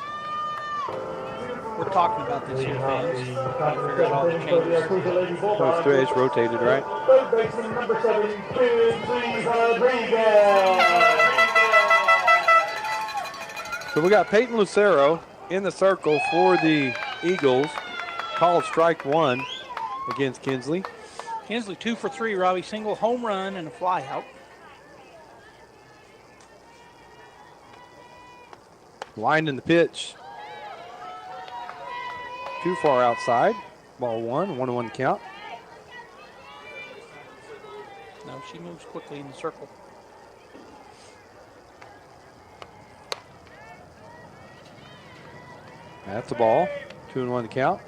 Speaker 17: We're talking about this here, fans. Trying to figure out all the changes.
Speaker 14: Coach Thresh rotated, right?
Speaker 11: Third baseman, number 7, Kinsley Rodriguez.
Speaker 14: So we got Peyton Lucero in the circle for the Eagles. Called strike 1 against Kinsley.
Speaker 17: Kinsley 2 for 3, Robbie. Single, home run, and a fly out.
Speaker 14: Lined in the pitch. Too far outside. Ball 1, 1-1 count.
Speaker 17: No, she moves quickly in the circle.
Speaker 14: That's a ball. 2-1 count.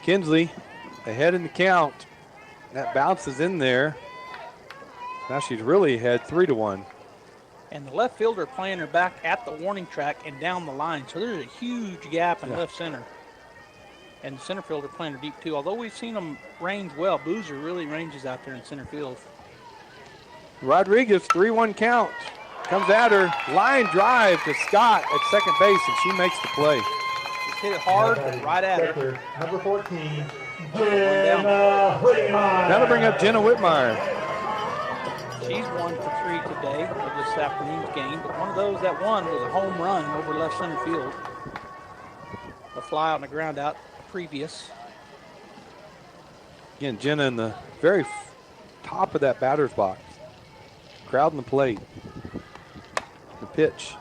Speaker 14: Kinsley ahead in the count. That bounces in there. Now she's really ahead 3-1.
Speaker 17: And the left fielder playing her back at the warning track and down the line. So there's a huge gap in left center. And the center fielder playing her deep too. Although we've seen them range well, Boozer really ranges out there in center field.
Speaker 14: Rodriguez, 3-1 count. Comes at her. Line drive to Scott at second base, and she makes the play.
Speaker 17: Just hit it hard, right at her.
Speaker 11: Number 14, Jenna Whitmire.
Speaker 14: That'll bring up Jenna Whitmire.
Speaker 17: She's 1 for 3 today of this afternoon's game, but one of those that won was a home run over left center field. A fly out and a ground out previous.
Speaker 14: Again, Jenna in the very top of that batter's box. Crowding the plate. The pitch.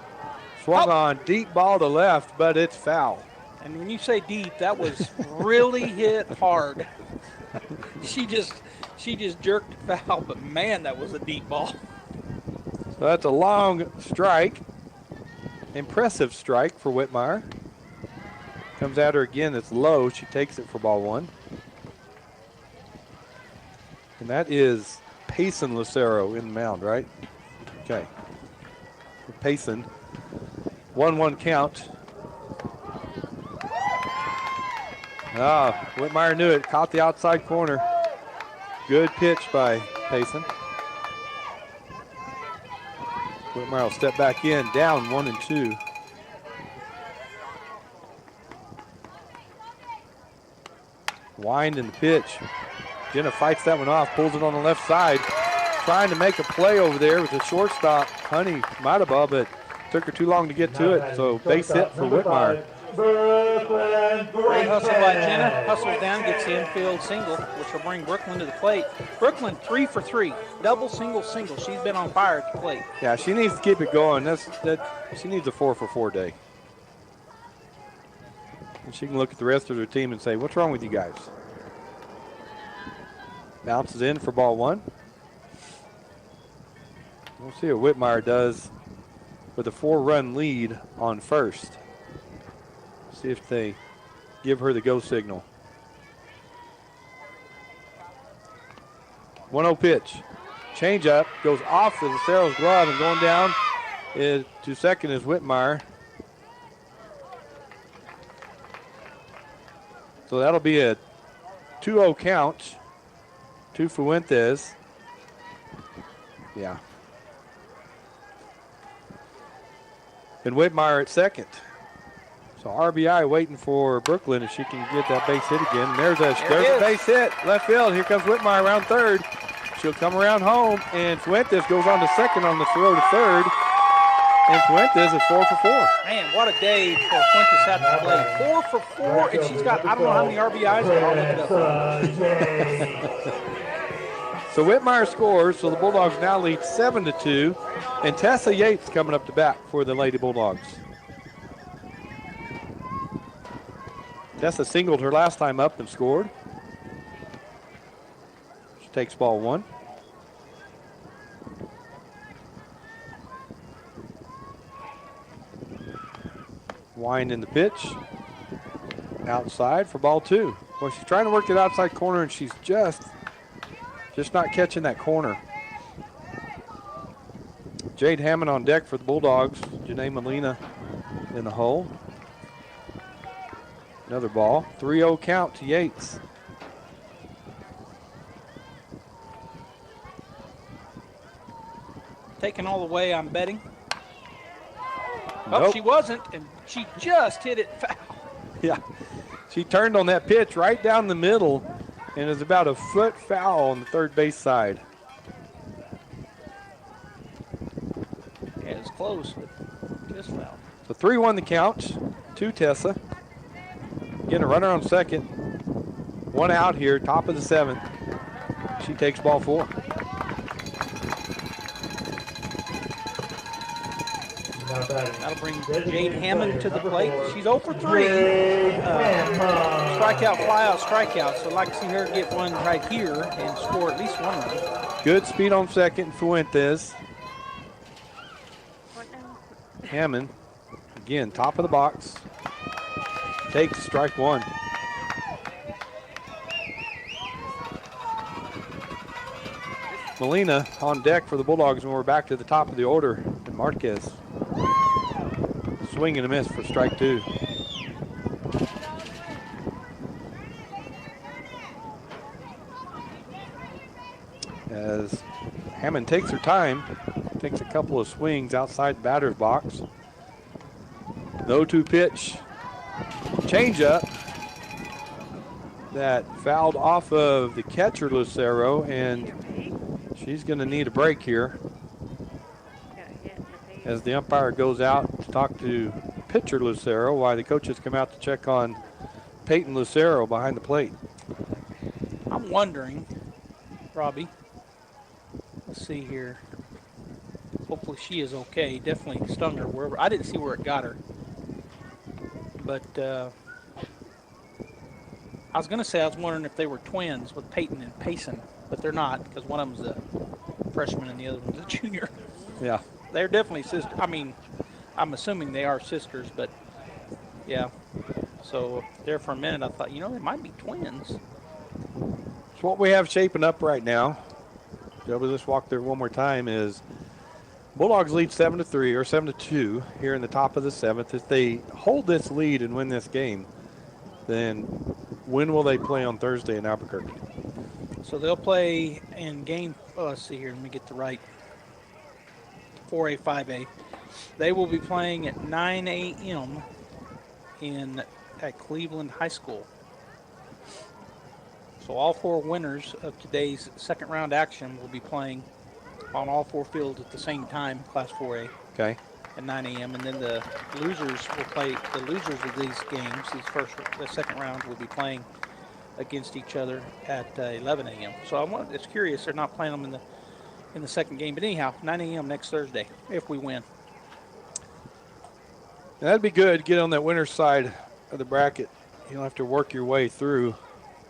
Speaker 14: Swung on, deep ball to left, but it's foul.
Speaker 17: And when you say deep, that was really hit hard. She just jerked it foul, but man, that was a deep ball.
Speaker 14: So that's a long strike. Impressive strike for Whitmire. Comes at her again, it's low. She takes it for ball 1. And that is Payson Lucero in the mound, right? Okay. Payson. 1-1 count. Whitmire knew it. Caught the outside corner. Good pitch by Payson. Whitmire will step back in, down 1-2. Wind in the pitch. Jenna fights that one off, pulls it on the left side. Trying to make a play over there with the shortstop. Honey might have ball, but took her too long to get to it. So base hit for Whitmire.
Speaker 17: Great hustle by Jenna. Hustles down, gets the infield single, which will bring Brooklyn to the plate. Brooklyn 3 for 3. Double, single, single. She's been on fire at the plate.
Speaker 14: Yeah, she needs to keep it going. She needs a 4 for 4 day. And she can look at the rest of her team and say, what's wrong with you guys? Bounces in for ball 1. We'll see what Whitmire does with a 4-run lead on first. See if they give her the go signal. 1-0 pitch. Change up, goes off the Lucero's glove, and going down to second is Whitmire. So that'll be a 2-0 count to Fuentes. Yeah. And Whitmire at second. So RBI waiting for Brooklyn if she can get that base hit again. And there's a base hit. Left field. Here comes Whitmire around third. She'll come around home, and Fuentes goes on to second on the throw to third. And Fuentes is 4 for 4.
Speaker 17: Man, what a day for Fuentes at the plate. 4 for 4, and she's got, I don't know how many RBIs, but I'll look it up.
Speaker 14: So Whitmire scores, so the Bulldogs now lead 7-2. And Tessa Yates coming up to bat for the Lady Bulldogs. Tessa singled her last time up and scored. She takes ball 1. Wind in the pitch. Outside for ball 2. Well, she's trying to work it outside corner, and she's just not catching that corner. Jade Hammond on deck for the Bulldogs. Janae Molina in the hole. Another ball. 3-0 count to Yates.
Speaker 17: Taking all the way, I'm betting.
Speaker 14: Nope.
Speaker 17: Oh, she wasn't, and she just hit it foul.
Speaker 14: Yeah. She turned on that pitch right down the middle and is about a foot foul on the third base side.
Speaker 17: Yeah, it's close, but just foul.
Speaker 14: So 3-1 the count to Tessa. Getting a runner on second. 1 out here, top of the 7th. She takes ball 4.
Speaker 17: That'll bring Jade Hammond to the plate. She's 0 for 3. Strikeout, flyout, strikeout. So I'd like to see her get one right here and score at least 1 run.
Speaker 14: Good speed on second, Fuentes. Hammond, again, top of the box. Takes strike 1. Molina on deck for the Bulldogs when we're back to the top of the order. And Marquez. Swing and a miss for strike 2. As Hammond takes her time, takes a couple of swings outside the batter's box. 0-2 pitch. Changeup that fouled off of the catcher Lucero, and she's going to need a break here as the umpire goes out to talk to pitcher Lucero while the coaches come out to check on Peyton Lucero behind the plate.
Speaker 17: I'm wondering, Robbie, let's see here. Hopefully she is okay. Definitely stung her wherever. I didn't see where it got her. But I was going to say I was wondering if they were twins with Peyton and Payson, but they're not because one of them's a freshman and the other one's a junior.
Speaker 14: Yeah.
Speaker 17: They're definitely sisters. I mean, I'm assuming they are sisters, but yeah. So there for a minute I thought, they might be twins.
Speaker 14: So what we have shaping up right now, Joe, let's walk through one more time, is Bulldogs lead 7-3 or 7-2 here in the top of the 7th. If they hold this lead and win this game, then when will they play on Thursday in Albuquerque?
Speaker 17: So they'll play in game, let's see here, let me get the right 4A, 5A. They will be playing at 9 a.m. at Cleveland High School. So all 4 winners of today's second round action will be playing on all 4 fields at the same time, Class 4A.
Speaker 14: Okay.
Speaker 17: At 9 a.m. And then the losers will play. The losers of these games, the second round, will be playing against each other at 11 a.m. So it's curious they're not playing them in the second game. But anyhow, 9 a.m. next Thursday if we win.
Speaker 14: And that'd be good. Get on that winner's side of the bracket. You'll have to work your way through,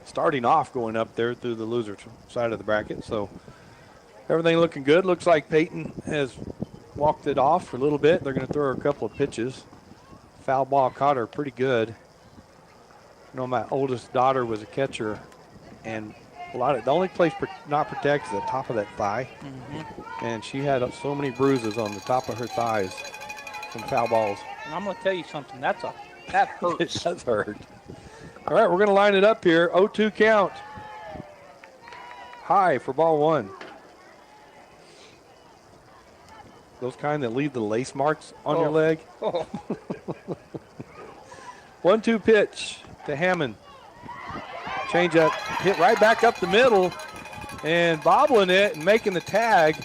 Speaker 14: starting off going up there through the loser side of the bracket. So everything looking good. Looks like Peyton has walked it off for a little bit. They're going to throw her a couple of pitches. Foul ball caught her pretty good. My oldest daughter was a catcher, and the only place not protected is the top of that thigh.
Speaker 17: Mm-hmm.
Speaker 14: And she had so many bruises on the top of her thighs from foul balls.
Speaker 17: And I'm going to tell you something. That hurts.
Speaker 14: It does hurt. All right, we're going to line it up here. 0-2 count. High for ball one. Those kind that leave the lace marks on your leg.
Speaker 17: Oh.
Speaker 14: 1-2 pitch to Hammond. Change up, hit right back up the middle, and bobbling it and making the tag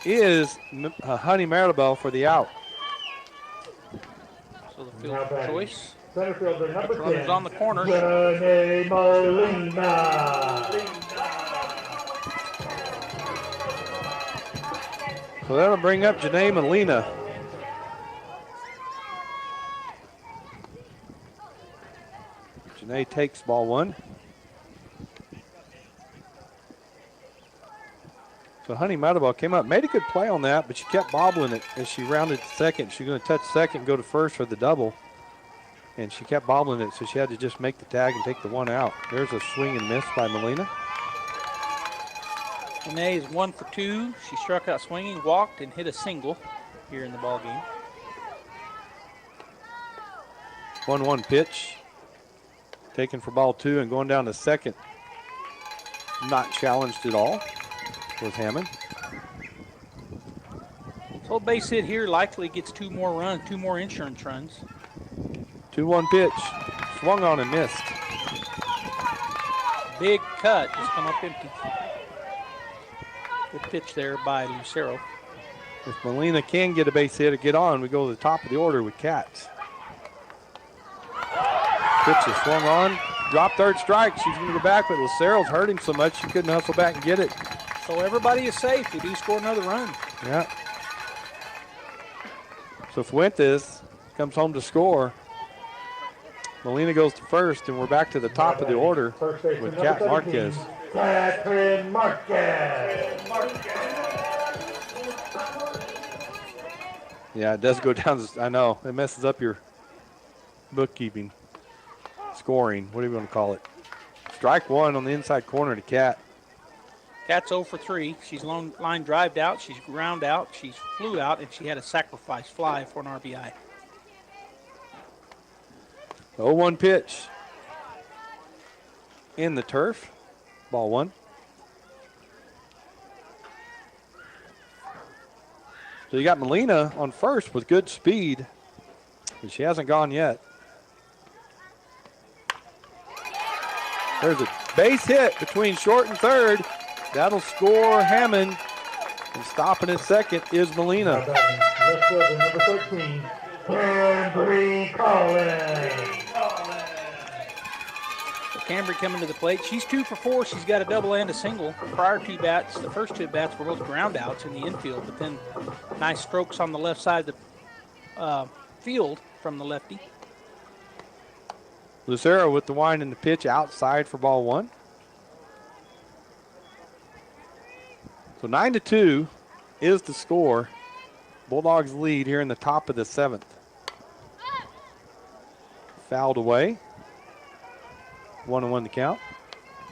Speaker 14: is Honey Maribel for the out.
Speaker 17: So the field choice.
Speaker 11: Center fielder number 10.
Speaker 17: Runners on the corner.
Speaker 11: Janae Molina.
Speaker 14: So that'll bring up Janae Molina. Janae takes ball one. So Honey Maribel came up, made a good play on that, but she kept bobbling it as she rounded to second. She was going to touch second, go to first for the double. And she kept bobbling it, so she had to just make the tag and take the one out. There's a swing and miss by Molina.
Speaker 17: Janae is 1 for 2. She struck out swinging, walked, and hit a single here in the ball game.
Speaker 14: 1-1 pitch. Taken for ball two and going down to second. Not challenged at all with Hammond.
Speaker 17: So base hit here likely gets 2 more runs, 2 more insurance runs.
Speaker 14: 2-1 pitch. Swung on and missed.
Speaker 17: Big cut, just come up empty. Good pitch there by Lucero.
Speaker 14: If Molina can get a base hit or get on, we go to the top of the order with Katz. Pitch is swung on. Drop third strike. She's going to go back, but Lucero's hurt him so much she couldn't hustle back and get it.
Speaker 17: So everybody is safe. We do score another run.
Speaker 14: Yeah. So Fuentes comes home to score. Molina goes to first, and we're back to the top of the order with Kat Marquez.
Speaker 11: Catherine Marquez.
Speaker 14: Yeah, it does go down. I know. It messes up your bookkeeping. Scoring. What are you going to call it? Strike one on the inside corner to Kat.
Speaker 17: Kat's 0 for 3. She's line drived out. She's ground out. She's flew out, and she had a sacrifice fly for an RBI.
Speaker 14: 0-1 pitch. In the turf. Ball one. So you got Molina on first with good speed, but she hasn't gone yet. There's a base hit between short and third. That'll score Hammond. And stopping at second is Molina.
Speaker 11: Left fielder number 13, Cambry Collins.
Speaker 17: Cambry coming to the plate. She's 2 for 4. She's got a double and a single. Her prior 2 bats, the first 2 bats were both ground outs in the infield, but then nice strokes on the left side of the field from the lefty.
Speaker 14: Lucero with the wind and the pitch outside for ball one. So 9-2 is the score. Bulldogs lead here in the top of the 7th. Fouled away. 1-1 to count.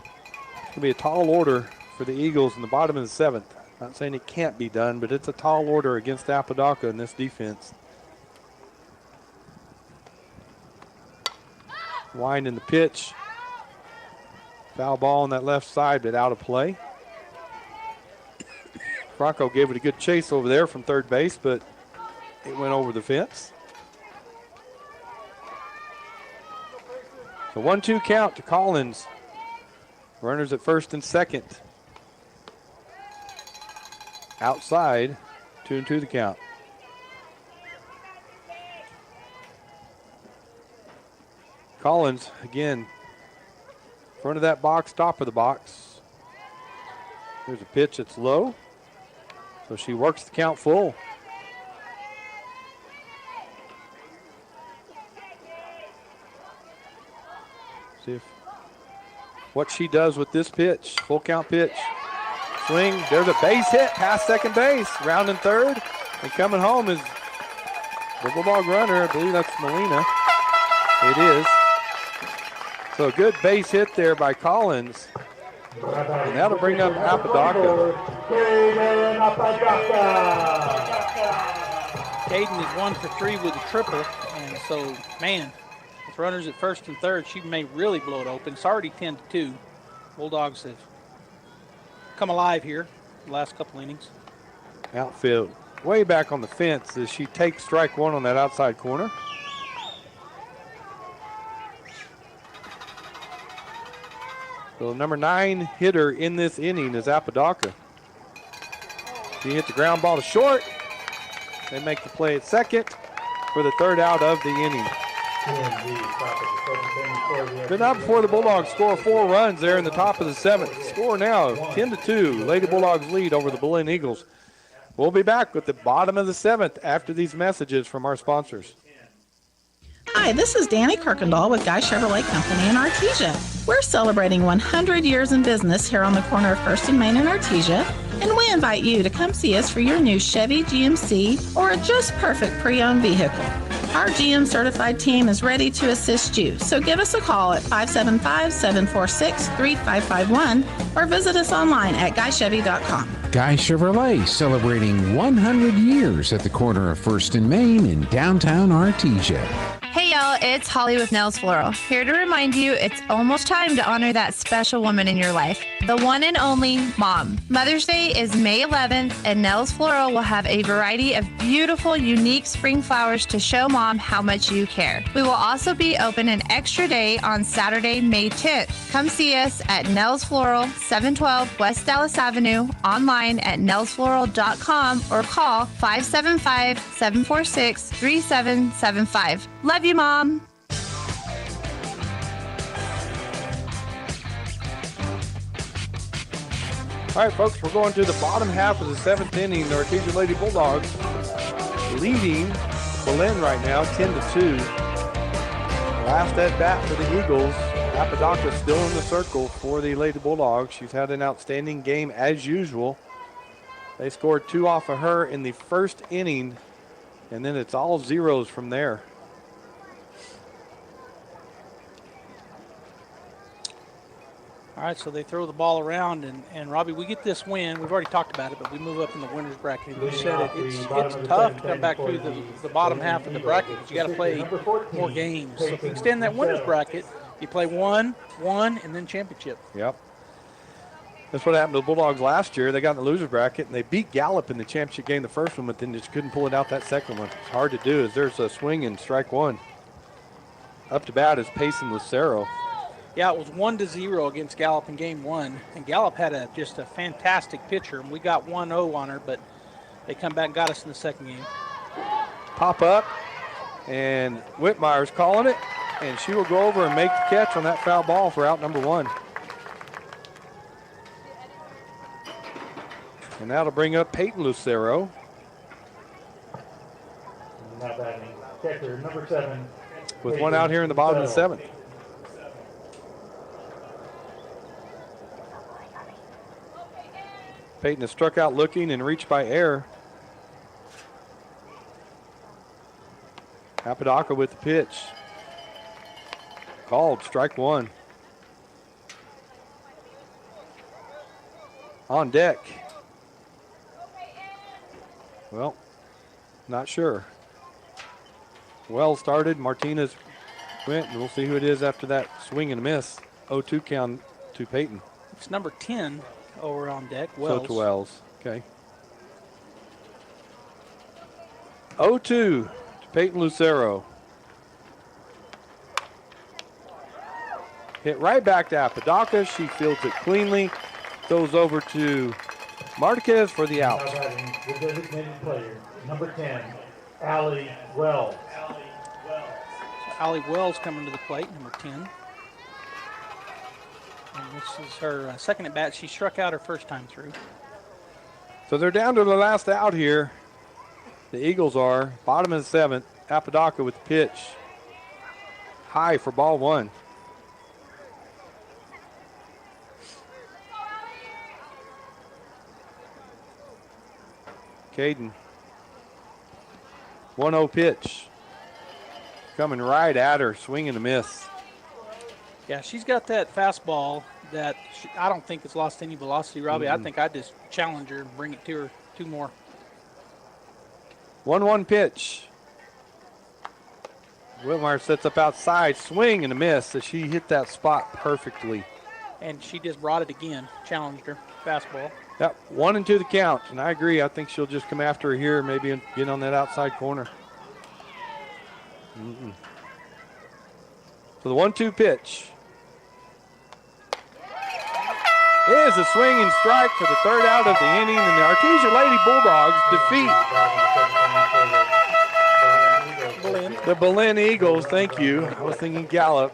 Speaker 14: It's going to be a tall order for the Eagles in the bottom of the 7th. Not saying it can't be done, but it's a tall order against Apodaca in this defense. Wind in the pitch. Foul ball on that left side, but out of play. Franco gave it a good chase over there from third base, but it went over the fence. So 1-2 count to Collins. Runners at first and second. Outside, 2-2 the count. Collins, again, front of that box, top of the box. There's a pitch that's low. So she works the count full. See if what she does with this pitch. Full count pitch. Swing. There's a base hit past second base. Rounding third. And coming home is the Bulldog runner. I believe that's Molina. It is. So a good base hit there by Collins. And that'll bring up Apodaca.
Speaker 17: Caden is 1 for 3 with a triple. And so, man, With runners at first and third, she may really blow it open. It's already 10-2. Bulldogs have come alive here the last couple innings.
Speaker 14: Outfield way back on the fence as she takes strike one on that outside corner. So number 9 hitter in this inning is Apodaca. She hit the ground ball to short. They make the play at second for the third out of the inning. But not before the Bulldogs score 4 runs there in the top of the 7th. Score now 10-2. Lady Bulldogs lead over the Belen Eagles. We'll be back with the bottom of the 7th after these messages from our sponsors.
Speaker 18: Hi, this is Danny Kirkendall with Guy Chevrolet Company in Artesia. We're celebrating 100 years in business here on the corner of 1st and Main in Artesia, and we invite you to come see us for your new Chevy GMC or a just perfect pre-owned vehicle. Our GM certified team is ready to assist you, so give us a call at 575-746-3551 or visit us online at guychevy.com.
Speaker 6: Guy Chevrolet celebrating 100 years at the corner of 1st and Main in downtown Artesia.
Speaker 19: Hey y'all, it's Holly with Nels Floral, here to remind you it's almost time to honor that special woman in your life, the one and only mom. Mother's Day is May 11th, and Nels Floral will have a variety of beautiful, unique spring flowers to show mom how much you care. We will also be open an extra day on Saturday, May 10th. Come see us at Nels Floral, 712 West Dallas Avenue, online at nelsfloral.com or call 575-746-3775. Love you, Mom.
Speaker 14: All right, folks, we're going to the bottom half of the 7th inning. The Artesia Lady Bulldogs leading Belen right now, 10-2. Last at bat for the Eagles. Apodaca still in the circle for the Lady Bulldogs. She's had an outstanding game as usual. They scored 2 off of her in the first inning, and then it's all zeros from there.
Speaker 17: All right, so they throw the ball around, and Robbie, we get this win. We've already talked about it, but we move up in the winner's bracket. You said it's tough to come back through the bottom half of the bracket, but you got to play more games. So if you extend that winner's bracket, you play one, and then championship.
Speaker 14: Yep. That's what happened to the Bulldogs last year. They got in the loser's bracket, and they beat Gallup in the championship game the first one, but then just couldn't pull it out that second one. It's hard to do as there's a swing and strike one. Up to bat is Payson Lucero.
Speaker 17: Yeah, it was 1-0 against Gallup in game 1, and Gallup had just a fantastic pitcher, and we got 1-0 on her, but they come back and got us in the second game.
Speaker 14: Pop up, and Whitmire's calling it, and she will go over and make the catch on that foul ball for out number 1. And that'll bring up Peyton Lucero.
Speaker 11: Not batting. Catcher, number 7.
Speaker 14: With one out here in the bottom of the 7th. Peyton has struck out looking and reached by air. Apodaca with the pitch. Called, strike one. On deck. Well, not sure. Well started, Martinez went, and we'll see who it is after that swing and a miss. 0-2 count to Peyton.
Speaker 17: It's number 10 over on deck, Wells.
Speaker 14: So to Wells, okay. 0-2 to Peyton Lucero. Hit right back to Apodaca. She fields it cleanly. Goes over to Marquez for the out.
Speaker 11: The designated player, number 10, Allie Wells.
Speaker 17: Allie Wells coming to the plate, number 10. And this is her second at bat. She struck out her first time through.
Speaker 14: So they're down to the last out here. The Eagles are. Bottom of the 7th. Apodaca with the pitch. High for ball 1. Caden. 1-0 pitch. Coming right at her. Swing and a miss.
Speaker 17: Yeah, she's got that fastball that I don't think it's lost any velocity, Robbie. I think I'd just challenge her and bring it to her 2 more.
Speaker 14: 1-1 pitch. Whitmire sets up outside, swing and a miss. So she hit that spot perfectly.
Speaker 17: And she just brought it again, challenged her. Fastball.
Speaker 14: Yep, 1-2 the count. And I agree. I think she'll just come after her here, maybe get on that outside corner. So the 1-2 pitch. It is a swinging strike for the third out of the inning, and the Artesia Lady Bulldogs defeat the Belen Eagles. Thank you. I was thinking Gallup.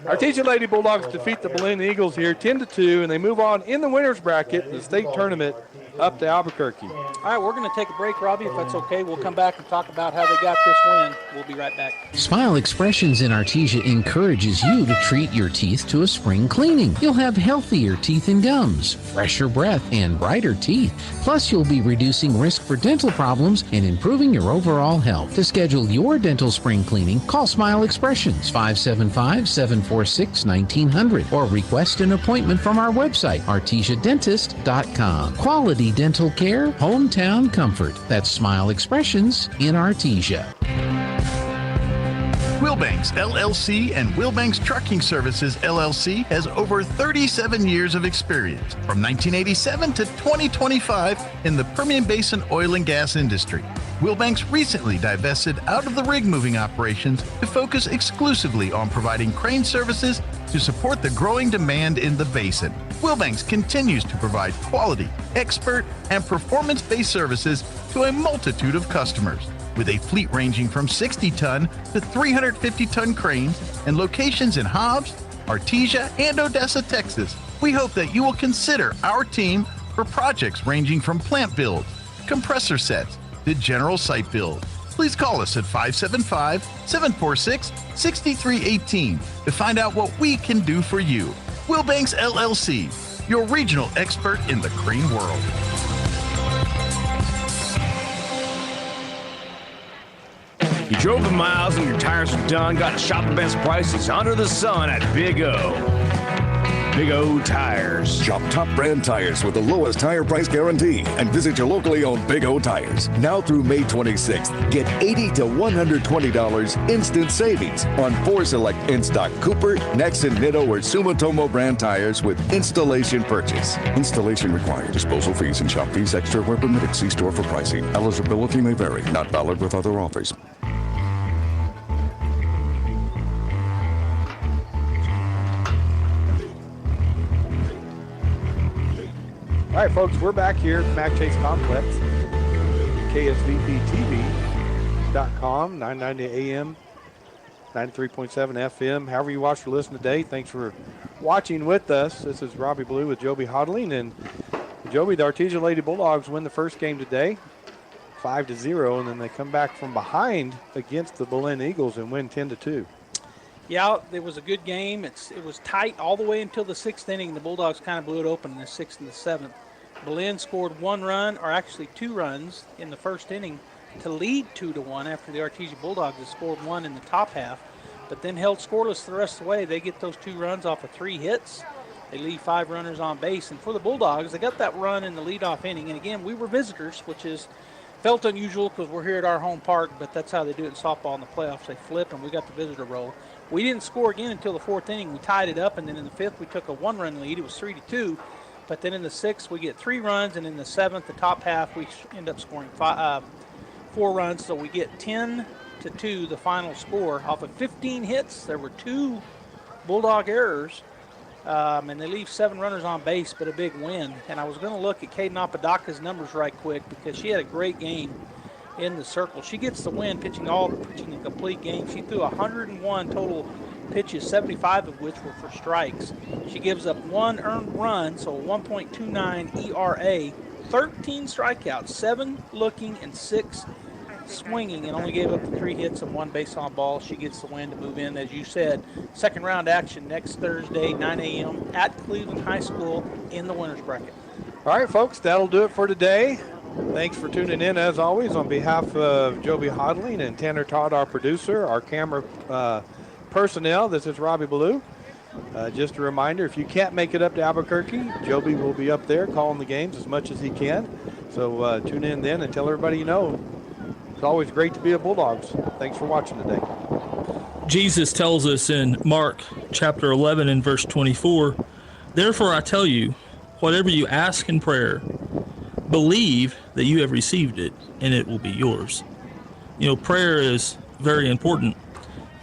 Speaker 14: Artesia Lady Bulldogs defeat the Belen Eagles here 10-2, and they move on in the winners bracket, the state tournament, up to Albuquerque.
Speaker 17: All right, we're going to take a break, Robbie, if that's okay. We'll come back and talk about how they got this win. We'll be right back.
Speaker 6: Smile Expressions in Artesia encourages you to treat your teeth to a spring cleaning. You'll have healthier teeth and gums, fresher breath, and brighter teeth. Plus, you'll be reducing risk for dental problems and improving your overall health. To schedule your dental spring cleaning, call Smile Expressions 575-746-1900 or request an appointment from our website, artesiadentist.com. Quality dental care, hometown comfort. That's Smile Expressions in Artesia.
Speaker 10: Wilbanks LLC and Wilbanks Trucking Services LLC has over 37 years of experience from 1987 to 2025 in the Permian Basin oil and gas industry. Wilbanks recently divested out of the rig moving operations to focus exclusively on providing crane services to support the growing demand in the basin. Wilbanks continues to provide quality, expert, and performance-based services to a multitude of customers. With a fleet ranging from 60-ton to 350-ton cranes and locations in Hobbs, Artesia, and Odessa, Texas, we hope that you will consider our team for projects ranging from plant builds, compressor sets, to general site build. Please call us at 575-746-6318 to find out what we can do for you. Wilbanks LLC, your regional expert in the crane world.
Speaker 1: You drove the miles and your tires are done. Got to shop the best prices under the sun at Big O. Big O Tires.
Speaker 20: Shop top brand tires with the lowest tire price guarantee and visit your locally owned Big O Tires. Now through May 26th, get $80 to $120 instant savings on 4 select in-stock Cooper, Nexen, Nitto, or Sumitomo brand tires with installation purchase. Installation required. Disposal fees and shop fees extra where permitted. See store for pricing. Eligibility may vary. Not valid with other offers.
Speaker 14: All right, folks, we're back here at the Mac Chase Complex, KSVPTV.com, 990 AM, 93.7 FM. However you watch or listen today, thanks for watching with us. This is Robbie Blue with Joby Hodling. And Joby, the Artesia Lady Bulldogs win the first game today, 5-0, and then they come back from behind against the Belen Eagles and win 10-2.
Speaker 17: Yeah, it was a good game. It was tight all the way until the 6th inning. The Bulldogs kind of blew it open in the 6th and the 7th. Belen scored 1 run, or actually 2 runs, in the first inning to lead 2-1 after the Artesia Bulldogs had scored 1 in the top half, but then held scoreless the rest of the way. They get those 2 runs off of 3 hits. They leave 5 runners on base. And for the Bulldogs, they got that run in the leadoff inning. And again, we were visitors, which is felt unusual because we're here at our home park, but that's how they do it in softball in the playoffs. They flip, and we got the visitor role. We didn't score again until the 4th inning. We tied it up, and then in the 5th, we took a 1-run lead. It was 3-2. But then in the 6th, we get 3 runs, and in the 7th, the top half, we end up scoring 4 runs. So we get 10-2, the final score. Off of 15 hits, there were 2 Bulldog errors, and they leave 7 runners on base, but a big win. And I was going to look at Caden Apodaca's numbers right quick because she had a great game in the circle. She gets the win pitching a complete game. She threw 101 total pitches, 75 of which were for strikes. She gives up 1 earned run, so a 1.29 ERA, 13 strikeouts, 7 looking and 6 swinging, and only gave up 3 hits and 1 base on ball. She gets the win to move in, as you said, second round action next Thursday, 9 a.m. at Cleveland High School in the winners bracket.
Speaker 14: All right, folks, that'll do it for today. Thanks for tuning in, as always. On behalf of Joby Hodling and Tanner Todd, our producer, our camera personnel, this is Robbie Ballou. Just a reminder, if you can't make it up to Albuquerque, Joby will be up there calling the games as much as he can. So tune in then and tell everybody you know. It's always great to be a Bulldogs. Thanks for watching today.
Speaker 21: Jesus tells us in Mark chapter 11 and verse 24, "Therefore I tell you, whatever you ask in prayer, believe that you have received it, and it will be yours." You know, prayer is very important.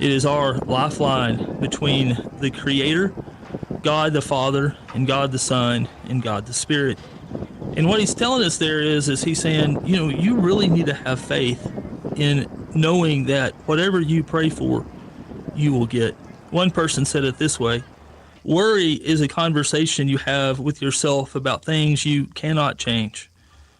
Speaker 21: It is our lifeline between the Creator, God the Father, and God the Son, and God the Spirit. And what he's telling us there is he's saying, you know, you really need to have faith in knowing that whatever you pray for, you will get. One person said it this way: worry is a conversation you have with yourself about things you cannot change.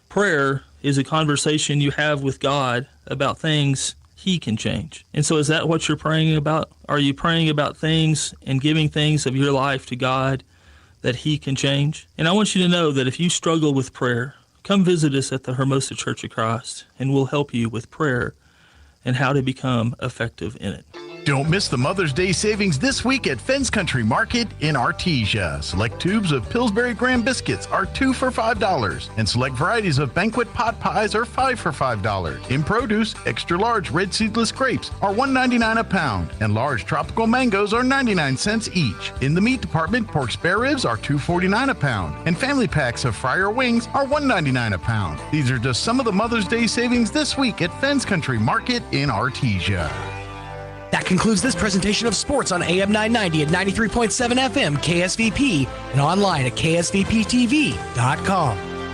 Speaker 21: Prayer is a conversation you have with God about things He can change. And so is that what you're praying about? Are you praying about things and giving things of your life to God that He can change? And I want you to know that if you struggle with prayer, come visit us at the Hermosa Church of Christ, and we'll help you with prayer and how to become effective in it.
Speaker 10: Don't miss the Mother's Day savings this week at Fens Country Market in Artesia. Select tubes of Pillsbury Graham biscuits are 2 for $5, and select varieties of banquet pot pies are 5 for $5. In produce, extra large red seedless grapes are $1.99 a pound, and large tropical mangoes are 99 cents each. In the meat department, pork spare ribs are $2.49 a pound, and family packs of fryer wings are $1.99 a pound. These are just some of the Mother's Day savings this week at Fens Country Market in Artesia.
Speaker 3: That concludes this presentation of sports on AM 990 at 93.7 FM KSVP and online at ksvptv.com.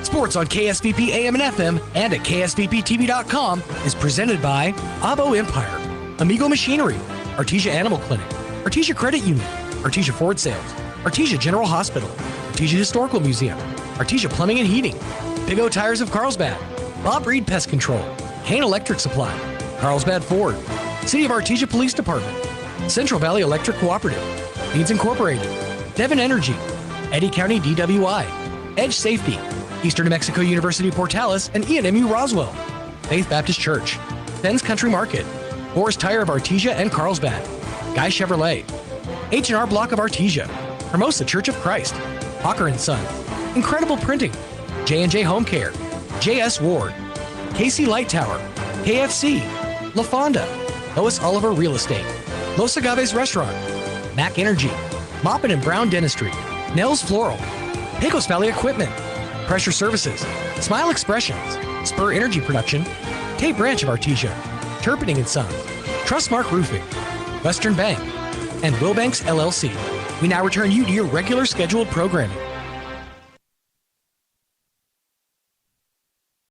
Speaker 3: Sports on KSVP AM and FM and at ksvptv.com is presented by Abo Empire, Amigo Machinery, Artesia Animal Clinic, Artesia Credit Union, Artesia Ford Sales, Artesia General Hospital, Artesia Historical Museum, Artesia Plumbing and Heating, Big O Tires of Carlsbad, Bob Reed Pest Control, Hain Electric Supply, Carlsbad Ford, City of Artesia Police Department, Central Valley Electric Cooperative, Needs Incorporated, Devon Energy, Eddy County DWI, Edge Safety, Eastern New Mexico University Portales, and ENMU Roswell, Faith Baptist Church, Fens Country Market, Forest Tire of Artesia and Carlsbad, Guy Chevrolet, H&R Block of Artesia, Hermosa Church of Christ, Hawker & Son, Incredible Printing, J&J Home Care, J.S. Ward, KC Light Tower, KFC, La Fonda, Lois Oliver Real Estate, Los Agaves Restaurant, Mac Energy, Moppin and Brown Dentistry, Nels Floral, Pecos Valley Equipment, Pressure Services, Smile Expressions, Spur Energy Production, Cape Branch of Artesia, Turpinning & Sons, Trustmark Roofing, Western Bank, and Wilbanks LLC. We now return you to your regular scheduled programming.